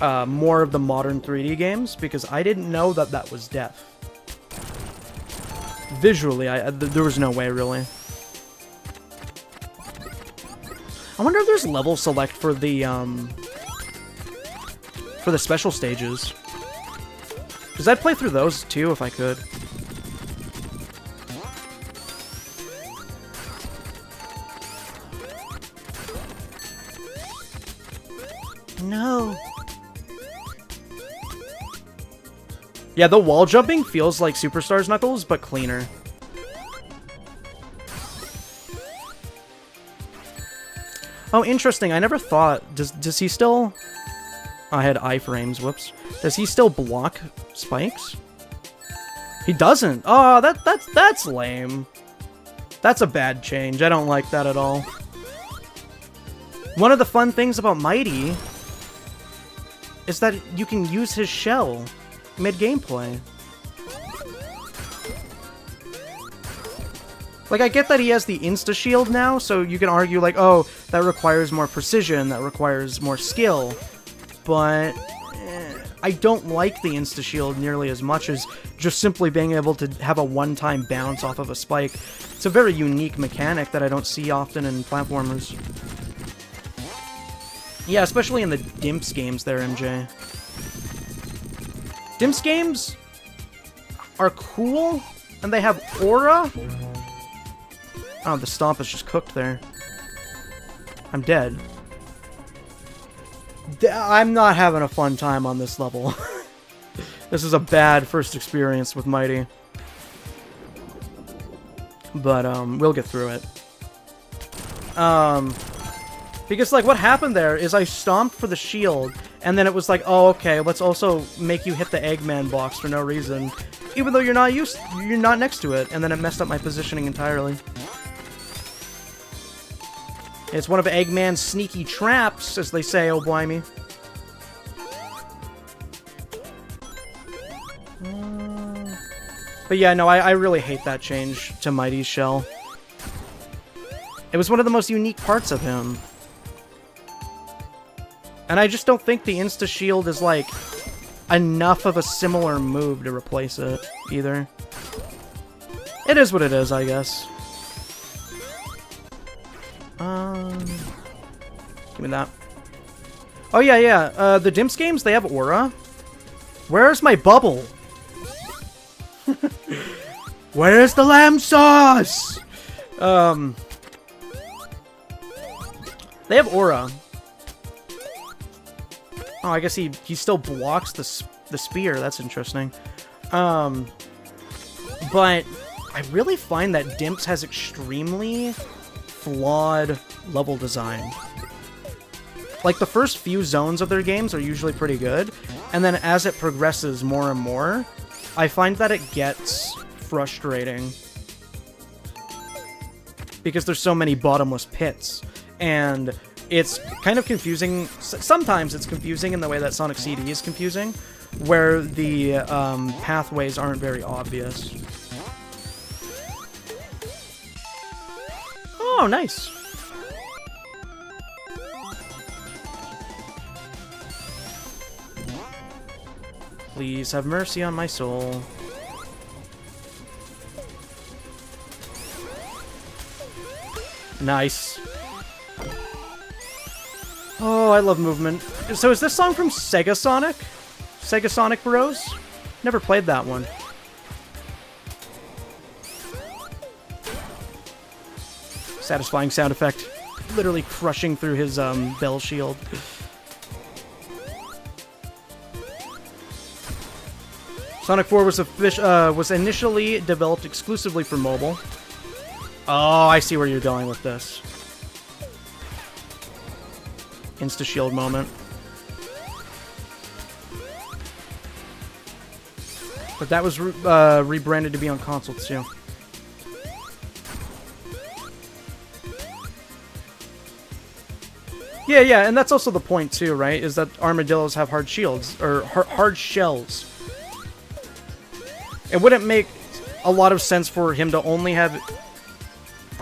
more of the modern 3D games, because I didn't know that that was death. Visually, there was no way, really. I wonder if there's level select for the special stages. Because I'd play through those, too, if I could. No. Yeah, the wall jumping feels like Superstars Knuckles, but cleaner. Oh, interesting. I never thought... Does he still... Oh, I had iframes. Whoops. Does he still block spikes? He doesn't. Oh, that's lame. That's a bad change. I don't like that at all. One of the fun things about Mighty is that you can use his shell mid-gameplay. Like, I get that he has the insta-shield now, so you can argue, like, oh, that requires more precision, that requires more skill, but I don't like the insta-shield nearly as much as just simply being able to have a one-time bounce off of a spike. It's a very unique mechanic that I don't see often in platformers. Yeah, especially in the Dimps games there, MJ. Dimps games are cool, and they have aura. Oh, the stomp is just cooked there. I'm dead. I'm not having a fun time on this level. This is a bad first experience with Mighty. But, we'll get through it. Because, like, what happened there is I stomped for the shield, and then it was like, oh, okay, let's also make you hit the Eggman box for no reason, even though you're not next to it, and then it messed up my positioning entirely. It's one of Eggman's sneaky traps, as they say, oh blimey. But yeah, no, I really hate that change to Mighty's shell. It was one of the most unique parts of him. And I just don't think the insta-shield is, like, enough of a similar move to replace it, either. It is what it is, I guess. Give me that. Oh, yeah, yeah. The Dimps games, they have aura. Where's my bubble? Where's the lamb sauce? They have aura. Oh, I guess he still blocks the spear. That's interesting. But I really find that Dimps has extremely flawed level design. Like, the first few zones of their games are usually pretty good, and then as it progresses more and more, I find that it gets frustrating. Because there's so many bottomless pits, and it's kind of confusing. Sometimes it's confusing in the way that Sonic CD is confusing, where the pathways aren't very obvious. Oh, nice. Please have mercy on my soul. Nice. Oh, I love movement. So is this song from Sega Sonic? Sega Sonic Bros? Never played that one. Satisfying sound effect. Literally crushing through his bell shield. Sonic 4 was initially developed exclusively for mobile. Oh, I see where you're going with this. Insta-shield moment. But that was rebranded to be on console too. Yeah, and that's also the point too, right? Is that armadillos have hard shields, or hard shells. It wouldn't make a lot of sense for him to only have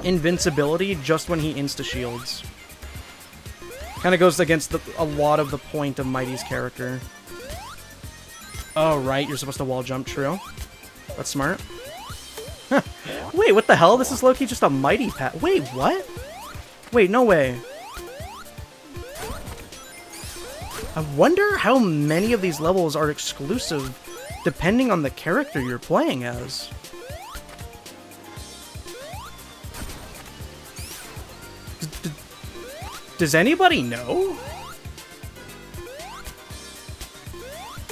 invincibility just when he insta-shields. Kind of goes against a lot of the point of Mighty's character. Oh, right, you're supposed to wall jump, true. That's smart. Wait, what the hell? This is low-key just a Mighty path. Wait, what? Wait, no way. I wonder how many of these levels are exclusive depending on the character you're playing as. Does anybody know?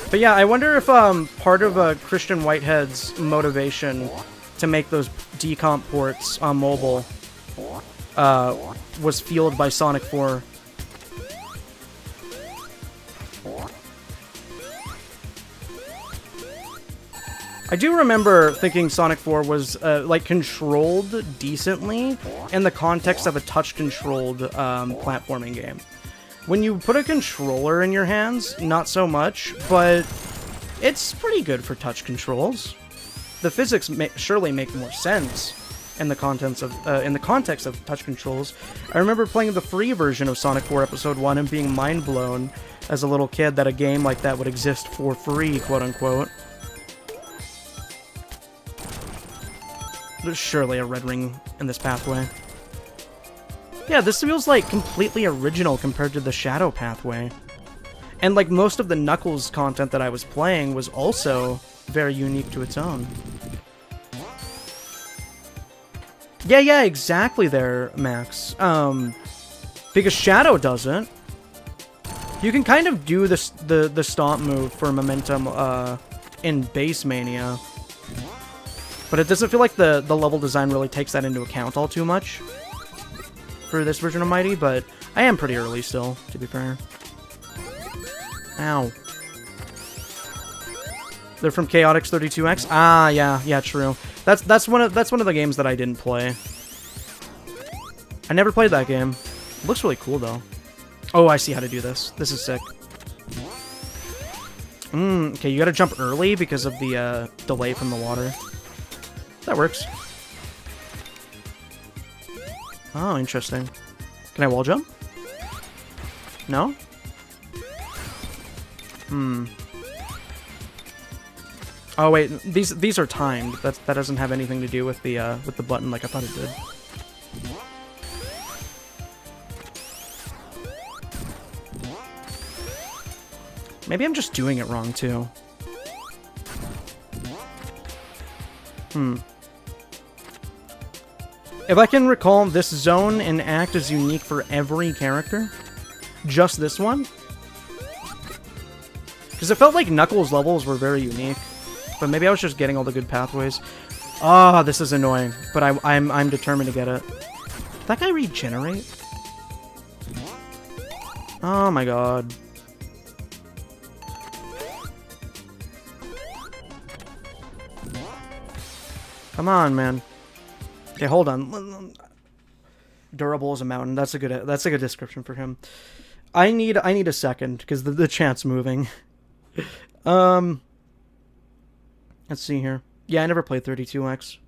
But yeah, I wonder if part of Christian Whitehead's motivation to make those decomp ports on mobile was fueled by Sonic 4. I do remember thinking Sonic 4 was, like, controlled decently in the context of a touch-controlled platforming game. When you put a controller in your hands, not so much, but it's pretty good for touch controls. The physics surely make more sense in the context of touch controls. I remember playing the free version of Sonic 4 Episode 1 and being mind-blown as a little kid that a game like that would exist for free, quote-unquote. There's surely a red ring in this pathway. Yeah, this feels like completely original compared to the Shadow pathway. And like most of the Knuckles content that I was playing was also very unique to its own. Yeah, exactly there, Max. Because Shadow doesn't. You can kind of do the stomp move for momentum in Base Mania. But it doesn't feel like the level design really takes that into account all too much for this version of Mighty, but I am pretty early still, to be fair. Ow. They're from Chaotix 32X? Ah, yeah, true. That's one of the games that I didn't play. I never played that game. It looks really cool though. Oh, I see how to do this. This is sick. Okay, you gotta jump early because of the delay from the water. That works. Oh, interesting. Can I wall jump? No? Oh wait, these are timed. That doesn't have anything to do with the button like I thought it did. Maybe I'm just doing it wrong too. If I can recall, this zone and act is unique for every character. Just this one? Because it felt like Knuckles' levels were very unique. But maybe I was just getting all the good pathways. Ah, this is annoying. But I'm determined to get it. Did that guy regenerate? Oh my god. Come on, man. Okay, hold on. Durable as a mountain. That's a good description for him. I need a second because the chat's moving. Let's see here. Yeah, I never played 32X.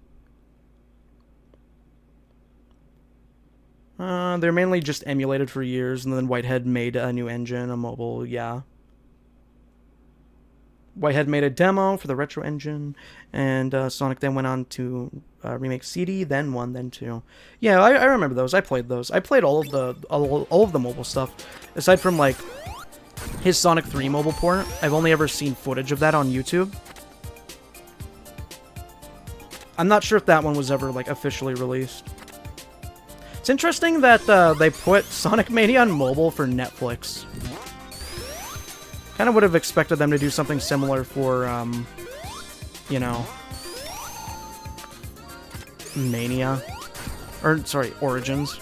They're mainly just emulated for years, and then Whitehead made a new engine, a mobile, yeah. Whitehead made a demo for the retro engine, and Sonic then went on to remake CD, then 1, then 2. Yeah, I remember those. I played those. I played all of the mobile stuff, aside from like his Sonic 3 mobile port. I've only ever seen footage of that on YouTube. I'm not sure if that one was ever like officially released. It's interesting that they put Sonic Mania on mobile for Netflix. Kind of would have expected them to do something similar for, you know, Mania. Or, sorry, Origins.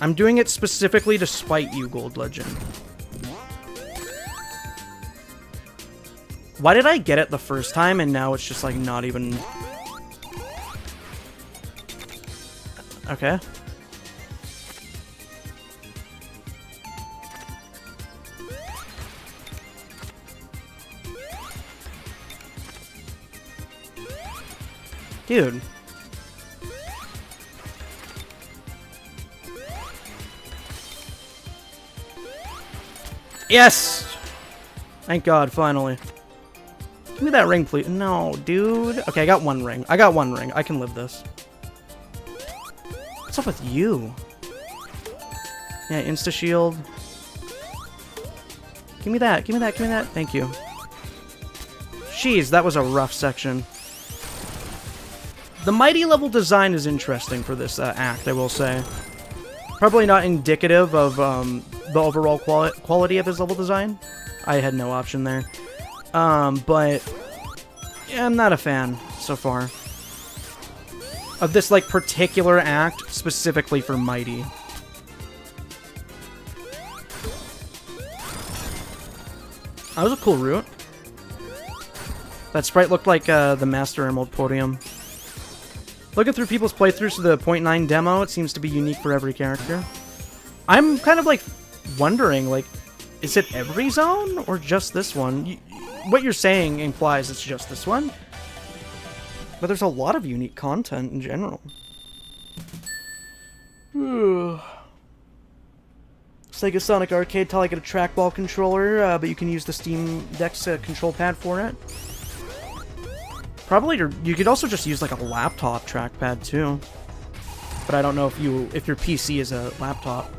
I'm doing it specifically to spite you, Gold Legend. Why did I get it the first time and now it's just, like, not even... Okay. Dude. Yes! Thank God, finally. Give me that ring, please. No, dude. Okay, I got one ring. I got one ring. I can live this. What's up with you? Yeah, insta-shield. Give me that. Give me that. Give me that. Thank you. Jeez, that was a rough section. The Mighty level design is interesting for this act, I will say. Probably not indicative of the overall quality of his level design. I had no option there. But yeah, I'm not a fan so far of this like particular act specifically for Mighty. That was a cool route. That sprite looked like the Master Emerald podium. Looking through people's playthroughs of the 0.9 demo, it seems to be unique for every character. I'm kind of like wondering, like, is it every zone or just this one? What you're saying implies it's just this one. But there's a lot of unique content in general. Sega Sonic Arcade till I get a trackball controller, but you can use the Steam Deck's control pad for it. Probably, you could also just use like a laptop trackpad too. But I don't know if your PC is a laptop.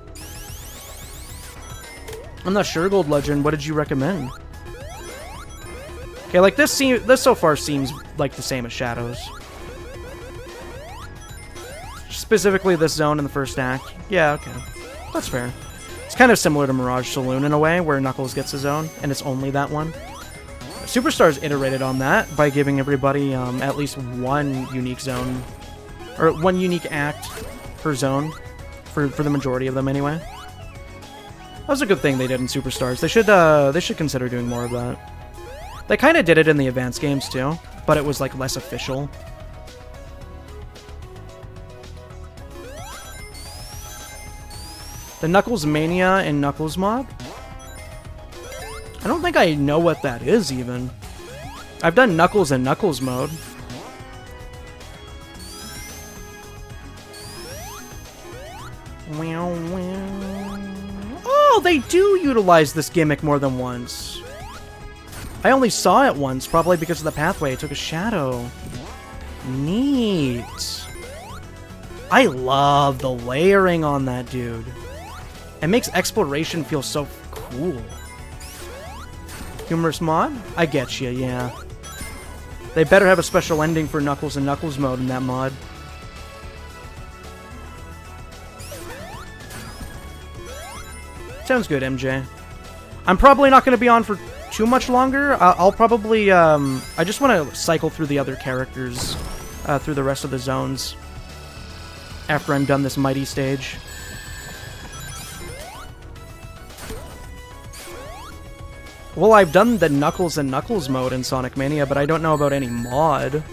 I'm not sure, Gold Legend. What did you recommend? Okay, like this so far seems like the same as Shadows. Specifically this zone in the first act. Yeah, okay. That's fair. It's kind of similar to Mirage Saloon in a way, where Knuckles gets his own, and it's only that one. Superstars iterated on that by giving everybody at least one unique zone, or one unique act per zone, for the majority of them anyway. That was a good thing they did in Superstars. They should consider doing more of that. They kind of did it in the advanced games too, but it was like less official. The Knuckles Mania and Knuckles mod? I don't think I know what that is, even. I've done Knuckles and Knuckles mode. Oh, they do utilize this gimmick more than once. I only saw it once, probably because of the pathway. It took a shadow. Neat. I love the layering on that dude. It makes exploration feel so cool. Humorous mod? I get you, yeah. They better have a special ending for Knuckles and Knuckles mode in that mod. Sounds good, MJ. I'm probably not going to be on for too much longer. I'll probably, I just want to cycle through the other characters through the rest of the zones after I'm done this Mighty stage. Well, I've done the Knuckles and Knuckles mode in Sonic Mania, but I don't know about any mod.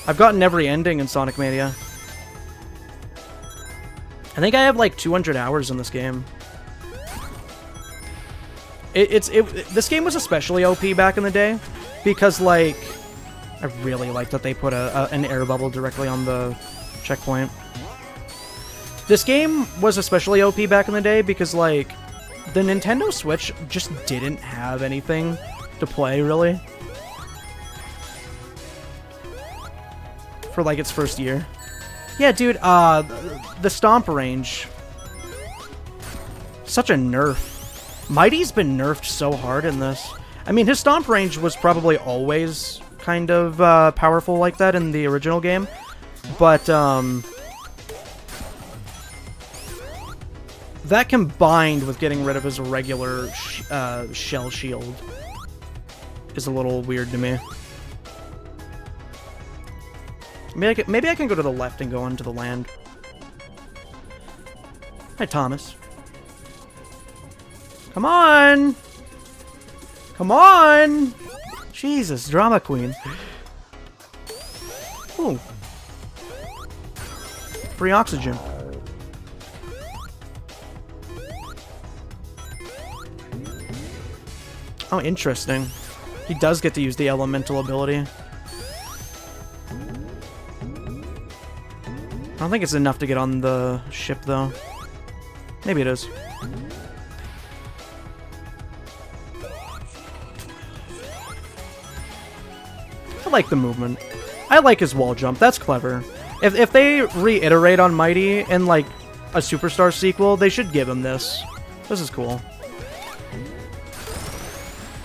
I've gotten every ending in Sonic Mania. I think I have like 200 hours in this game. This game was especially OP back in the day, because like I really like that they put an air bubble directly on the checkpoint. This game was especially OP back in the day because, like, the Nintendo Switch just didn't have anything to play, really. For, like, its first year. Yeah, dude, the Stomp range. Such a nerf. Mighty's been nerfed so hard in this. I mean, his Stomp range was probably always kind of powerful like that in the original game. But, that combined with getting rid of his regular shell shield is a little weird to me. Maybe I can go to the left and go onto the land. Hi, Thomas. Come on! Come on! Jesus, drama queen. Ooh. Free oxygen. Oh, interesting. He does get to use the elemental ability. I don't think it's enough to get on the ship, though. Maybe it is. I like the movement. I like his wall jump. That's clever. If they reiterate on Mighty in, like, a Superstar sequel, they should give him this. This is cool.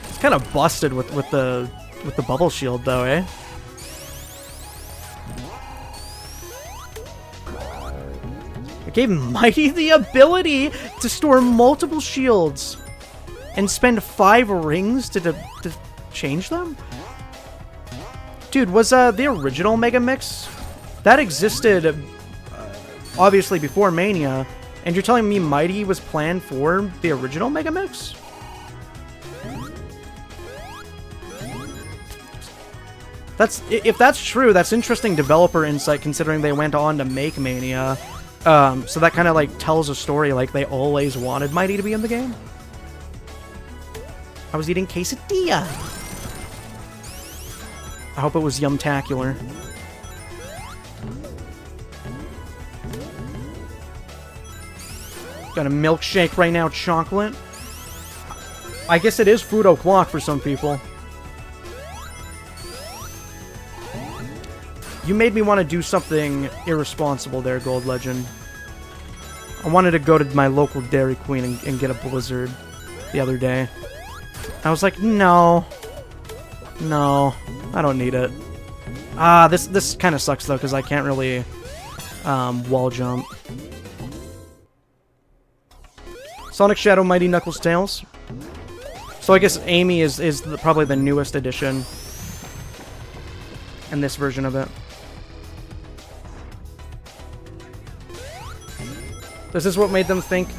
It's kind of busted with the bubble shield, though, eh? It gave Mighty the ability to store multiple shields and spend 5 rings to change them? Dude, was the original Megamix? That existed, obviously, before Mania, and you're telling me Mighty was planned for the original Megamix? If that's true, that's interesting developer insight, considering they went on to make Mania. So that kind of, like, tells a story, like, they always wanted Mighty to be in the game. I was eating quesadilla. I hope it was yumtacular. Got a milkshake right now, chocolate. I guess it is food o'clock for some people. You made me want to do something irresponsible there, Gold Legend. I wanted to go to my local Dairy Queen and get a Blizzard the other day. I was like, no. No, I don't need it. This kind of sucks, though, because I can't really wall jump. Sonic Shadow Mighty Knuckles Tails. So I guess Amy is probably the newest addition in this version of it. This is what made them think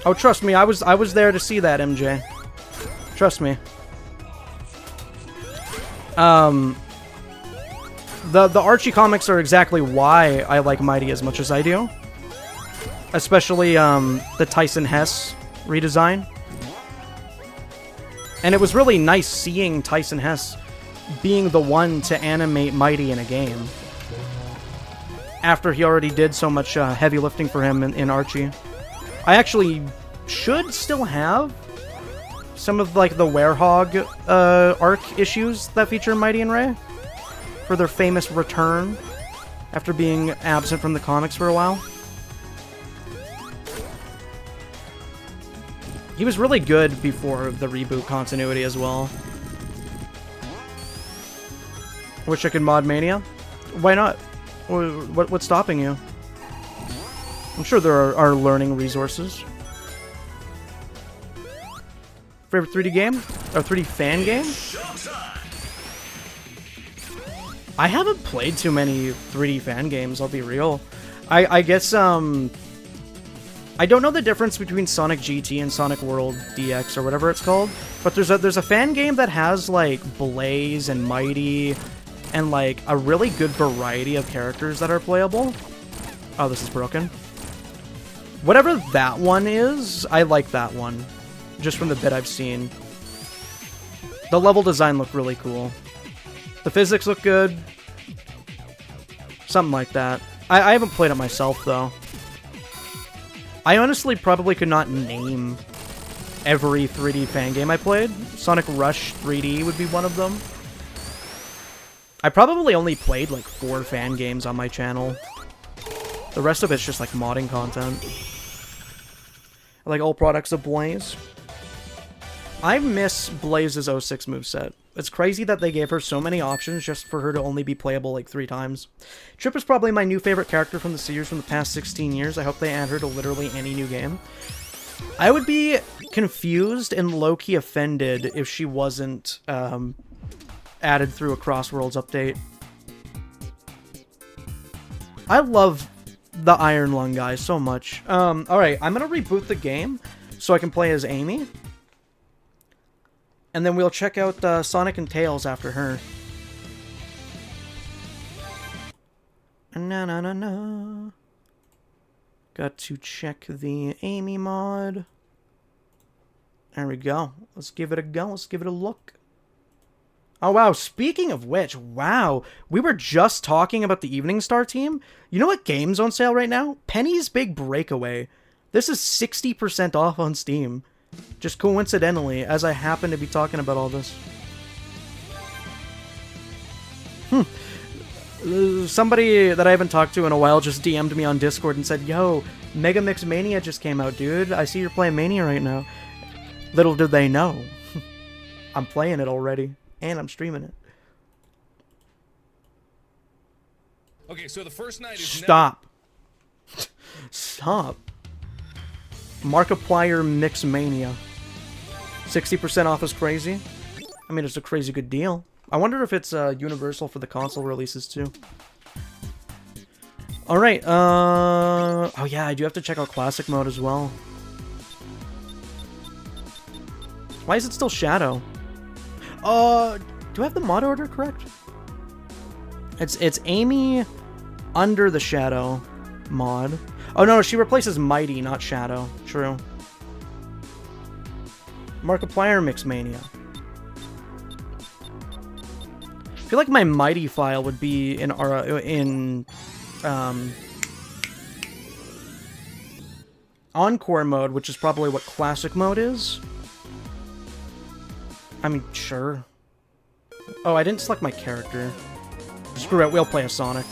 Oh, trust me, I was there to see that, MJ. Trust me. The Archie comics are exactly why I like Mighty as much as I do. Especially, the Tyson Hess redesign. And it was really nice seeing Tyson Hess being the one to animate Mighty in a game. After he already did so much heavy lifting for him in Archie. I actually should still have some of, like, the Werehog arc issues that feature Mighty and Ray for their famous return after being absent from the comics for a while. He was really good before the reboot continuity as well. Wish I could mod Mania. Why not? What's stopping you? I'm sure there are learning resources. Favorite 3D game? Or 3D fan game? I haven't played too many 3D fan games, I'll be real. I guess, I don't know the difference between Sonic GT and Sonic World DX or whatever it's called, but there's a fan game that has, like, Blaze and Mighty and, like, a really good variety of characters that are playable. Oh, this is broken. Whatever that one is, I like that one. Just from the bit I've seen. The level design looked really cool. The physics look good. Something like that. I haven't played it myself, though. I honestly probably could not name every 3D fan game I played. Sonic Rush 3D would be one of them. I probably only played like 4 fan games on my channel. The rest of it's just like modding content. I like all products of Blaze. I miss Blaze's 06 moveset. It's crazy that they gave her so many options just for her to only be playable like 3 times. Trip is probably my new favorite character from the series from the past 16 years. I hope they add her to literally any new game. I would be confused and low-key offended if she wasn't added through a Crossworlds update. I love the Iron Lung guy so much. Alright, I'm gonna reboot the game so I can play as Amy. And then we'll check out Sonic and Tails after her. Na na na na. Got to check the Amy mod. There we go. Let's give it a go. Let's give it a look. Oh, wow. Speaking of which, wow. We were just talking about the Evening Star team. You know what game's on sale right now? Penny's Big Breakaway. This is 60% off on Steam. Just coincidentally, as I happen to be talking about all this. Somebody that I haven't talked to in a while just DM'd me on Discord and said, yo, Megamix Mania just came out, dude. I see you're playing Mania right now. Little did they know. I'm playing it already. And I'm streaming it.
Okay, so the first night is
Stop. Stop. Markiplier Mix Mania. 60% off is crazy. I mean, it's a crazy good deal. I wonder if it's universal for the console releases too. Alright, oh yeah, I do have to check out classic mode as well. Why is it still Shadow? Do I have the mod order correct? It's Amy under the Shadow mod. Oh no, she replaces Mighty, not Shadow. True. Markiplier Mix Mania. I feel like my Mighty file would be in Encore mode, which is probably what classic mode is. I mean, sure. Oh, I didn't select my character. Screw it, we'll play a Sonic.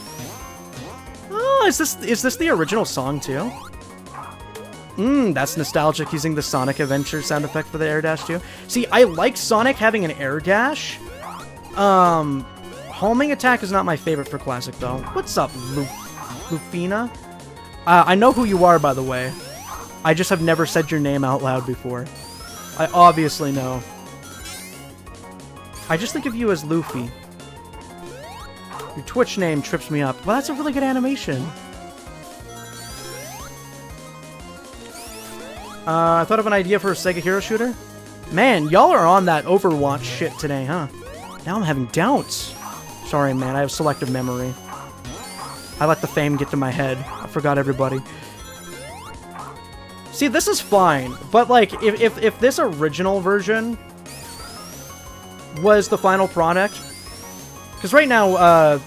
Oh, is this the original song too? That's nostalgic, using the Sonic Adventure sound effect for the air dash too. See, I like Sonic having an air dash. Homing attack is not my favorite for classic though. What's up, Lufina? I know who you are, by the way. I just have never said your name out loud before. I obviously know. I just think of you as Luffy. Your Twitch name trips me up. Well, that's a really good animation. I thought of an idea for a Sega Hero shooter. Man, y'all are on that Overwatch shit today, huh? Now I'm having doubts. Sorry, man, I have selective memory. I let the fame get to my head. I forgot everybody. See, this is fine, but like, if this original version was the final product, because right now,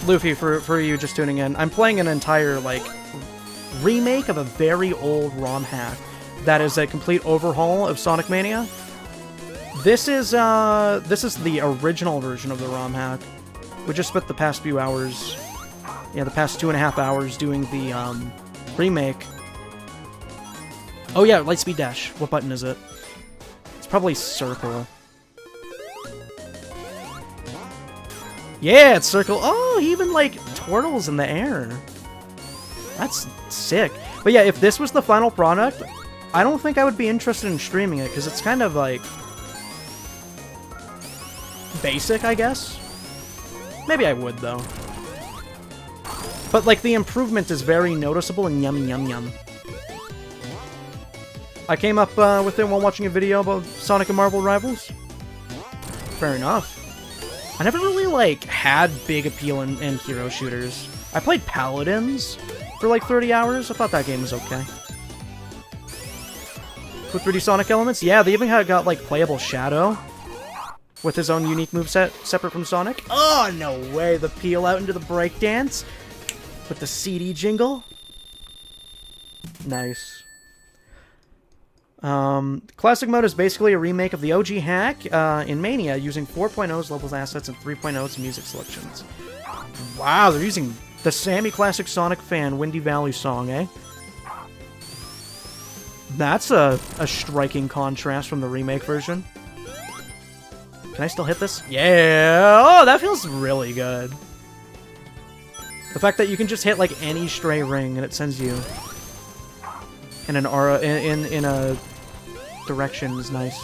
Luffy, for you just tuning in, I'm playing an entire, like, remake of a very old ROM hack that is a complete overhaul of Sonic Mania. This is the original version of the ROM hack. We just spent the past few hours, yeah, the past 2.5 hours doing the, remake. Oh yeah, Lightspeed Dash. What button is it? It's probably circle. Yeah, it's circle. Oh, he even, like, twirls in the air. That's sick. But yeah, if this was the final product, I don't think I would be interested in streaming it, because it's kind of, like, basic, I guess. Maybe I would, though. But, like, the improvement is very noticeable and yum, yum, yum. I came up with it while watching a video about Sonic and Marvel Rivals. Fair enough. I never really, like, had big appeal in hero shooters. I played Paladins for, like, 30 hours. I thought that game was okay. with 3D Sonic elements. Yeah, they even got, like, playable Shadow with his own unique moveset separate from Sonic. Oh, no way. The peel out into the breakdance with the CD jingle. Nice. Classic mode is basically a remake of the OG hack in Mania using 4.0's levels assets and 3.0's music selections. Wow, they're using the Sammy Classic Sonic fan Windy Valley song, eh? That's a striking contrast from the remake version. Can I still hit this? Yeah! Oh, that feels really good. The fact that you can just hit, like, any stray ring and it sends you in an aura, in a direction is nice.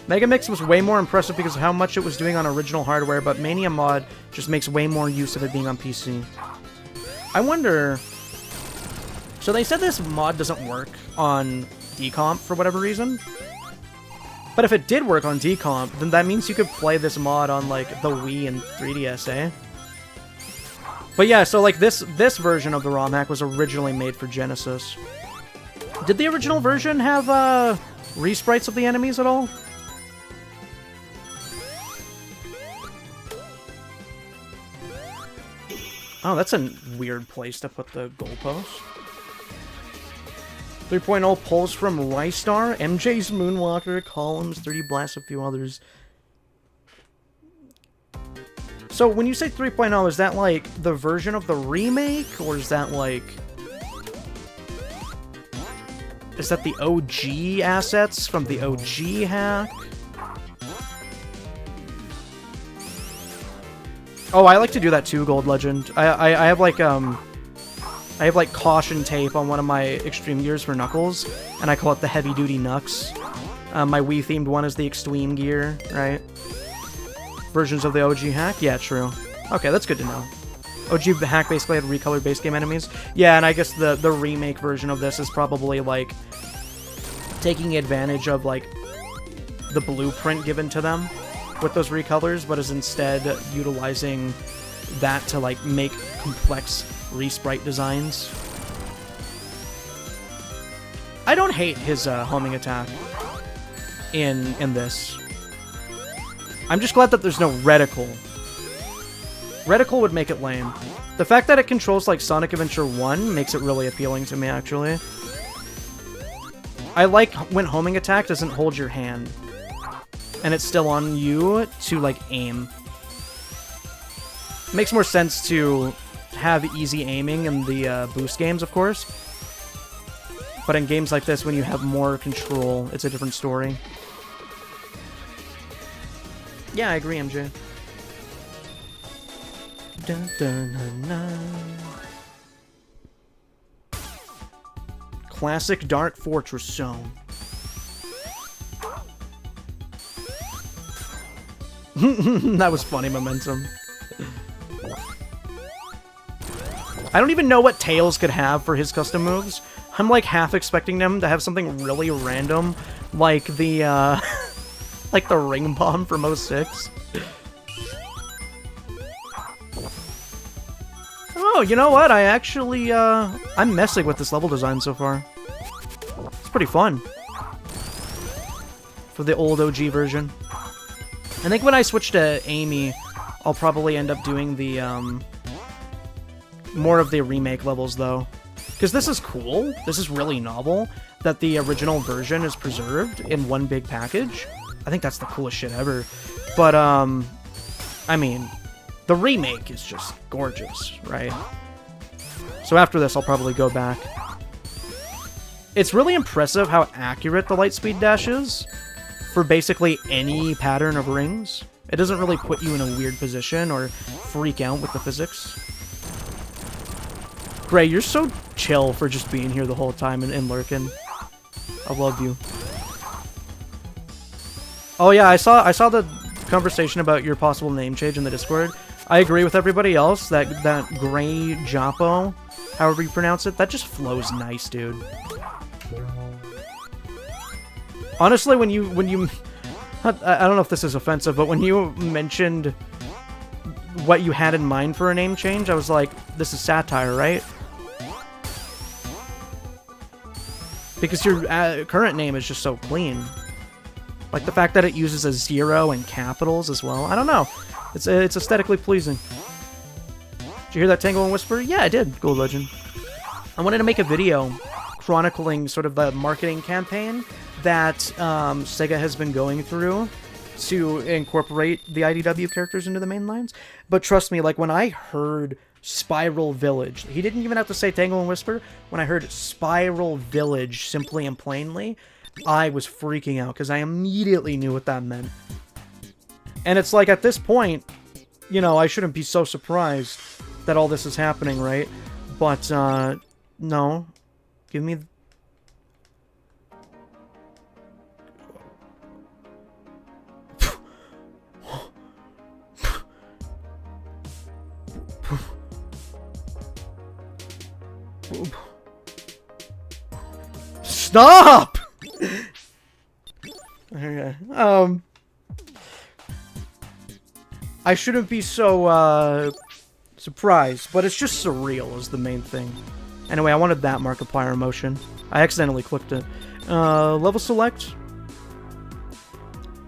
Megamix was way more impressive because of how much it was doing on original hardware, but Mania Mod just makes way more use of it being on PC. I wonder... So they said this mod doesn't work on Decomp for whatever reason. But if it did work on Decomp, then that means you could play this mod on, like, the Wii and 3DS, eh? But yeah, so, like, this version of the ROM hack was originally made for Genesis. Did the original version have, resprites of the enemies at all? Oh, that's a weird place to put the goalpost. 3.0 pulls from Rystar, MJ's Moonwalker, Columns, 3D Blast, a few others. So when you say 3.0, is that like the version of the remake, or is that like... Is that the OG assets from the OG hack? Oh, I like to do that too, Gold Legend. I have like I have like caution tape on one of my Extreme Gears for Knuckles, and I call it the Heavy Duty Knucks. My Wii themed one is the Extreme Gear, right? Versions of the OG hack? Yeah, true. Okay, that's good to know. OG hack basically had recolored base game enemies. Yeah, and I guess the remake version of this is probably like taking advantage of like the blueprint given to them with those recolors, but is instead utilizing that to like make complex resprite designs. I don't hate his homing attack in this. I'm just glad that there's no reticle. Reticle would make it lame. The fact that it controls like Sonic Adventure 1 makes it really appealing to me, actually. I like when homing attack doesn't hold your hand, and it's still on you to like aim. Makes more sense to have easy aiming in the boost games, of course. But in games like this, when you have more control, it's a different story. Yeah, I agree, MJ. Dun, dun, dun, dun. Classic Dark Fortress Zone. That was funny momentum. I don't even know what Tails could have for his custom moves. I'm like half expecting them to have something really random, like the like the ring bomb from 06. Oh, you know what? I actually I'm messing with this level design so far. It's pretty fun for the old OG version. I think when I switch to Amy, I'll probably end up doing the more of the remake levels, though. Because this is cool. This is really novel that the original version is preserved in one big package. I think that's the coolest shit ever. But, I mean, the remake is just gorgeous, right? So after this, I'll probably go back. It's really impressive how accurate the Lightspeed Dash is for basically any pattern of rings. It doesn't really put you in a weird position or freak out with the physics. Gray, you're so chill for just being here the whole time and lurking. I love you. Oh yeah, I saw the conversation about your possible name change in the Discord. I agree with everybody else that Gray Japo, however you pronounce it, that just flows nice, dude. Honestly, when you I don't know if this is offensive, but when you mentioned what you had in mind for a name change, I was like, this is satire, right? Because your current name is just so clean. Like the fact that it uses a 0 and capitals as well. I don't know. It's aesthetically pleasing. Did you hear that Tangle and Whisper? Yeah, I did, Gold Legend. I wanted to make a video chronicling sort of the marketing campaign that Sega has been going through to incorporate the IDW characters into the main lines. But trust me, like when I heard Spiral Village, he didn't even have to say Tangle and Whisper. When I heard Spiral Village simply and plainly, I was freaking out because I immediately knew what that meant. And it's like at this point, you know, I shouldn't be so surprised that all this is happening, right? But no. Give me... Stop! Okay. I shouldn't be so surprised, but it's just surreal is the main thing. Anyway, I wanted that Markiplier emotion. I accidentally clicked it. Level select.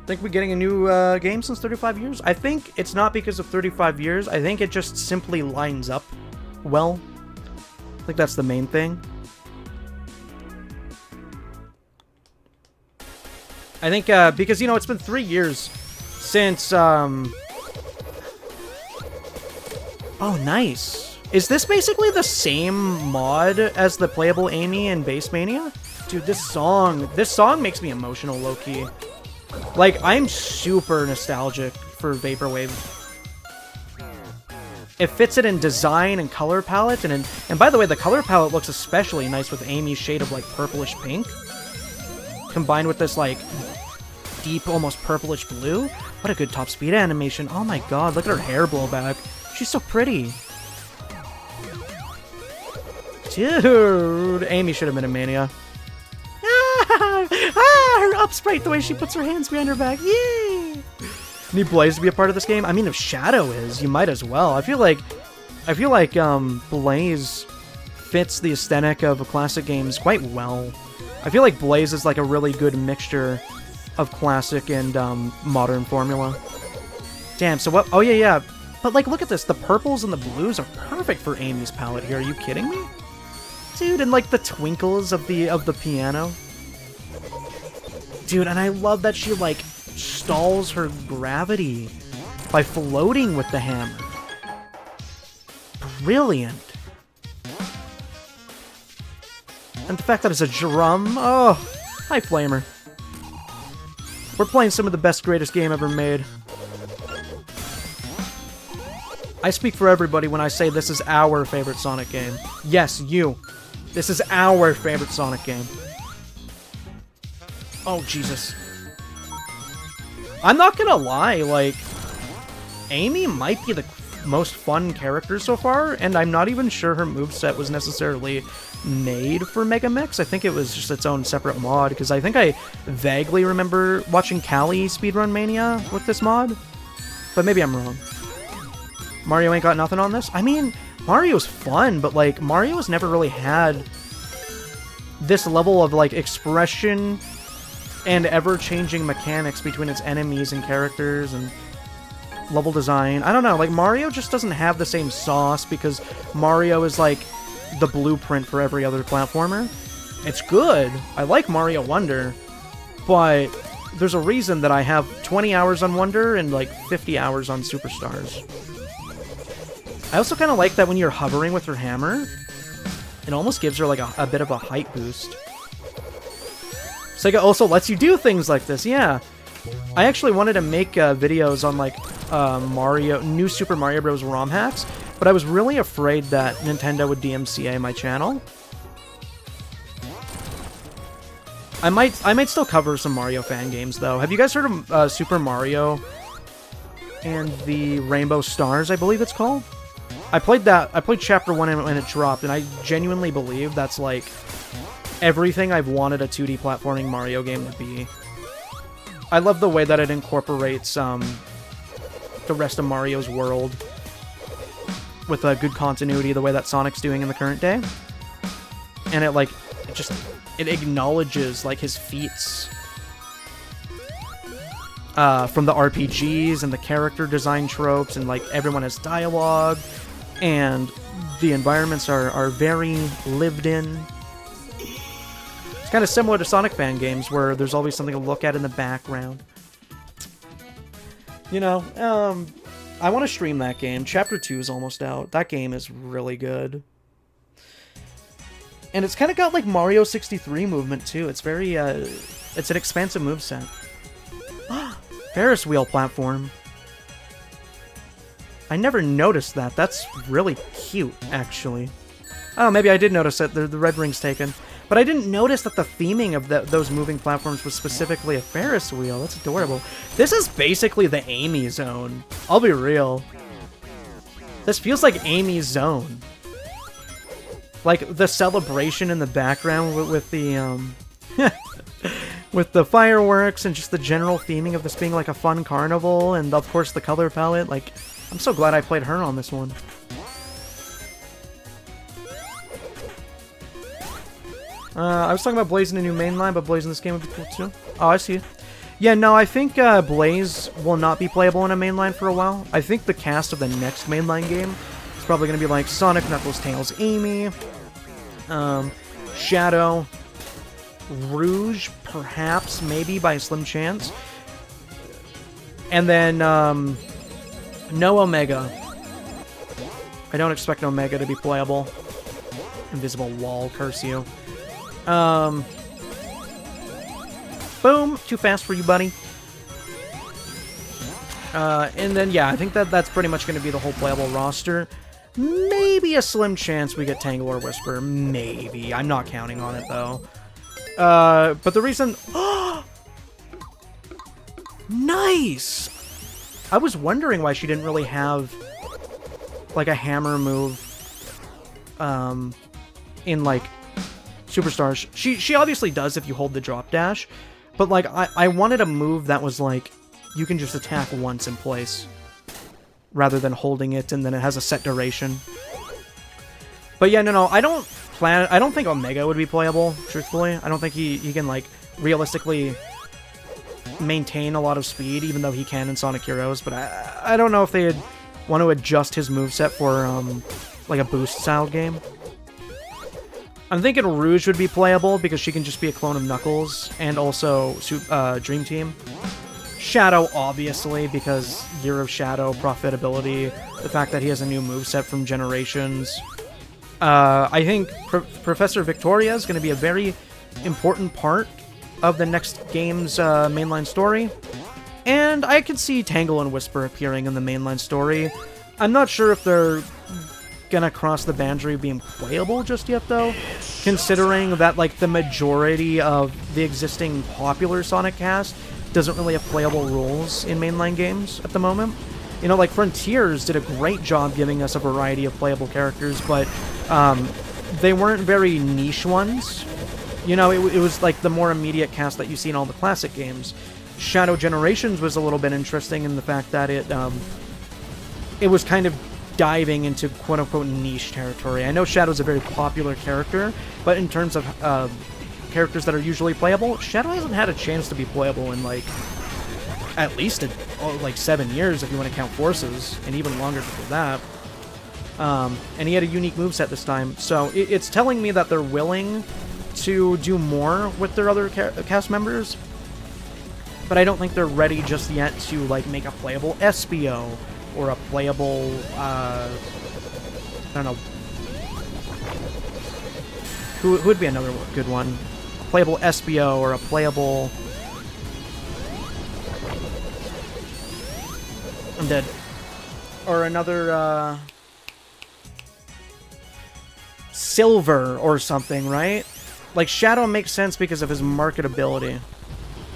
Think we're getting a new game since 35 years? I think it's not because of 35 years. I think it just simply lines up well. I think that's the main thing. I think, because, you know, it's been 3 years since, Oh, nice. Is this basically the same mod as the playable Amy in Base Mania? Dude, this song makes me emotional, low-key. Like, I'm super nostalgic for Vaporwave. It fits it in design and color palette, and by the way, the color palette looks especially nice with Amy's shade of, like, purplish pink. Combined with this, like, deep, almost purplish blue. What a good top speed animation. Oh my god, look at her hair blow back. She's so pretty. Dude, Amy should have been a Mania. Her up sprite, the way she puts her hands behind her back. Yay! Need Blaze to be a part of this game? I mean, if Shadow is, you might as well. I feel like Blaze fits the aesthetic of classic games quite well. I feel like Blaze is like a really good mixture of classic and modern formula. Damn, so what? Oh, yeah. But, like, look at this. The purples and the blues are perfect for Amy's palette here. Are you kidding me? Dude, and, like, the twinkles of the piano. Dude, and I love that she, like, stalls her gravity by floating with the hammer. Brilliant. And the fact that it's a drum. Oh, hi, Flamer. We're playing some of the best, greatest game ever made. I speak for everybody when I say this is our favorite Sonic game. Yes, you. This is our favorite Sonic game. Oh, Jesus. I'm not gonna lie, like, Amy might be the most fun character so far, and I'm not even sure her moveset was necessarily made for Megamix. I think it was just its own separate mod, because I think I vaguely remember watching Callie speedrun Mania with this mod, but maybe I'm wrong. Mario ain't got nothing on this? I mean, Mario's fun, but, like, Mario's never really had this level of, like, expression and ever-changing mechanics between its enemies and characters and level design. I don't know, like, Mario just doesn't have the same sauce because Mario is, like, the blueprint for every other platformer. It's good. I like Mario Wonder, but there's a reason that I have 20 hours on Wonder and, like, 50 hours on Superstars. I also kind of like that when you're hovering with her hammer, it almost gives her, like, a bit of a height boost. Sega also lets you do things like this, yeah. I actually wanted to make videos on, like, new Super Mario Bros. ROM hacks, but I was really afraid that Nintendo would DMCA my channel. I might still cover some Mario fan games, though. Have you guys heard of Super Mario and the Rainbow Stars, I believe it's called? I played Chapter 1 when it dropped, and I genuinely believe that's, like, everything I've wanted a 2D platforming Mario game to be. I love the way that it incorporates the rest of Mario's world with a good continuity, the way that Sonic's doing in the current day. And it like it acknowledges like his feats from the RPGs and the character design tropes, and like everyone has dialogue, and the environments are very lived in. It's kind of similar to Sonic fan games where there's always something to look at in the background. You know, I want to stream that game. Chapter 2 is almost out. That game is really good. And it's kind of got like Mario 63 movement too. It's very, it's an expansive moveset. Ferris wheel platform. I never noticed that. That's really cute, actually. Oh, maybe I did notice that the red ring's taken. But I didn't notice that the theming of those moving platforms was specifically a Ferris wheel. That's adorable. This is basically the Amy zone. I'll be real. This feels like Amy's zone. Like, the celebration in the background with the, with the fireworks and just the general theming of this being like a fun carnival, and of course the color palette. Like, I'm so glad I played her on this one. I was talking about Blaze in a new mainline, but Blaze in this game would be cool too. Oh, I see. Yeah, no, I think Blaze will not be playable in a mainline for a while. I think the cast of the next mainline game is probably going to be like Sonic, Knuckles, Tails, Amy, Shadow, Rouge, perhaps, maybe, by a slim chance. And then, no Omega. I don't expect Omega to be playable. Invisible wall, curse you. Boom! Too fast for you, buddy. And then, yeah, I think that's pretty much going to be the whole playable roster. Maybe a slim chance we get Tangle or Whisper. Maybe. I'm not counting on it, though. But the reason... Nice! I was wondering why she didn't really have, like, a hammer move, in, like, Superstars. She obviously does if you hold the drop dash, but, like, I wanted a move that was, like, you can just attack once in place, rather than holding it and then it has a set duration. But yeah, no, I don't think Omega would be playable, truthfully. I don't think he can, like, realistically maintain a lot of speed, even though he can in Sonic Heroes, but I don't know if they'd want to adjust his moveset for, like, a boost-style game. I'm thinking Rouge would be playable, because she can just be a clone of Knuckles, and also Dream Team. Shadow, obviously, because Year of Shadow, profitability, the fact that he has a new moveset from Generations. I think Professor Victoria is going to be a very important part of the next game's mainline story. And I could see Tangle and Whisper appearing in the mainline story. I'm not sure if they're gonna cross the boundary of being playable just yet, though, considering that, like, the majority of the existing popular Sonic cast doesn't really have playable roles in mainline games at the moment. You know, like, Frontiers did a great job giving us a variety of playable characters, but they weren't very niche ones. You know, it was, like, the more immediate cast that you see in all the classic games. Shadow Generations was a little bit interesting in the fact that it was kind of diving into quote-unquote niche territory. I know Shadow's a very popular character, but in terms of characters that are usually playable, Shadow hasn't had a chance to be playable in, like, at least, like, 7 years if you want to count Forces, and even longer before that. And he had a unique moveset this time, so it's telling me that they're willing to do more with their other cast members, but I don't think they're ready just yet to, like, make a playable SBO, or a playable, I don't know, who would be another good one? A playable SBO, or a playable... I'm dead. Or another, Silver, or something, right? Like, Shadow makes sense because of his marketability.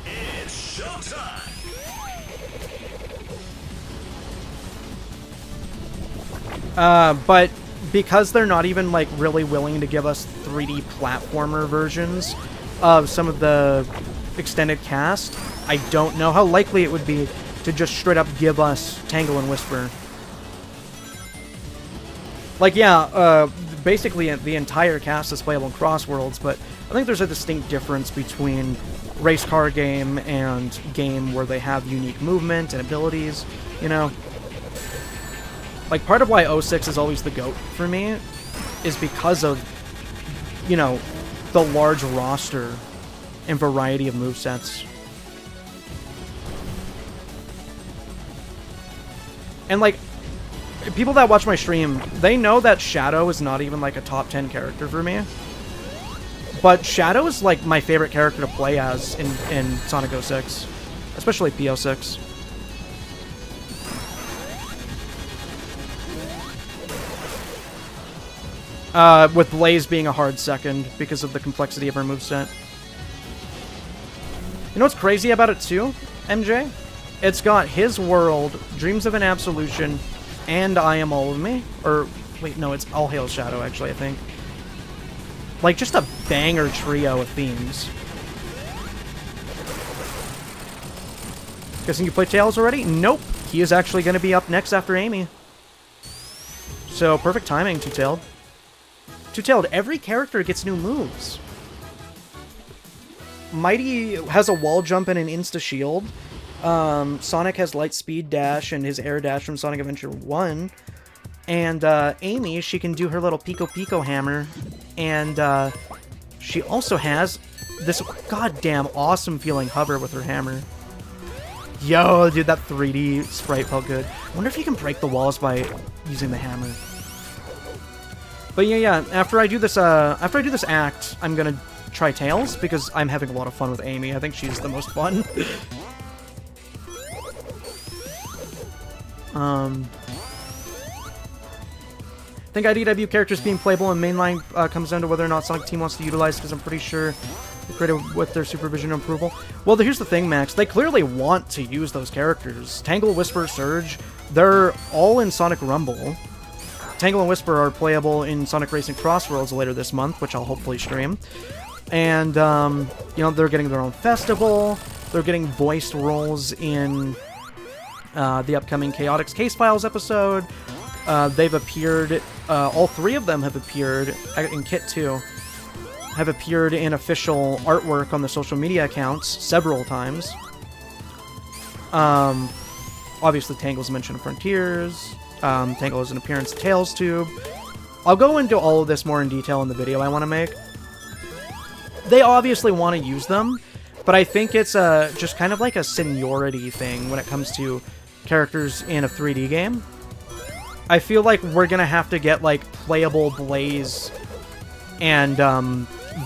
It's showtime!
But because they're not even, like, really willing to give us 3D platformer versions of some of the extended cast, I don't know how likely it would be to just straight up give us Tangle and Whisper. Like, yeah, basically the entire cast is playable in Crossworlds, but I think there's a distinct difference between race car game and game where they have unique movement and abilities, you know? Like, part of why 06 is always the GOAT for me is because of, you know, the large roster and variety of movesets. And, like, people that watch my stream, they know that Shadow is not even, like, a top 10 character for me. But Shadow is, like, my favorite character to play as in Sonic 06. Especially P06. With Blaze being a hard second because of the complexity of her moveset. You know what's crazy about it too, MJ? It's got His World, Dreams of an Absolution, and I Am All of Me. Or, wait, no, it's All Hail Shadow, actually, I think. Like, just a banger trio of themes. Guessing you played Tails already? Nope. He is actually going to be up next after Amy. So, perfect timing, Two-Tailed. Two-Tailed, every character gets new moves. Mighty has a wall jump and an insta-shield. Sonic has light speed dash and his air dash from Sonic Adventure 1. And Amy, she can do her little Pico Pico hammer. And she also has this goddamn awesome feeling hover with her hammer. Yo, dude, that 3D sprite felt good. I wonder if you can break the walls by using the hammer. But yeah, after I do this act, I'm gonna try Tails because I'm having a lot of fun with Amy. I think she's the most fun. I think IDW characters being playable in mainline comes down to whether or not Sonic Team wants to utilize, because I'm pretty sure they created with their supervision and approval. Well, here's the thing, Max. They clearly want to use those characters. Tangle, Whisper, Surge, they're all in Sonic Rumble. Tangle and Whisper are playable in Sonic Racing Crossworlds later this month, which I'll hopefully stream. And, you know, they're getting their own festival. They're getting voiced roles in the upcoming Chaotix Case Files episode. They've appeared, all three of them have appeared, in Kit 2, have appeared in official artwork on the social media accounts several times. Obviously, Tangle's mentioned in Frontiers. Tangle has an appearance in Tails Tube. I'll go into all of this more in detail in the video I want to make. They obviously want to use them, but I think it's just kind of like a seniority thing when it comes to characters in a 3D game. I feel like we're gonna have to get, like, playable Blaze and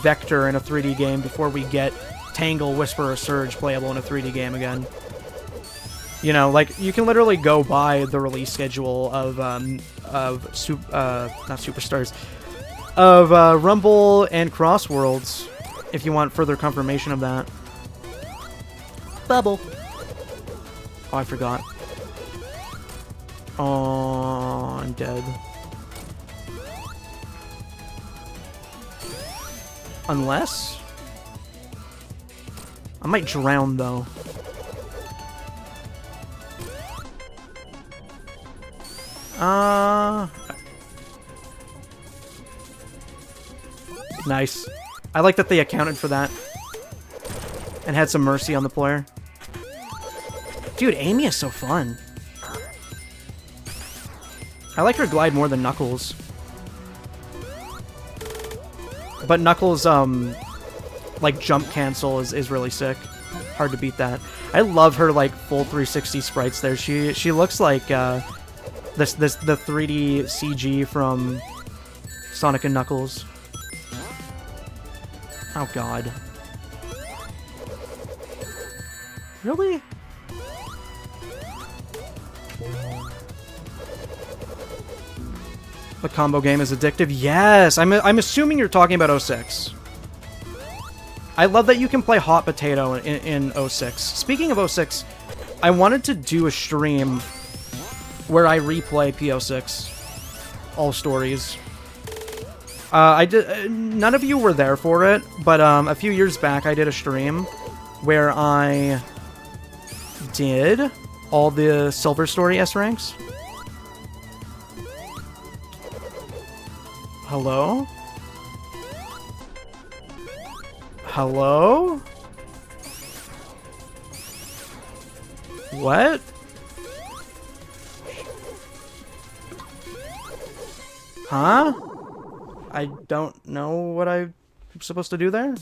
Vector in a 3D game before we get Tangle, Whisper, or Surge playable in a 3D game again. You know, like, you can literally go by the release schedule of not Superstars, of Rumble and Crossworlds, if you want further confirmation of that. Bubble. Oh, I forgot. Oh, I'm dead. Unless? I might drown, though. Nice. I like that they accounted for that. And had some mercy on the player. Dude, Amy is so fun. I like her glide more than Knuckles. But Knuckles, like, jump cancel is really sick. Hard to beat that. I love her, like, full 360 sprites there. She looks like, the 3D CG from Sonic and Knuckles. Oh, God. Really? The combo game is addictive? Yes! I'm assuming you're talking about 06. I love that you can play Hot Potato in 06. Speaking of 06, I wanted to do a stream where I replay P06. All stories. I did. None of you were there for it, but a few years back I did a stream where I did all the Silver Story S ranks. Hello? Hello? What? Huh? I don't know what I'm supposed to do there.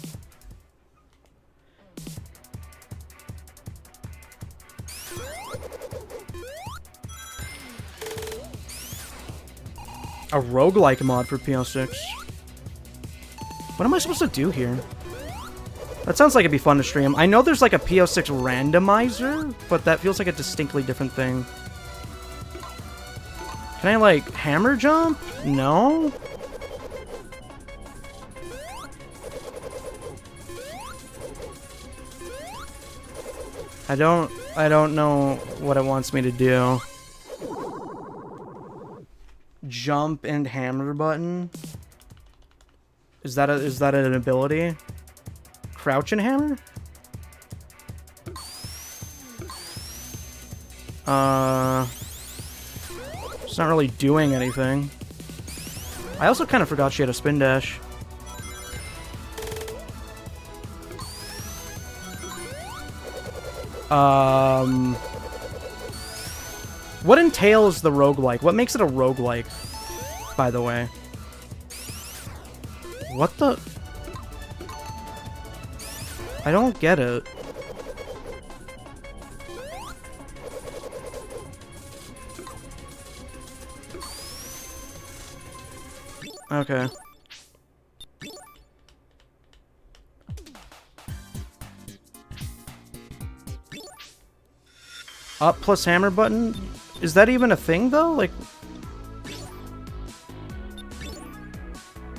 A roguelike mod for PO6. What am I supposed to do here? That sounds like it'd be fun to stream. I know there's like a PO6 randomizer, but that feels like a distinctly different thing. Can I like hammer jump? No? I don't know what it wants me to do. Jump and hammer button. Is that an ability? Crouch and hammer? It's not really doing anything. I also kind of forgot she had a spin dash. What entails the roguelike? What makes it a roguelike, by the way? What the? I don't get it. Okay. Up plus hammer button? Is that even a thing, though? Like...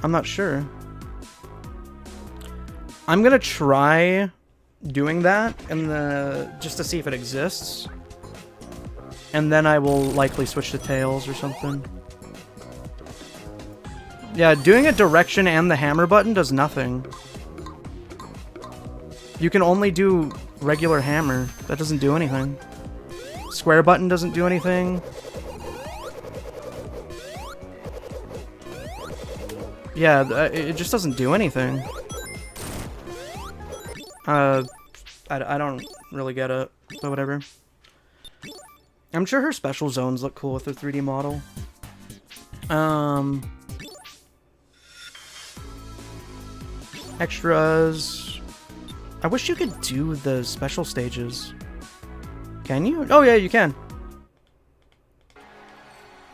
I'm not sure. I'm gonna try doing that just to see if it exists. And then I will likely switch to Tails or something. Yeah, doing a direction and the hammer button does nothing. You can only do regular hammer. That doesn't do anything. Square button doesn't do anything. Yeah, it just doesn't do anything. I don't really get it, but whatever. I'm sure her special zones look cool with her 3D model. Extras. I wish you could do the special stages. Can you? Oh yeah, you can.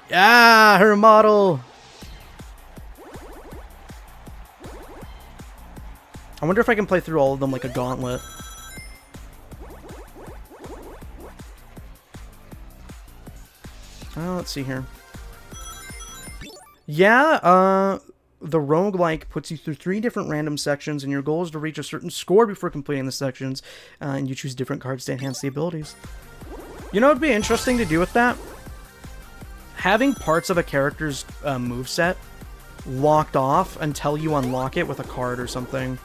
Yeah, her model. I wonder if I can play through all of them like a gauntlet. Let's see here. Yeah, the roguelike puts you through 3 different random sections, and your goal is to reach a certain score before completing the sections, and you choose different cards to enhance the abilities. You know what would be interesting to do with that? Having parts of a character's moveset locked off until you unlock it with a card or something.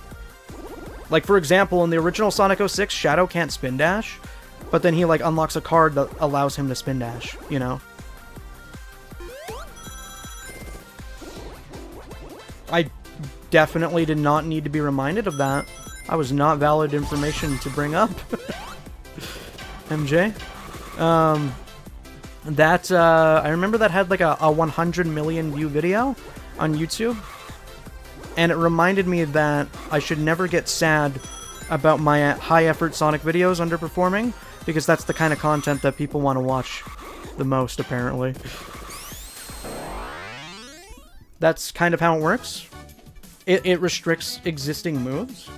Like, for example, in the original Sonic 06, Shadow can't spin dash, but then he, like, unlocks a card that allows him to spin dash, you know? I definitely did not need to be reminded of that. I was not valid information to bring up. MJ. I remember that had like a 100 million view video on YouTube. And it reminded me that I should never get sad about my high-effort Sonic videos underperforming, because that's the kind of content that people want to watch the most, apparently. That's kind of how it works. It restricts existing moves,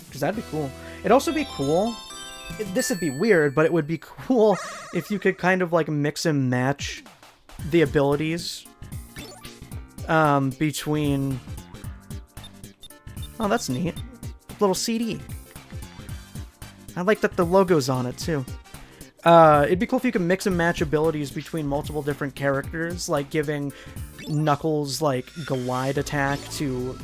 because that'd be cool. It'd also be cool... This would be weird, but it would be cool if you could kind of, like, mix and match the abilities between... Oh, that's neat. Little CD. I like that the logo's on it, too. It'd be cool if you could mix and match abilities between multiple different characters, like giving Knuckles, like, glide attack to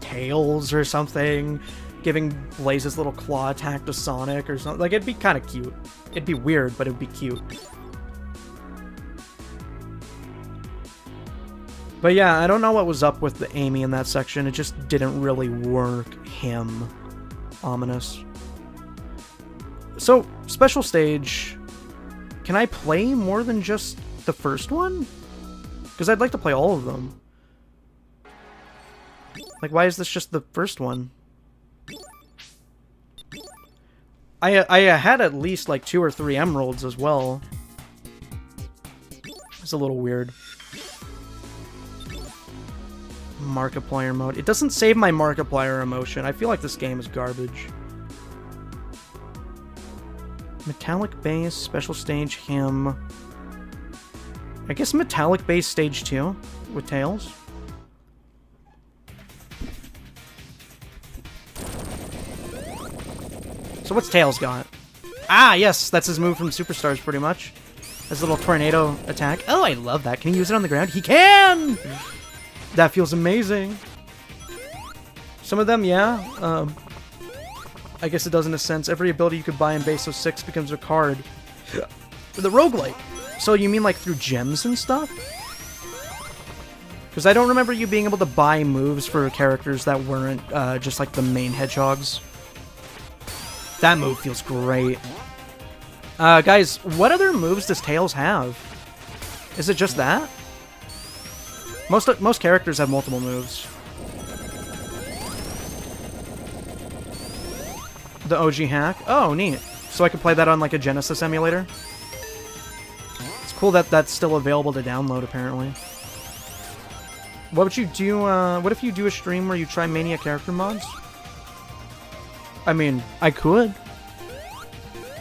Tails or something. giving Blaze's little claw attack to Sonic or something. Like, it'd be kind of cute. It'd be weird, but it'd be cute. But yeah, I don't know what was up with the Amy in that section. It just didn't really work. Him. Ominous. So, special stage. Can I play more than just the first one? Because I'd like to play all of them. Like, why is this just the first one? I had at least like 2 or 3 emeralds as well. It's a little weird. Markiplier mode. It doesn't save my Markiplier emotion. I feel like this game is garbage. Metallic base, special stage, him. I guess metallic base stage 2 with Tails. So what's Tails got? Ah, yes, that's his move from Superstars, pretty much. His little tornado attack. Oh, I love that. Can he use it on the ground? He can! That feels amazing. Some of them, yeah. I guess it does in a sense. Every ability you could buy in base 06 becomes a card. For the roguelike. So you mean like through gems and stuff? Because I don't remember you being able to buy moves for characters that weren't just like the main hedgehogs. That move feels great. Guys, what other moves does Tails have? Is it just that? Most characters have multiple moves. The OG hack? Oh, neat. So I could play that on like a Genesis emulator? It's cool that that's still available to download, apparently. What would you do, what if you do a stream where you try Mania character mods? I mean, I could.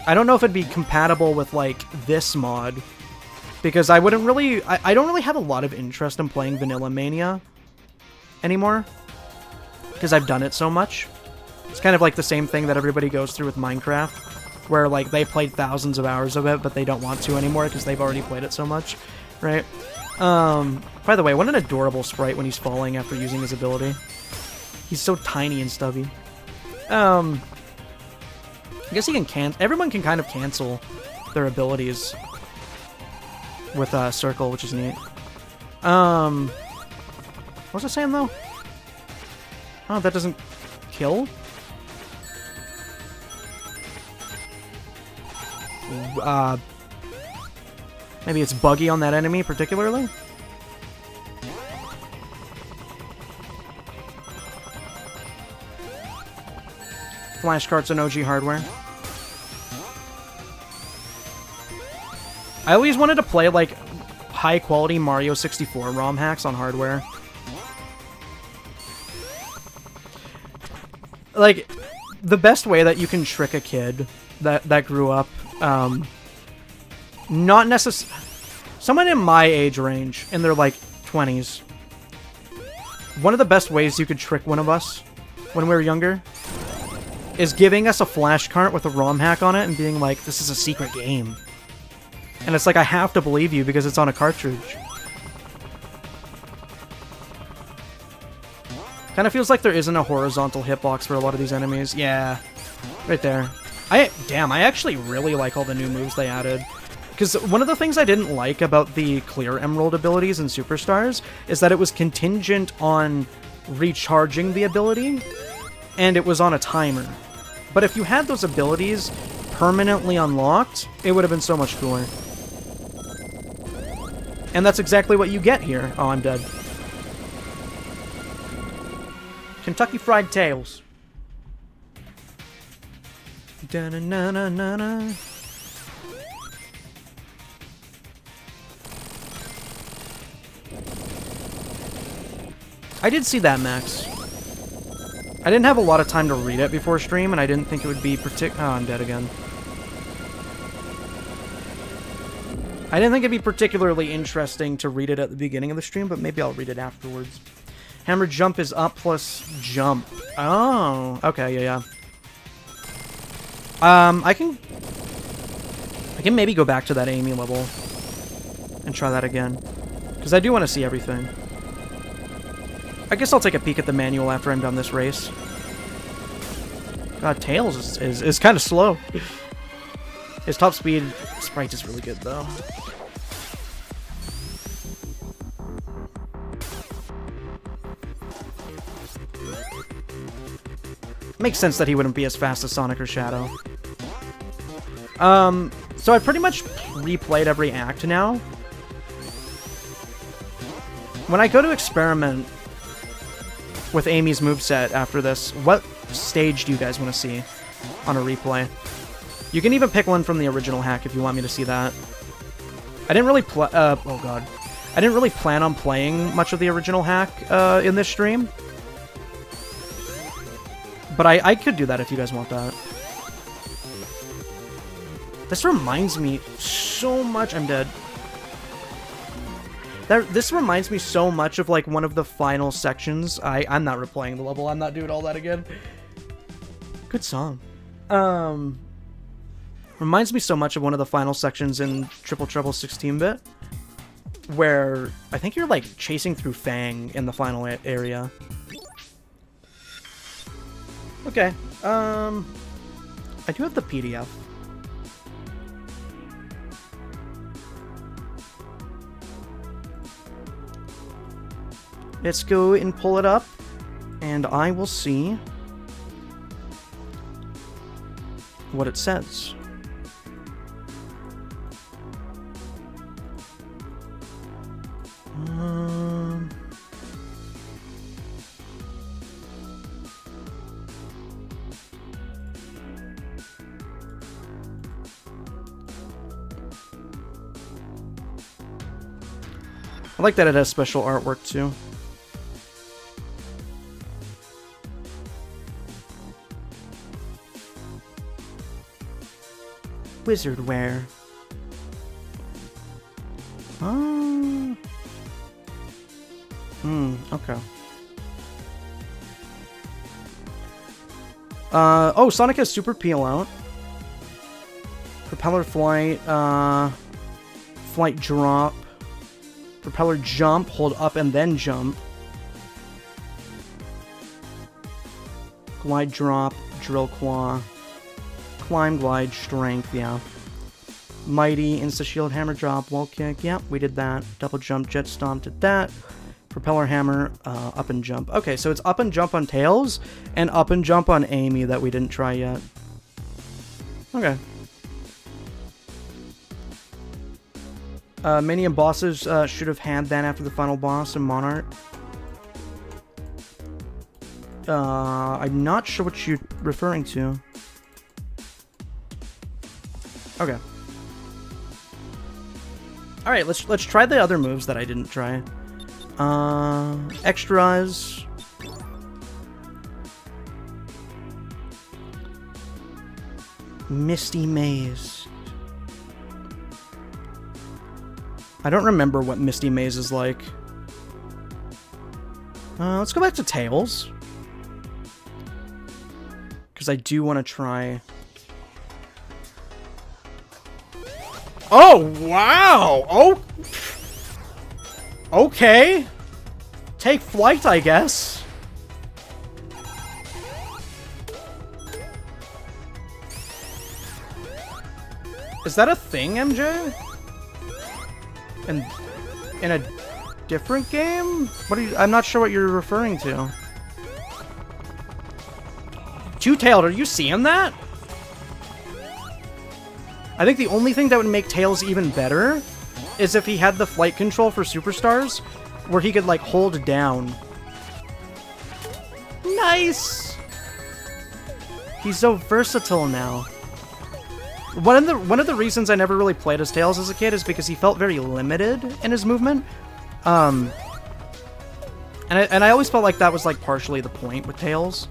I don't know if it'd be compatible with, like, this mod. Because I wouldn't really... I don't really have a lot of interest in playing Vanilla Mania anymore. Because I've done it so much. It's kind of like the same thing that everybody goes through with Minecraft. Where, like, they played thousands of hours of it, but they don't want to anymore because they've already played it so much. Right? By the way, what an adorable sprite when he's falling after using his ability. He's so tiny and stubby. I guess he can everyone can kind of cancel their abilities with Circle, which is neat. What was I saying though? Oh, that doesn't kill? Maybe it's buggy on that enemy particularly? Flashcards and OG hardware. I always wanted to play, like, high-quality Mario 64 ROM hacks on hardware. Like, the best way that you can trick a kid that grew up, not necessarily... Someone in my age range, in their, like, 20s. One of the best ways you could trick one of us when we were younger is giving us a flash cart with a ROM hack on it and being like, this is a secret game. And it's like, I have to believe you because it's on a cartridge. Kind of feels like there isn't a horizontal hitbox for a lot of these enemies. Yeah, right there. Damn, I actually really like all the new moves they added. Because one of the things I didn't like about the Clear Emerald abilities in Superstars is that it was contingent on recharging the ability, and it was on a timer. But if you had those abilities permanently unlocked, it would have been so much cooler. And that's exactly what you get here. Oh, I'm dead. Kentucky Fried Tails. Da-na-na-na-na-na. I did see that, Max. I didn't have a lot of time to read it before stream, and I didn't think it would be Oh, I'm dead again. I didn't think it'd be particularly interesting to read it at the beginning of the stream, but maybe I'll read it afterwards. Hammer jump is up plus jump. Oh, okay, yeah. I can maybe go back to that Amy level and try that again, because I do want to see everything. I guess I'll take a peek at the manual after I'm done this race. God, Tails is kind of slow. His top speed sprite is really good, though. Makes sense that he wouldn't be as fast as Sonic or Shadow. So I pretty much replayed every act now. When I go to experiment with Amy's moveset after this, what stage do you guys want to see on a replay? You can even pick one from the original hack if you want me to see that. I didn't really oh god. I didn't really plan on playing much of the original hack in this stream. But I could do that if you guys want that. This reminds me so much... I'm dead. This reminds me so much of, like, one of the final sections. I'm not replaying the level. I'm not doing all that again. Good song. Reminds me so much of one of the final sections in Triple Trouble 16-bit. Where I think you're, like, chasing through Fang in the final area. Okay, I do have the PDF. Let's go and pull it up, and I will see what it says. I like that it has special artwork too. Wizard wear. Okay. Oh, Sonic has super peel out. Propeller flight, flight drop. Propeller jump, hold up and then jump. Glide drop, drill claw. Climb, glide, strength, yeah. Mighty, insta-shield, hammer drop, wall kick, yeah, we did that. Double jump, jet stomp, did that. Propeller hammer, up and jump. Okay, so it's up and jump on Tails, and up and jump on Amy that we didn't try yet. Okay. Mania bosses should have had that after the final boss in Monarch. I'm not sure what you're referring to. Okay. All right, let's try the other moves that I didn't try. Extras. Misty Maze. I don't remember what Misty Maze is like. Let's go back to Tails. Because I do want to try... Oh, wow! Oh! Okay. Take flight, I guess. Is that a thing, MJ? In a different game? What are you... I'm not sure what you're referring to. Two-tailed, are you seeing that? I think the only thing that would make Tails even better is if he had the flight control for Superstars, where he could, like, hold down. Nice! He's so versatile now. One of the reasons I never really played as Tails as a kid is because he felt very limited in his movement. And I always felt like that was, like, partially the point with Tails,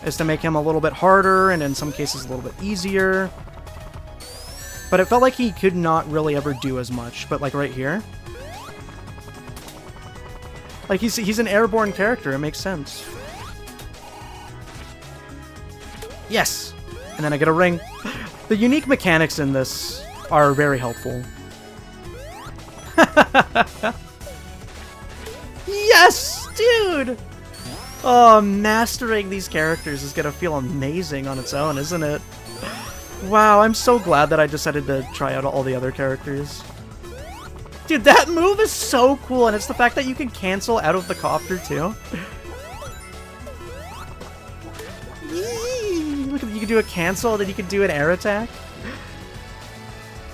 is to make him a little bit harder, and in some cases a little bit easier. But it felt like he could not really ever do as much. But, like, right here, like, he's an airborne character. It makes sense. Yes! And then I get a ring. The unique mechanics in this are very helpful. Yes! Dude! Oh, mastering these characters is gonna feel amazing on its own, isn't it? Wow, I'm so glad that I decided to try out all the other characters. Dude, that move is so cool, and it's the fact that you can cancel out of the copter, too. Yee! Look, you can do a cancel, then you can do an air attack.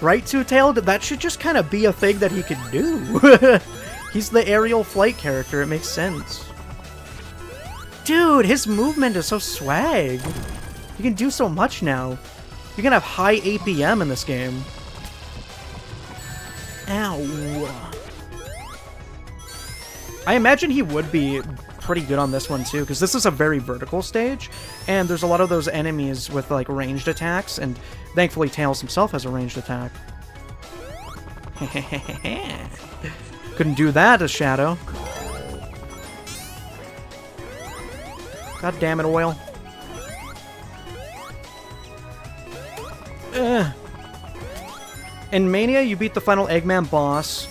Right, Two-Tailed? That should just kind of be a thing that he can do. He's the aerial flight character, it makes sense. Dude, his movement is so swag. You can do so much now. You can have high APM in this game. Ow. I imagine he would be pretty good on this one too, because this is a very vertical stage, and there's a lot of those enemies with like ranged attacks, and thankfully Tails himself has a ranged attack. Couldn't do that as Shadow. God damn it, Oil. In Mania, you beat the final Eggman boss.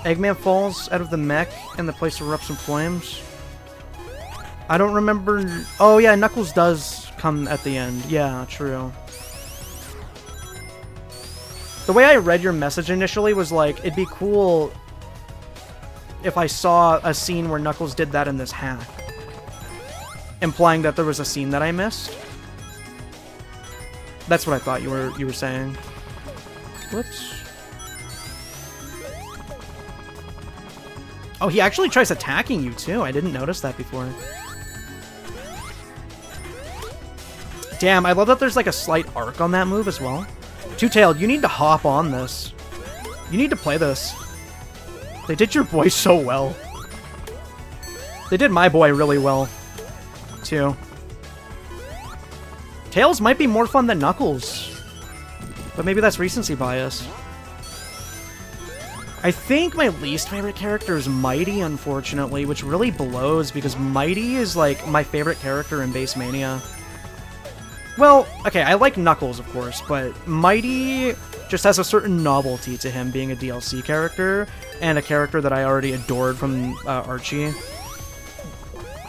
Eggman falls out of the mech, and the place erupts in flames. I don't remember... Oh, yeah, Knuckles does come at the end. Yeah, true. The way I read your message initially was like, it'd be cool if I saw a scene where Knuckles did that in this hack. Implying that there was a scene that I missed. That's what I thought you were saying. Whoops. Oh, he actually tries attacking you, too. I didn't notice that before. Damn, I love that there's like a slight arc on that move as well. Two-Tailed, you need to hop on this. You need to play this. They did your boy so well. They did my boy really well, too. Tails might be more fun than Knuckles. But maybe that's recency bias. I think my least favorite character is Mighty, unfortunately, which really blows because Mighty is like my favorite character in Base Mania. Well, okay, I like Knuckles, of course, but Mighty just has a certain novelty to him being a DLC character and a character that I already adored from Archie.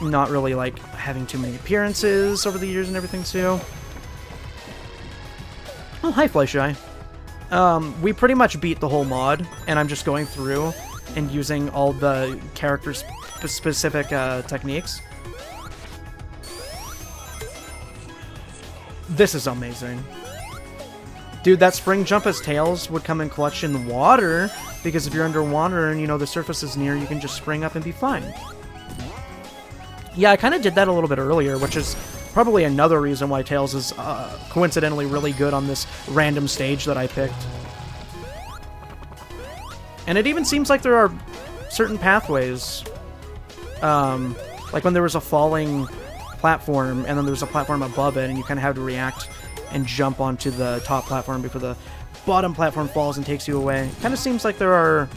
Not really like having too many appearances over the years and everything too. Oh, hi, Flyshy. We pretty much beat the whole mod, and I'm just going through and using all the character-specific techniques. This is amazing. Dude, that spring jump as Tails would come in clutch in water, because if you're underwater and, you know, the surface is near, you can just spring up and be fine. Yeah, I kind of did that a little bit earlier, which is probably another reason why Tails is coincidentally really good on this random stage that I picked. And it even seems like there are certain pathways. Like when there was a falling platform, and then there's a platform above it, and you kind of have to react and jump onto the top platform before the bottom platform falls and takes you away. Kind of seems like there are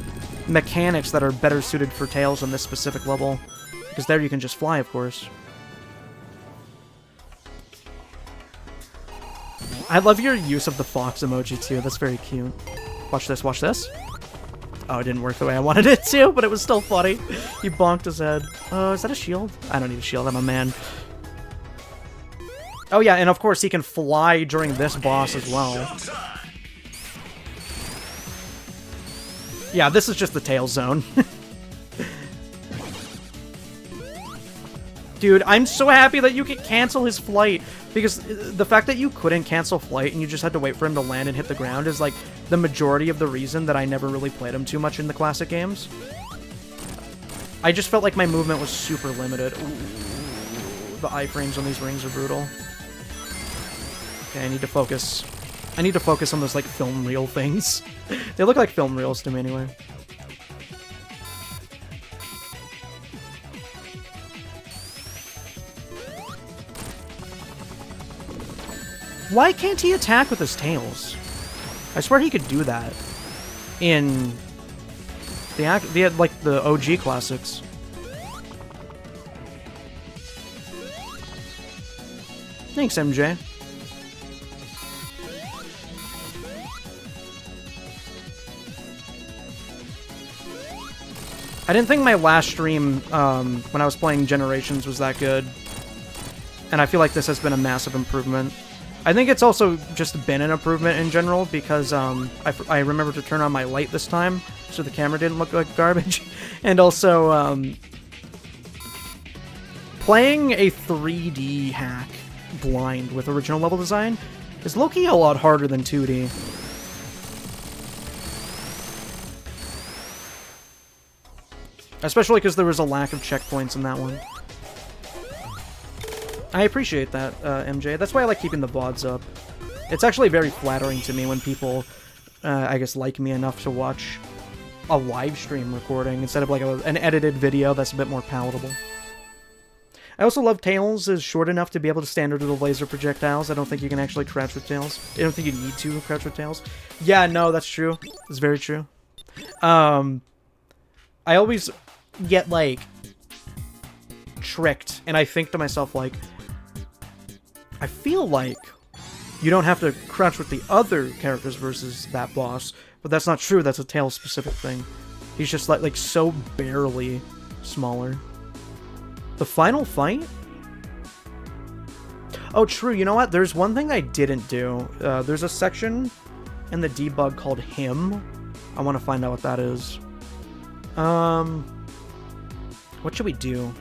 mechanics that are better suited for Tails on this specific level. Because there you can just fly, of course. I love your use of the fox emoji, too. That's very cute. Watch this, watch this. Oh, it didn't work the way I wanted it to, but it was still funny. He bonked his head. Is that a shield? I don't need a shield, I'm a man. Oh yeah, and of course he can fly during this boss as well. Yeah, this is just the Tails zone. Dude, I'm so happy that you can cancel his flight, because the fact that you couldn't cancel flight and you just had to wait for him to land and hit the ground is like the majority of the reason that I never really played him too much in the classic games. I just felt like my movement was super limited. Ooh, the iframes on these rings are brutal. Okay, I need to focus. I need to focus on those like film reel things. They look like film reels to me anyway. Why can't he attack with his tails? I swear he could do that in like the OG classics. Thanks, MJ. I didn't think my last stream, when I was playing Generations, was that good. And I feel like this has been a massive improvement. I think it's also just been an improvement in general, because I remembered to turn on my light this time, so the camera didn't look like garbage. And also, playing a 3D hack blind with original level design is low-key a lot harder than 2D. Especially because there was a lack of checkpoints in that one. I appreciate that, MJ. That's why I like keeping the VODs up. It's actually very flattering to me when people, I guess, like me enough to watch a live stream recording instead of like an edited video that's a bit more palatable. I also love Tails is short enough to be able to stand under the laser projectiles. I don't think you can actually crouch with Tails. I don't think you need to crouch with Tails. Yeah, no, that's true. It's very true. I always get, like, tricked, and I think to myself, like, I feel like you don't have to crouch with the other characters versus that boss, but that's not true. That's a Tails-specific thing. He's just, like so barely smaller. The final fight? Oh, true. You know what? There's one thing I didn't do. There's a section in the debug called Him. I want to find out what that is. What should we do?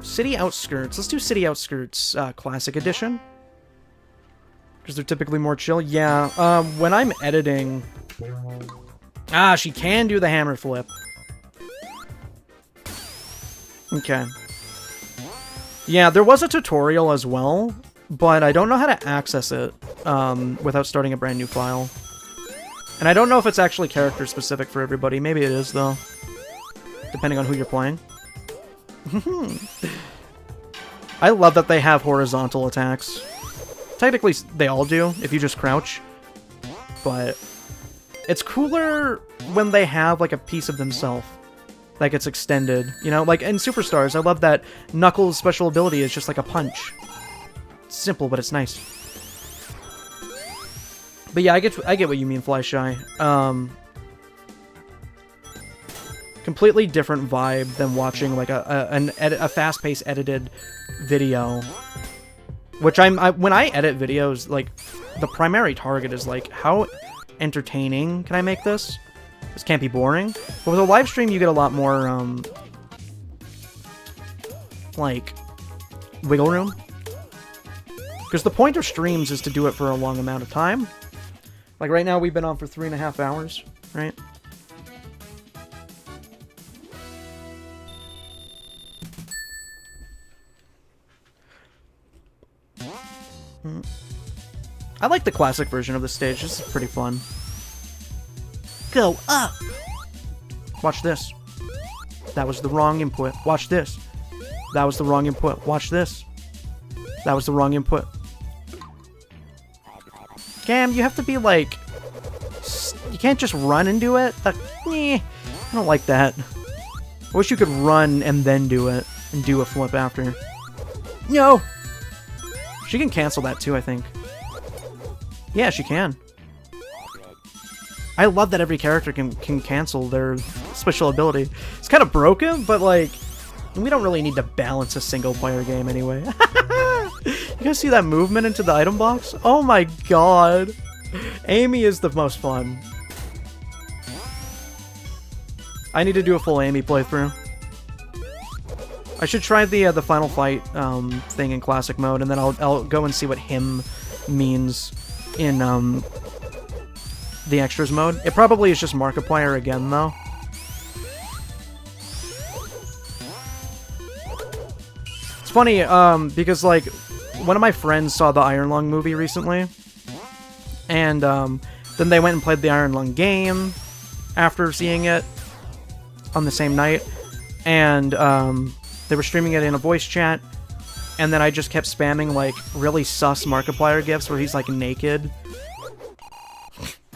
City Outskirts. Let's do City Outskirts Classic Edition. Because they're typically more chill. Yeah, when I'm editing... Ah, she can do the hammer flip. Okay. Yeah, there was a tutorial as well, but I don't know how to access it without starting a brand new file. And I don't know if it's actually character-specific for everybody. Maybe it is, though. Depending on who you're playing. I love that they have horizontal attacks. Technically, they all do, if you just crouch. But it's cooler when they have, like, a piece of themselves that gets extended. You know, like in Superstars, I love that Knuckles' special ability is just like a punch. It's simple, but it's nice. But yeah, I get what you mean, Flyshy. Completely different vibe than watching like a fast-paced edited video. Which when I edit videos, like the primary target is like, how entertaining can I make this? This can't be boring. But with a live stream, you get a lot more like wiggle room. Because the point of streams is to do it for a long amount of time. Like right now, we've been on for 3.5 hours, right? I like the classic version of the stage. This is pretty fun. Go up! Watch this. That was the wrong input. Watch this. That was the wrong input. Watch this. That was the wrong input. Cam, you have to be like... You can't just run and do it. I don't like that. I wish you could run and then do it. And do a flip after. No! She can cancel that too, I think. Yeah, she can. I love that every character can cancel their special ability. It's kind of broken, but like... We don't really need to balance a single-player game anyway. You guys see that movement into the item box? Oh my god. Amy is the most fun. I need to do a full Amy playthrough. I should try the final fight thing in classic mode, and then I'll go and see what him means in the extras mode. It probably is just Markiplier again, though. It's funny, because, like, one of my friends saw the Iron Lung movie recently, and then they went and played the Iron Lung game after seeing it on the same night, and they were streaming it in a voice chat, and then I just kept spamming, like, really sus Markiplier gifs where he's, like, naked.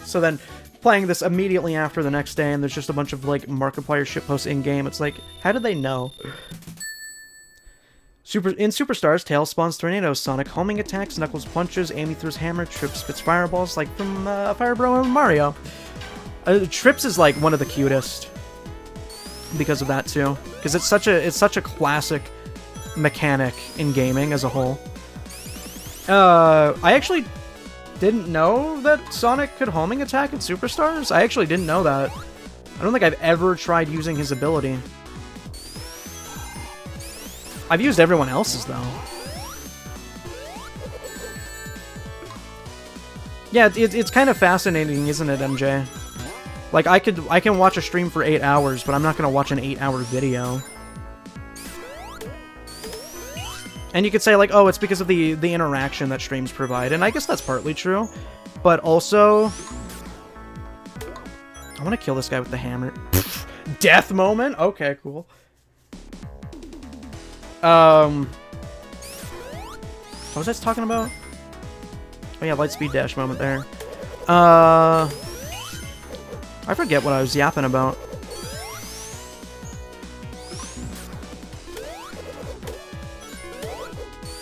So then, playing this immediately after the next day, and there's just a bunch of, like, Markiplier shitposts in-game, it's like, how did they know? In Superstars, Tails spawns tornadoes, Sonic homing attacks, Knuckles punches, Amy throws hammer, Trips spits fireballs, like from Fire Bro and Mario. Trips is, like, one of the cutest. because of that too. Because it's such a classic mechanic in gaming as a whole. I actually didn't know that Sonic could homing attack at Superstars. I actually didn't know that. I don't think I've ever tried using his ability. I've used everyone else's, though. Yeah, it's kind of fascinating, isn't it, MJ? Like, I can watch a stream for 8 hours, but I'm not gonna watch an 8-hour video. And you could say, like, oh, it's because of the interaction that streams provide, and I guess that's partly true. But also... I want to kill this guy with the hammer. Death moment? Okay, cool. What was I talking about? Oh yeah, light speed dash moment there. I forget what I was yapping about.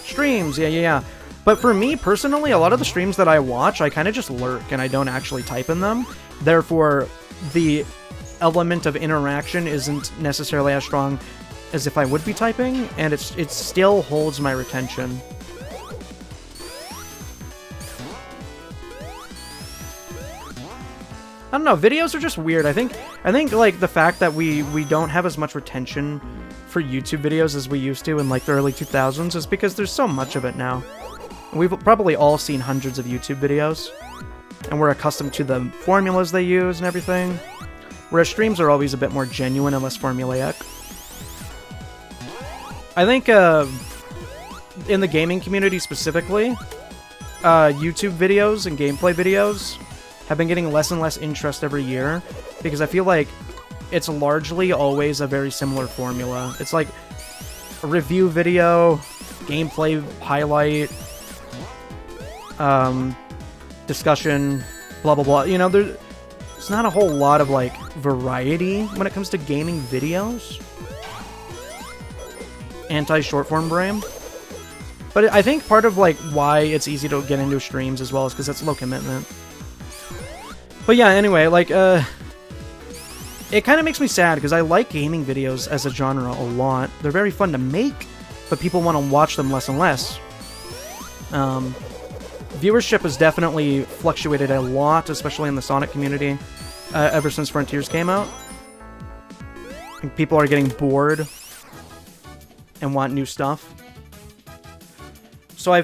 Streams, yeah. But for me, personally, a lot of the streams that I watch, I kind of just lurk and I don't actually type in them. Therefore, the element of interaction isn't necessarily as strong as if I would be typing, and it still holds my retention. I don't know, videos are just weird. I think like the fact that we don't have as much retention for YouTube videos as we used to in like the early 2000s is because there's so much of it now. We've probably all seen hundreds of YouTube videos, and we're accustomed to the formulas they use and everything. Whereas streams are always a bit more genuine and less formulaic. I think in the gaming community specifically, YouTube videos and gameplay videos have been getting less and less interest every year, because I feel like it's largely always a very similar formula. It's like a review video, gameplay highlight, discussion, blah blah blah. You know, there's not a whole lot of like variety when it comes to gaming videos. Anti-short form brain. But I think part of like why it's easy to get into streams as well is because it's low commitment. But yeah, anyway, like it kind of makes me sad because I like gaming videos as a genre a lot. They're very fun to make, but people want to watch them less and less. Viewership has definitely fluctuated a lot, especially in the Sonic community, ever since Frontiers came out. I think people are getting bored and want new stuff. So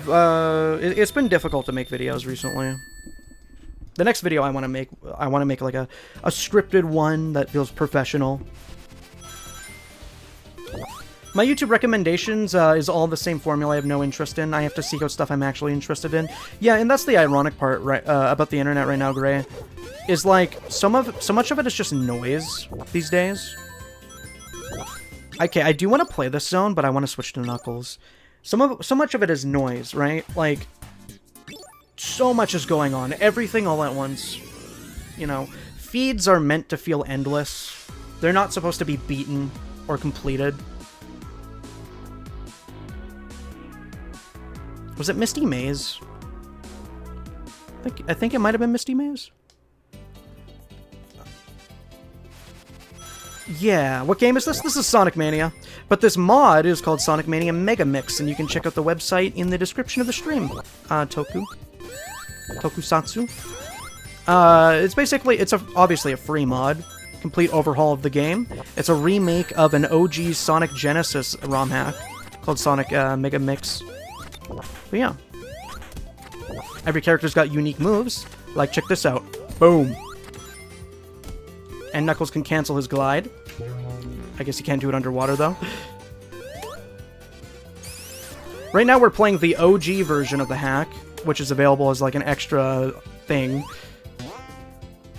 it's been difficult to make videos recently. The next video I want to make like a scripted one that feels professional. My YouTube recommendations is all the same formula I have no interest in. I have to seek out stuff I'm actually interested in. Yeah, and that's the ironic part, right, about the internet right now, Gray. Is like, so much of it is just noise these days. Okay, I do want to play this zone, but I want to switch to Knuckles. So much of it is noise, right? Like, so much is going on. Everything all at once. You know, feeds are meant to feel endless. They're not supposed to be beaten or completed. Was it Misty Maze? I think it might have been Misty Maze. Yeah, what game is this? This is Sonic Mania. But this mod is called Sonic Mania Megamix, and you can check out the website in the description of the stream. Tokusatsu. It's obviously a free mod. Complete overhaul of the game. It's a remake of an OG Sonic Genesis ROM hack called Sonic Megamix. But yeah. Every character's got unique moves. Like, check this out. Boom. And Knuckles can cancel his glide. I guess he can't do it underwater, though. Right now we're playing the OG version of the hack, which is available as like an extra thing.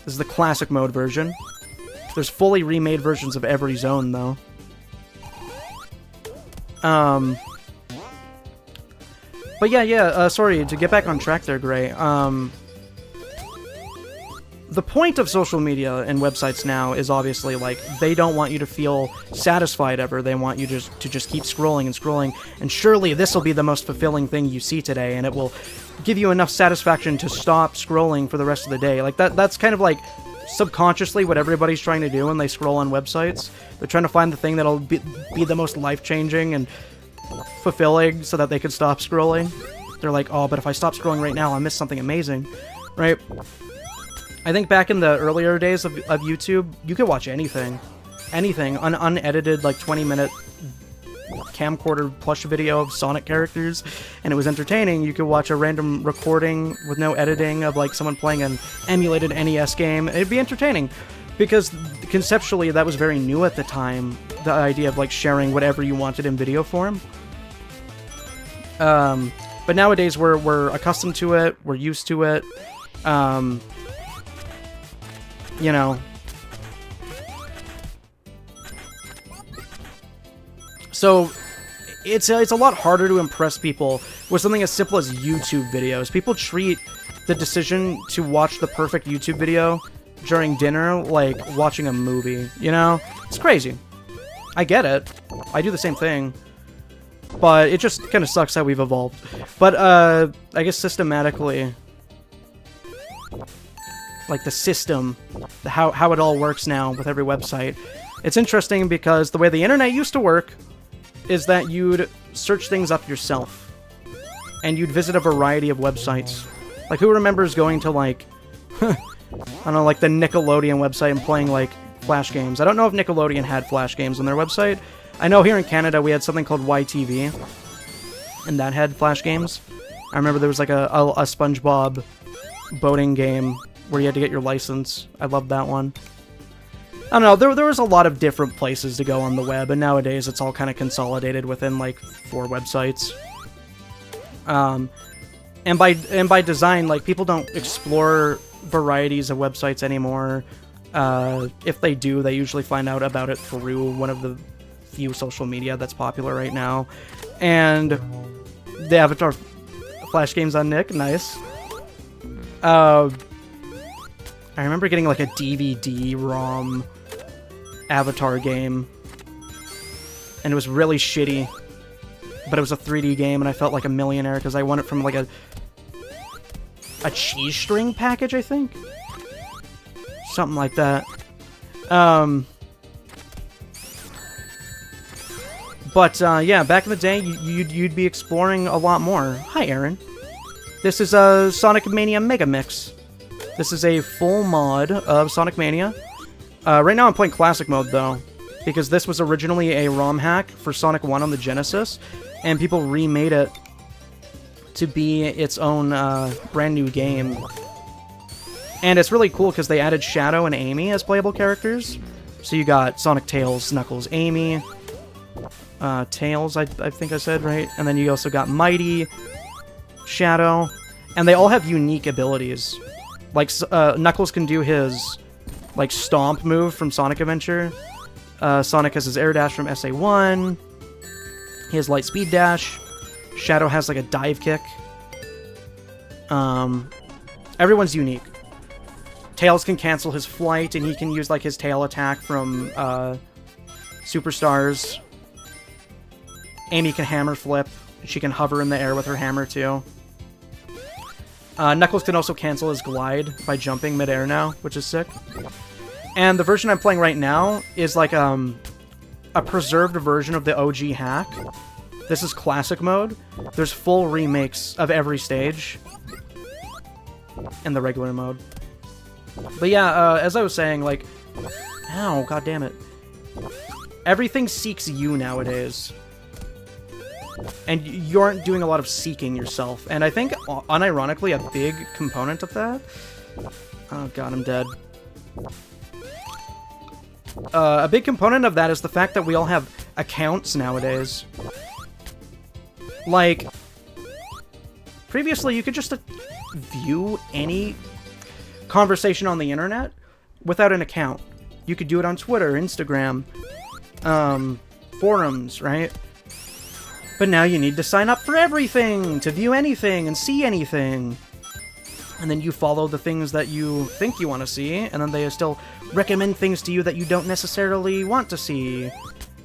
This is the classic mode version. There's fully remade versions of every zone, though. But yeah, sorry, to get back on track there, Gray. The point of social media and websites now is obviously, like, they don't want you to feel satisfied ever. They want you to just keep scrolling and scrolling, and surely this will be the most fulfilling thing you see today, and it will give you enough satisfaction to stop scrolling for the rest of the day. Like, that's kind of like subconsciously what everybody's trying to do when they scroll on websites. They're trying to find the thing that'll be the most life-changing and fulfilling so that they can stop scrolling. They're like, oh, but if I stop scrolling right now, I'll miss something amazing, right? I think back in the earlier days of YouTube, you could watch anything. Anything. An unedited, like, 20-minute camcorder plush video of Sonic characters, and it was entertaining. You could watch a random recording with no editing of, like, someone playing an emulated NES game. It'd be entertaining. Because conceptually, that was very new at the time. The idea of, like, sharing whatever you wanted in video form. But nowadays, we're accustomed to it. We're used to it. You know. So, it's a lot harder to impress people with something as simple as YouTube videos. People treat the decision to watch the perfect YouTube video during dinner like watching a movie, you know? It's crazy. I get it. I do the same thing. But it just kind of sucks how we've evolved. But, I guess systematically, like the system, how it all works now with every website, it's interesting because the way the internet used to work is that you'd search things up yourself. And you'd visit a variety of websites. Like, who remembers going to, like, I don't know, like the Nickelodeon website and playing, like, Flash games? I don't know if Nickelodeon had Flash games on their website. I know here in Canada we had something called YTV, and that had Flash games. I remember there was like a SpongeBob boating game where you had to get your license. I loved that one. I don't know, there was a lot of different places to go on the web, and nowadays it's all kind of consolidated within like 4 websites. And by design, like, people don't explore varieties of websites anymore. If they do, they usually find out about it through one of the few social media that's popular right now. And the Avatar Flash games on Nick, nice. I remember getting like a DVD-ROM Avatar game, and it was really shitty, but it was a 3D game, and I felt like a millionaire because I won it from like a cheese string package, I think? Something like that. But, yeah, back in the day, you'd be exploring a lot more. Hi, Aaron. This is a Sonic Mania Megamix. This is a full mod of Sonic Mania. Right now I'm playing Classic Mode, though, because this was originally a ROM hack for Sonic 1 on the Genesis, and people remade it to be its own brand new game. And it's really cool because they added Shadow and Amy as playable characters. So you got Sonic, Tails, Knuckles, Amy, Tails, I think I said, right? And then you also got Mighty, Shadow, and they all have unique abilities. Like, Knuckles can do his, like, Stomp move from Sonic Adventure. Sonic has his Air Dash from SA1. He has Light Speed Dash. Shadow has, like, a Dive Kick. Everyone's unique. Tails can cancel his flight, and he can use, like, his tail attack from, Superstars. Amy can hammer flip. She can hover in the air with her hammer, too. Knuckles can also cancel his glide by jumping midair now, which is sick. And the version I'm playing right now is like a preserved version of the OG hack. This is classic mode. There's full remakes of every stage in the regular mode. But yeah, as I was saying, like, ow, god damn it. Everything seeks you nowadays. And you aren't doing a lot of seeking yourself. And I think, unironically, a big component of that... Oh god, I'm dead. A big component of that is the fact that we all have accounts nowadays. Like, previously you could just view any conversation on the internet without an account. You could do it on Twitter, Instagram, forums, right? But now you need to sign up for everything, to view anything and see anything. And then you follow the things that you think you want to see, and then they still recommend things to you that you don't necessarily want to see.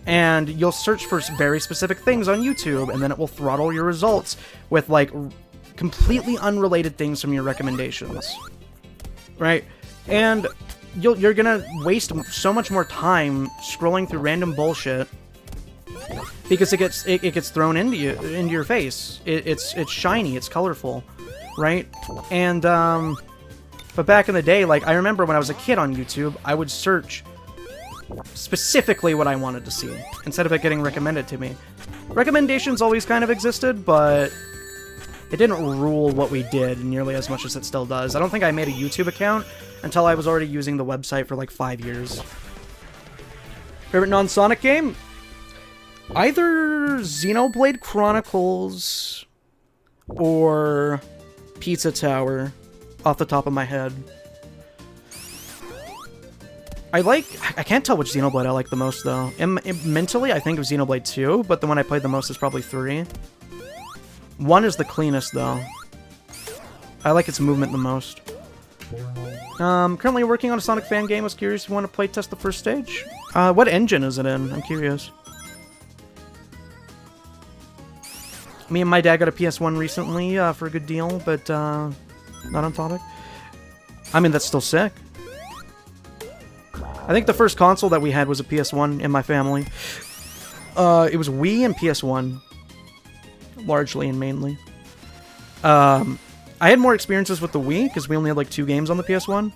And you'll search for very specific things on YouTube, and then it will throttle your results with, like, completely unrelated things from your recommendations. Right? And you're gonna waste so much more time scrolling through random bullshit because it gets thrown into your face. It's shiny, it's colorful, right? And but back in the day, like I remember when I was a kid on YouTube, I would search specifically what I wanted to see instead of it getting recommended to me. Recommendations always kind of existed, but it didn't rule what we did nearly as much as it still does. I don't think I made a YouTube account until I was already using the website for like 5 years. Favorite non-Sonic game? Either Xenoblade Chronicles or Pizza Tower, off the top of my head. I can't tell which Xenoblade I like the most, though. Mentally, I think of Xenoblade 2, but the one I played the most is probably 3. 1 is the cleanest, though. I like its movement the most. Currently working on a Sonic fan game. I was curious if you want to play test the first stage. What engine is it in? I'm curious. Me and my dad got a PS1 recently for a good deal, but not on topic. I mean, that's still sick. I think the first console that we had was a PS1 in my family. It was Wii and PS1. Largely and mainly. I had more experiences with the Wii, because we only had like 2 games on the PS1.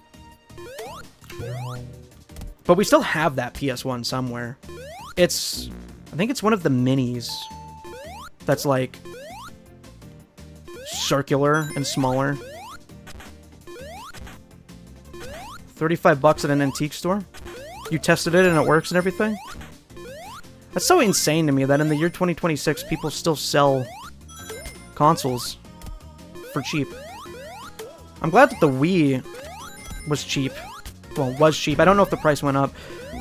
But we still have that PS1 somewhere. I think it's one of the minis that's like circular and smaller. $35 at an antique store? You tested it and it works and everything? That's so insane to me that in the year 2026 people still sell consoles for cheap. I'm glad that the Wii was cheap. Well, was cheap. I don't know if the price went up,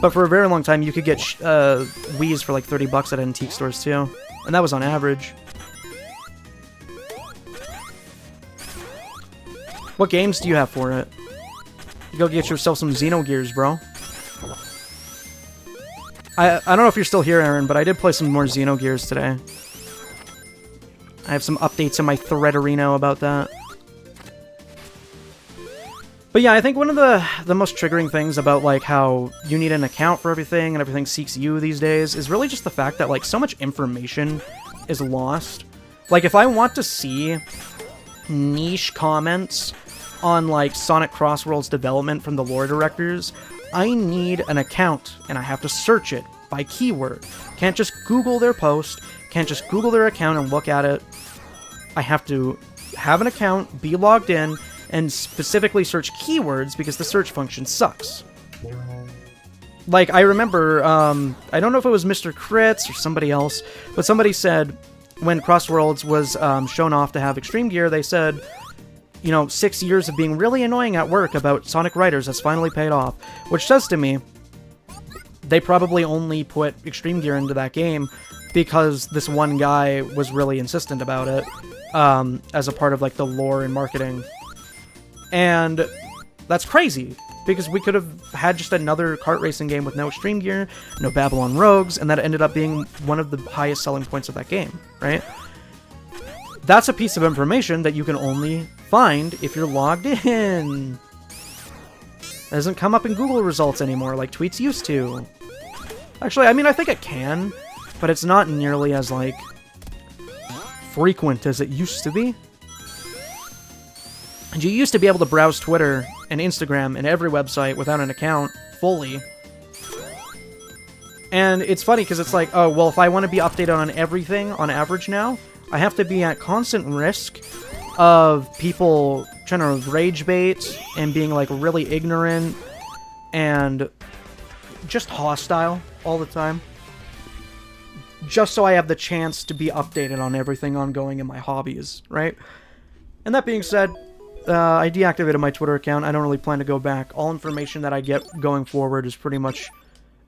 but for a very long time you could get Wii's for like $30 at antique stores too, and that was on average. What games do you have for it? You go get yourself some Xenogears, bro. I don't know if you're still here, Aaron, but I did play some more Xenogears today. I have some updates in my thread arena about that. But yeah, I think one of the most triggering things about like how you need an account for everything and everything seeks you these days is really just the fact that like so much information is lost. Like if I want to see niche comments on like Sonic Crossworld's development from the lore directors, I need an account, and I have to search it by keyword. Can't just Google their post, can't just Google their account and look at it. I have to have an account, be logged in, and specifically search keywords because the search function sucks. Like, I remember, I don't know if it was Mr. Crits or somebody else, but somebody said when Crossworlds was shown off to have Extreme Gear, they said, you know, 6 years of being really annoying at work about Sonic Riders has finally paid off. Which says to me, they probably only put Extreme Gear into that game because this one guy was really insistent about it as a part of, like, the lore and marketing. And that's crazy, because we could have had just another kart racing game with no Extreme Gear, no Babylon Rogues, and that ended up being one of the highest selling points of that game, right? That's a piece of information that you can only find if you're logged in. It doesn't come up in Google results anymore like tweets used to. Actually, I mean, I think it can, but it's not nearly as, like, frequent as it used to be. And you used to be able to browse Twitter and Instagram and every website without an account fully. And it's funny because it's like, oh, well, if I want to be updated on everything on average now, I have to be at constant risk of people trying to rage bait and being, like, really ignorant and just hostile all the time. Just so I have the chance to be updated on everything ongoing in my hobbies, right? And that being said, I deactivated my Twitter account. I don't really plan to go back. All information that I get going forward is pretty much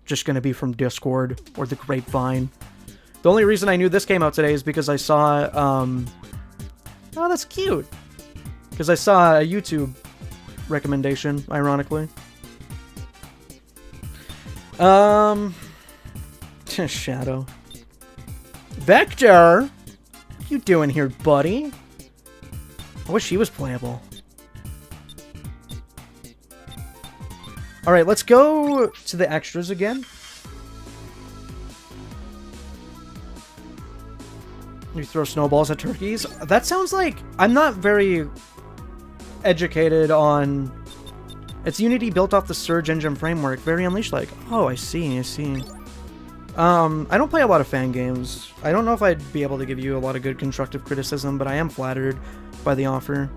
just going to be from Discord or the Grapevine. The only reason I knew this came out today is because I saw, oh, that's cute. Because I saw a YouTube recommendation, ironically. Shadow. Vector! What you doing here, buddy? I wish he was playable. Alright, let's go to the extras again. You throw snowballs at turkeys? That sounds like... I'm not very educated on... It's Unity built off the Surge engine framework. Very Unleashed-like. Oh, I see, I see. I don't play a lot of fan games. I don't know if I'd be able to give you a lot of good constructive criticism, but I am flattered by the offer.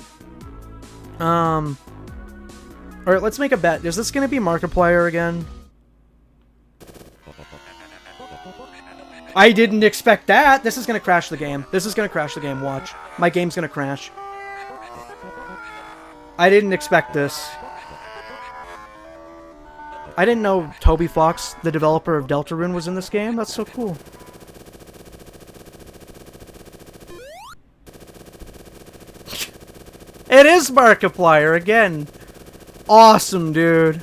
Alright, let's make a bet. Is this going to be Markiplier again? I didn't expect that! This is going to crash the game. This is going to crash the game, watch. My game's going to crash. I didn't expect this. I didn't know Toby Fox, the developer of Deltarune, was in this game. That's so cool. It is Markiplier again. Awesome, dude.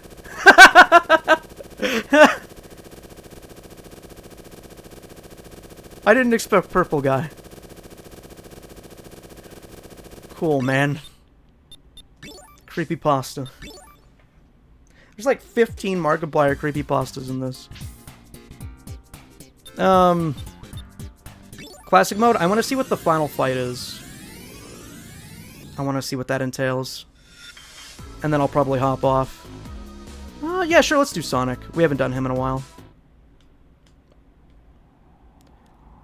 I didn't expect purple guy. Cool, man. Creepypasta. There's like 15 Markiplier creepypastas in this. Classic mode. I want to see what the final fight is. I want to see what that entails. And then I'll probably hop off. Yeah, sure, let's do Sonic. We haven't done him in a while.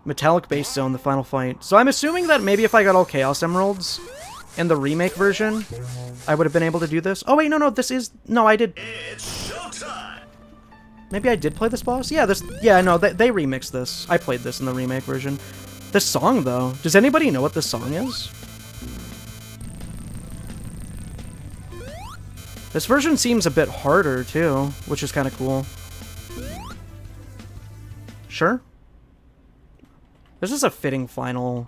Metallic Base Zone, the final fight. So I'm assuming that maybe if I got all Chaos Emeralds in the remake version, I would have been able to do this. Oh wait, no, this is... No, I did...
It's showtime!
Maybe I did play this boss? Yeah, no, they remixed this. I played this in the remake version. This song, though. Does anybody know what this song is? This version seems a bit harder, too, which is kind of cool. Sure? This is a fitting final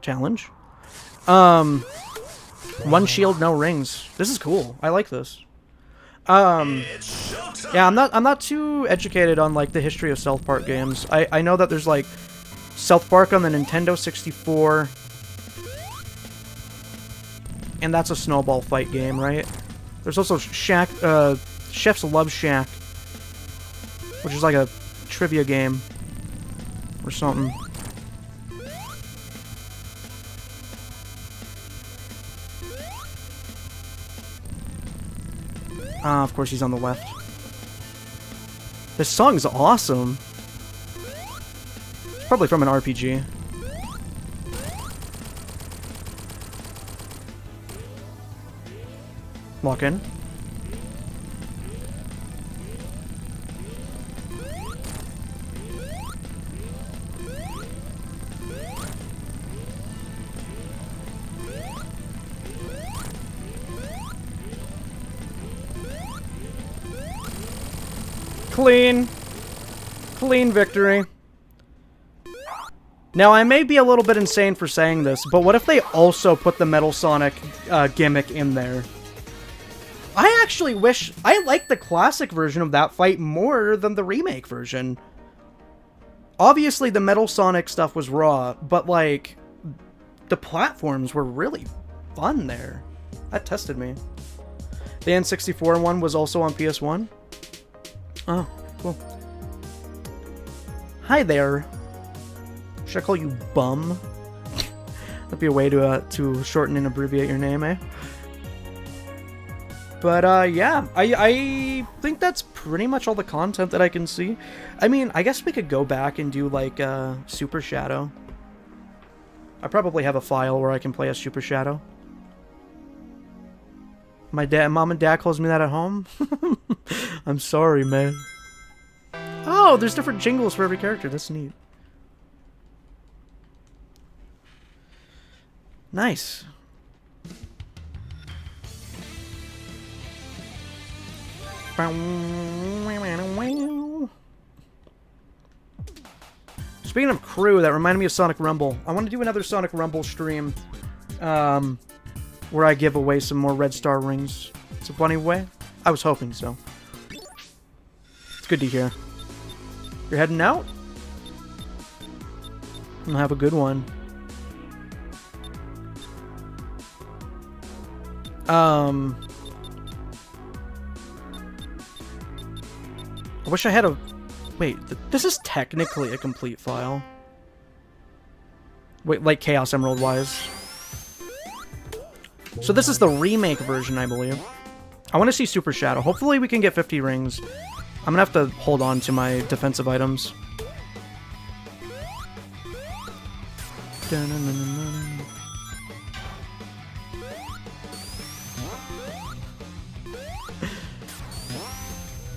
challenge. One shield, no rings. This is cool. I like this. Yeah, I'm not too educated on like the history of South Park games. I know that there's like South Park on the Nintendo 64, and that's a snowball fight game, right? There's also Chef's Love Shack, which is like a trivia game or something. Of course he's on the left. This song's awesome. It's probably from an RPG. Lock in. Clean victory. Now, I may be a little bit insane for saying this, but what if they also put the Metal Sonic gimmick in there? I actually wish... I like the classic version of that fight more than the remake version. Obviously, the Metal Sonic stuff was raw, but, like, the platforms were really fun there. That tested me. The N64 one was also on PS1. Oh, cool. Hi there. Should I call you Bum? That'd be a way to shorten and abbreviate your name, eh? But, yeah. I think that's pretty much all the content that I can see. I mean, I guess we could go back and do, like, Super Shadow. I probably have a file where I can play as Super Shadow. My mom and dad calls me that at home? I'm sorry, man. Oh, there's different jingles for every character. That's neat. Nice. Speaking of crew, that reminded me of Sonic Rumble. I want to do another Sonic Rumble stream, where I give away some more Red Star rings. It's a funny way. I was hoping so. It's good to hear. You're heading out? I'll have a good one. I wish I had a... Wait, this is technically a complete file. Wait, like Chaos Emerald-wise. So this is the remake version, I believe. I want to see Super Shadow. Hopefully we can get 50 rings. I'm gonna have to hold on to my defensive items.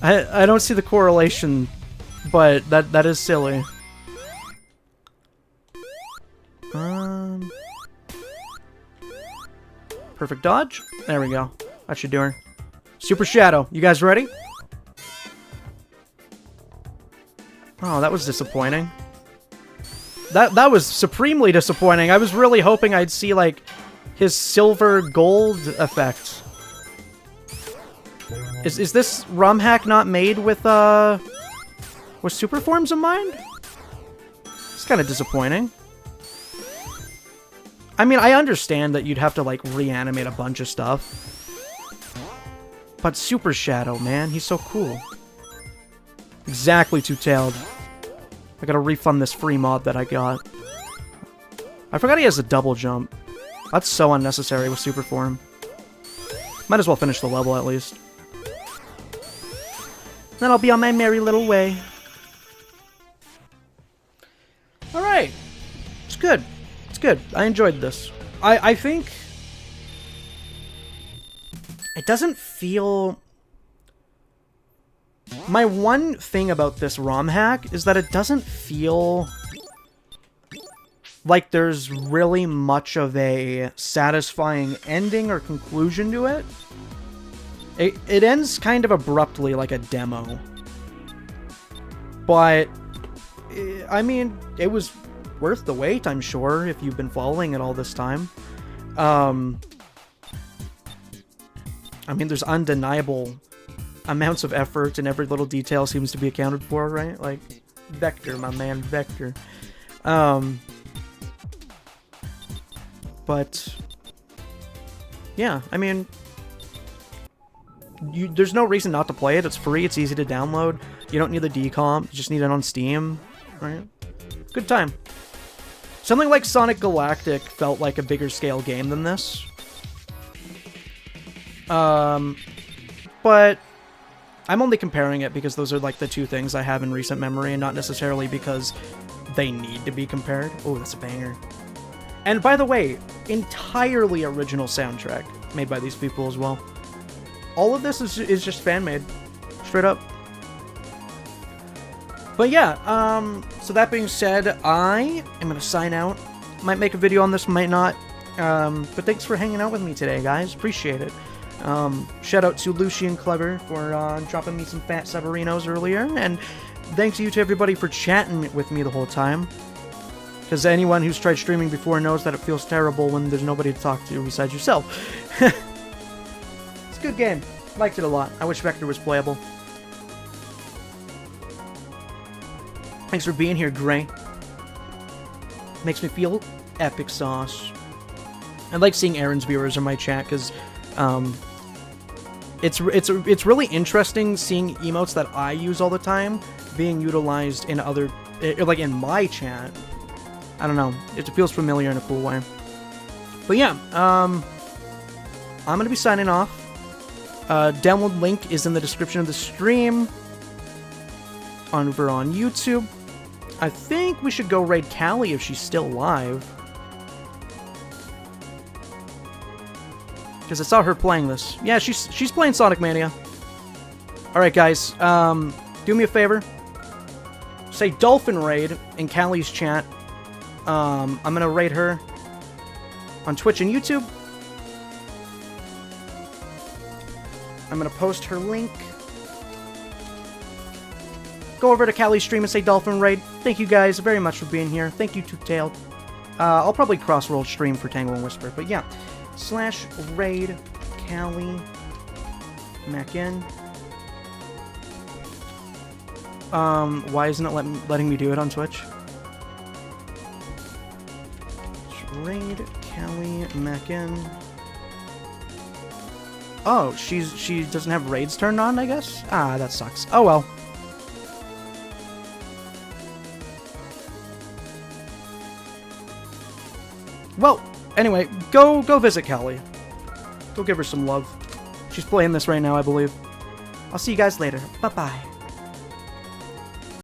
I don't see the correlation, but that is silly. Perfect dodge. There we go. That should do her. Super Shadow. You guys ready? Oh, that was disappointing. That was supremely disappointing. I was really hoping I'd see, like, his silver gold effect. Is this ROM hack not made with super forms in mind? It's kind of disappointing. I mean, I understand that you'd have to, like, reanimate a bunch of stuff. But Super Shadow, man, he's so cool. Exactly, two-tailed. I gotta refund this free mod that I got. I forgot he has a double jump. That's so unnecessary with super form. Might as well finish the level at least. Then I'll be on my merry little way. Alright. It's good. It's good. I enjoyed this. I think... It doesn't feel... My one thing about this ROM hack is that it doesn't feel like there's really much of a satisfying ending or conclusion to it. It ends kind of abruptly like a demo. But, I mean, it was worth the wait, I'm sure, if you've been following it all this time. I mean, there's undeniable amounts of effort and every little detail seems to be accounted for, right? Like, Vector, my man, Vector. But, yeah, I mean, there's no reason not to play it. It's free, it's easy to download. You don't need the decomp, you just need it on Steam, right? Good time. Something like Sonic Galactic felt like a bigger scale game than this. But I'm only comparing it because those are like the two things I have in recent memory and not necessarily because they need to be compared. Oh, that's a banger. And by the way, entirely original soundtrack made by these people as well. All of this is just fan-made. Straight up. But yeah, so that being said, I am going to sign out. Might make a video on this, might not. But thanks for hanging out with me today, guys. Appreciate it. Shout out to Lucian Clever for dropping me some fat Severinos earlier, and thanks to you to everybody for chatting with me the whole time. Because anyone who's tried streaming before knows that it feels terrible when there's nobody to talk to besides yourself. It's a good game. Liked it a lot. I wish Vector was playable. Thanks for being here, Gray. Makes me feel epic sauce. I like seeing Aaron's viewers in my chat because it's really interesting seeing emotes that I use all the time being utilized in other, like in my chat. I don't know. It feels familiar in a cool way. But yeah, I'm gonna be signing off. Download link is in the description of the stream. Over on YouTube. I think we should go raid Callie if she's still alive. Because I saw her playing this. Yeah, she's playing Sonic Mania. Alright, guys. Do me a favor. Say Dolphin Raid in Callie's chat. I'm gonna raid her on Twitch and YouTube. I'm gonna post her link. Go over to Callie's stream and say Dolphin Raid. Thank you guys very much for being here. Thank you, Two-Tailed. I'll probably cross-roll stream for Tangle and Whisper, but yeah. /raid Callie Mackin. Why isn't it letting me do it on Twitch? Raid Callie Mackin. Oh, she doesn't have raids turned on, I guess? Ah, that sucks. Oh well. Well, anyway, go visit Callie. Go give her some love. She's playing this right now, I believe. I'll see you guys later. Bye-bye.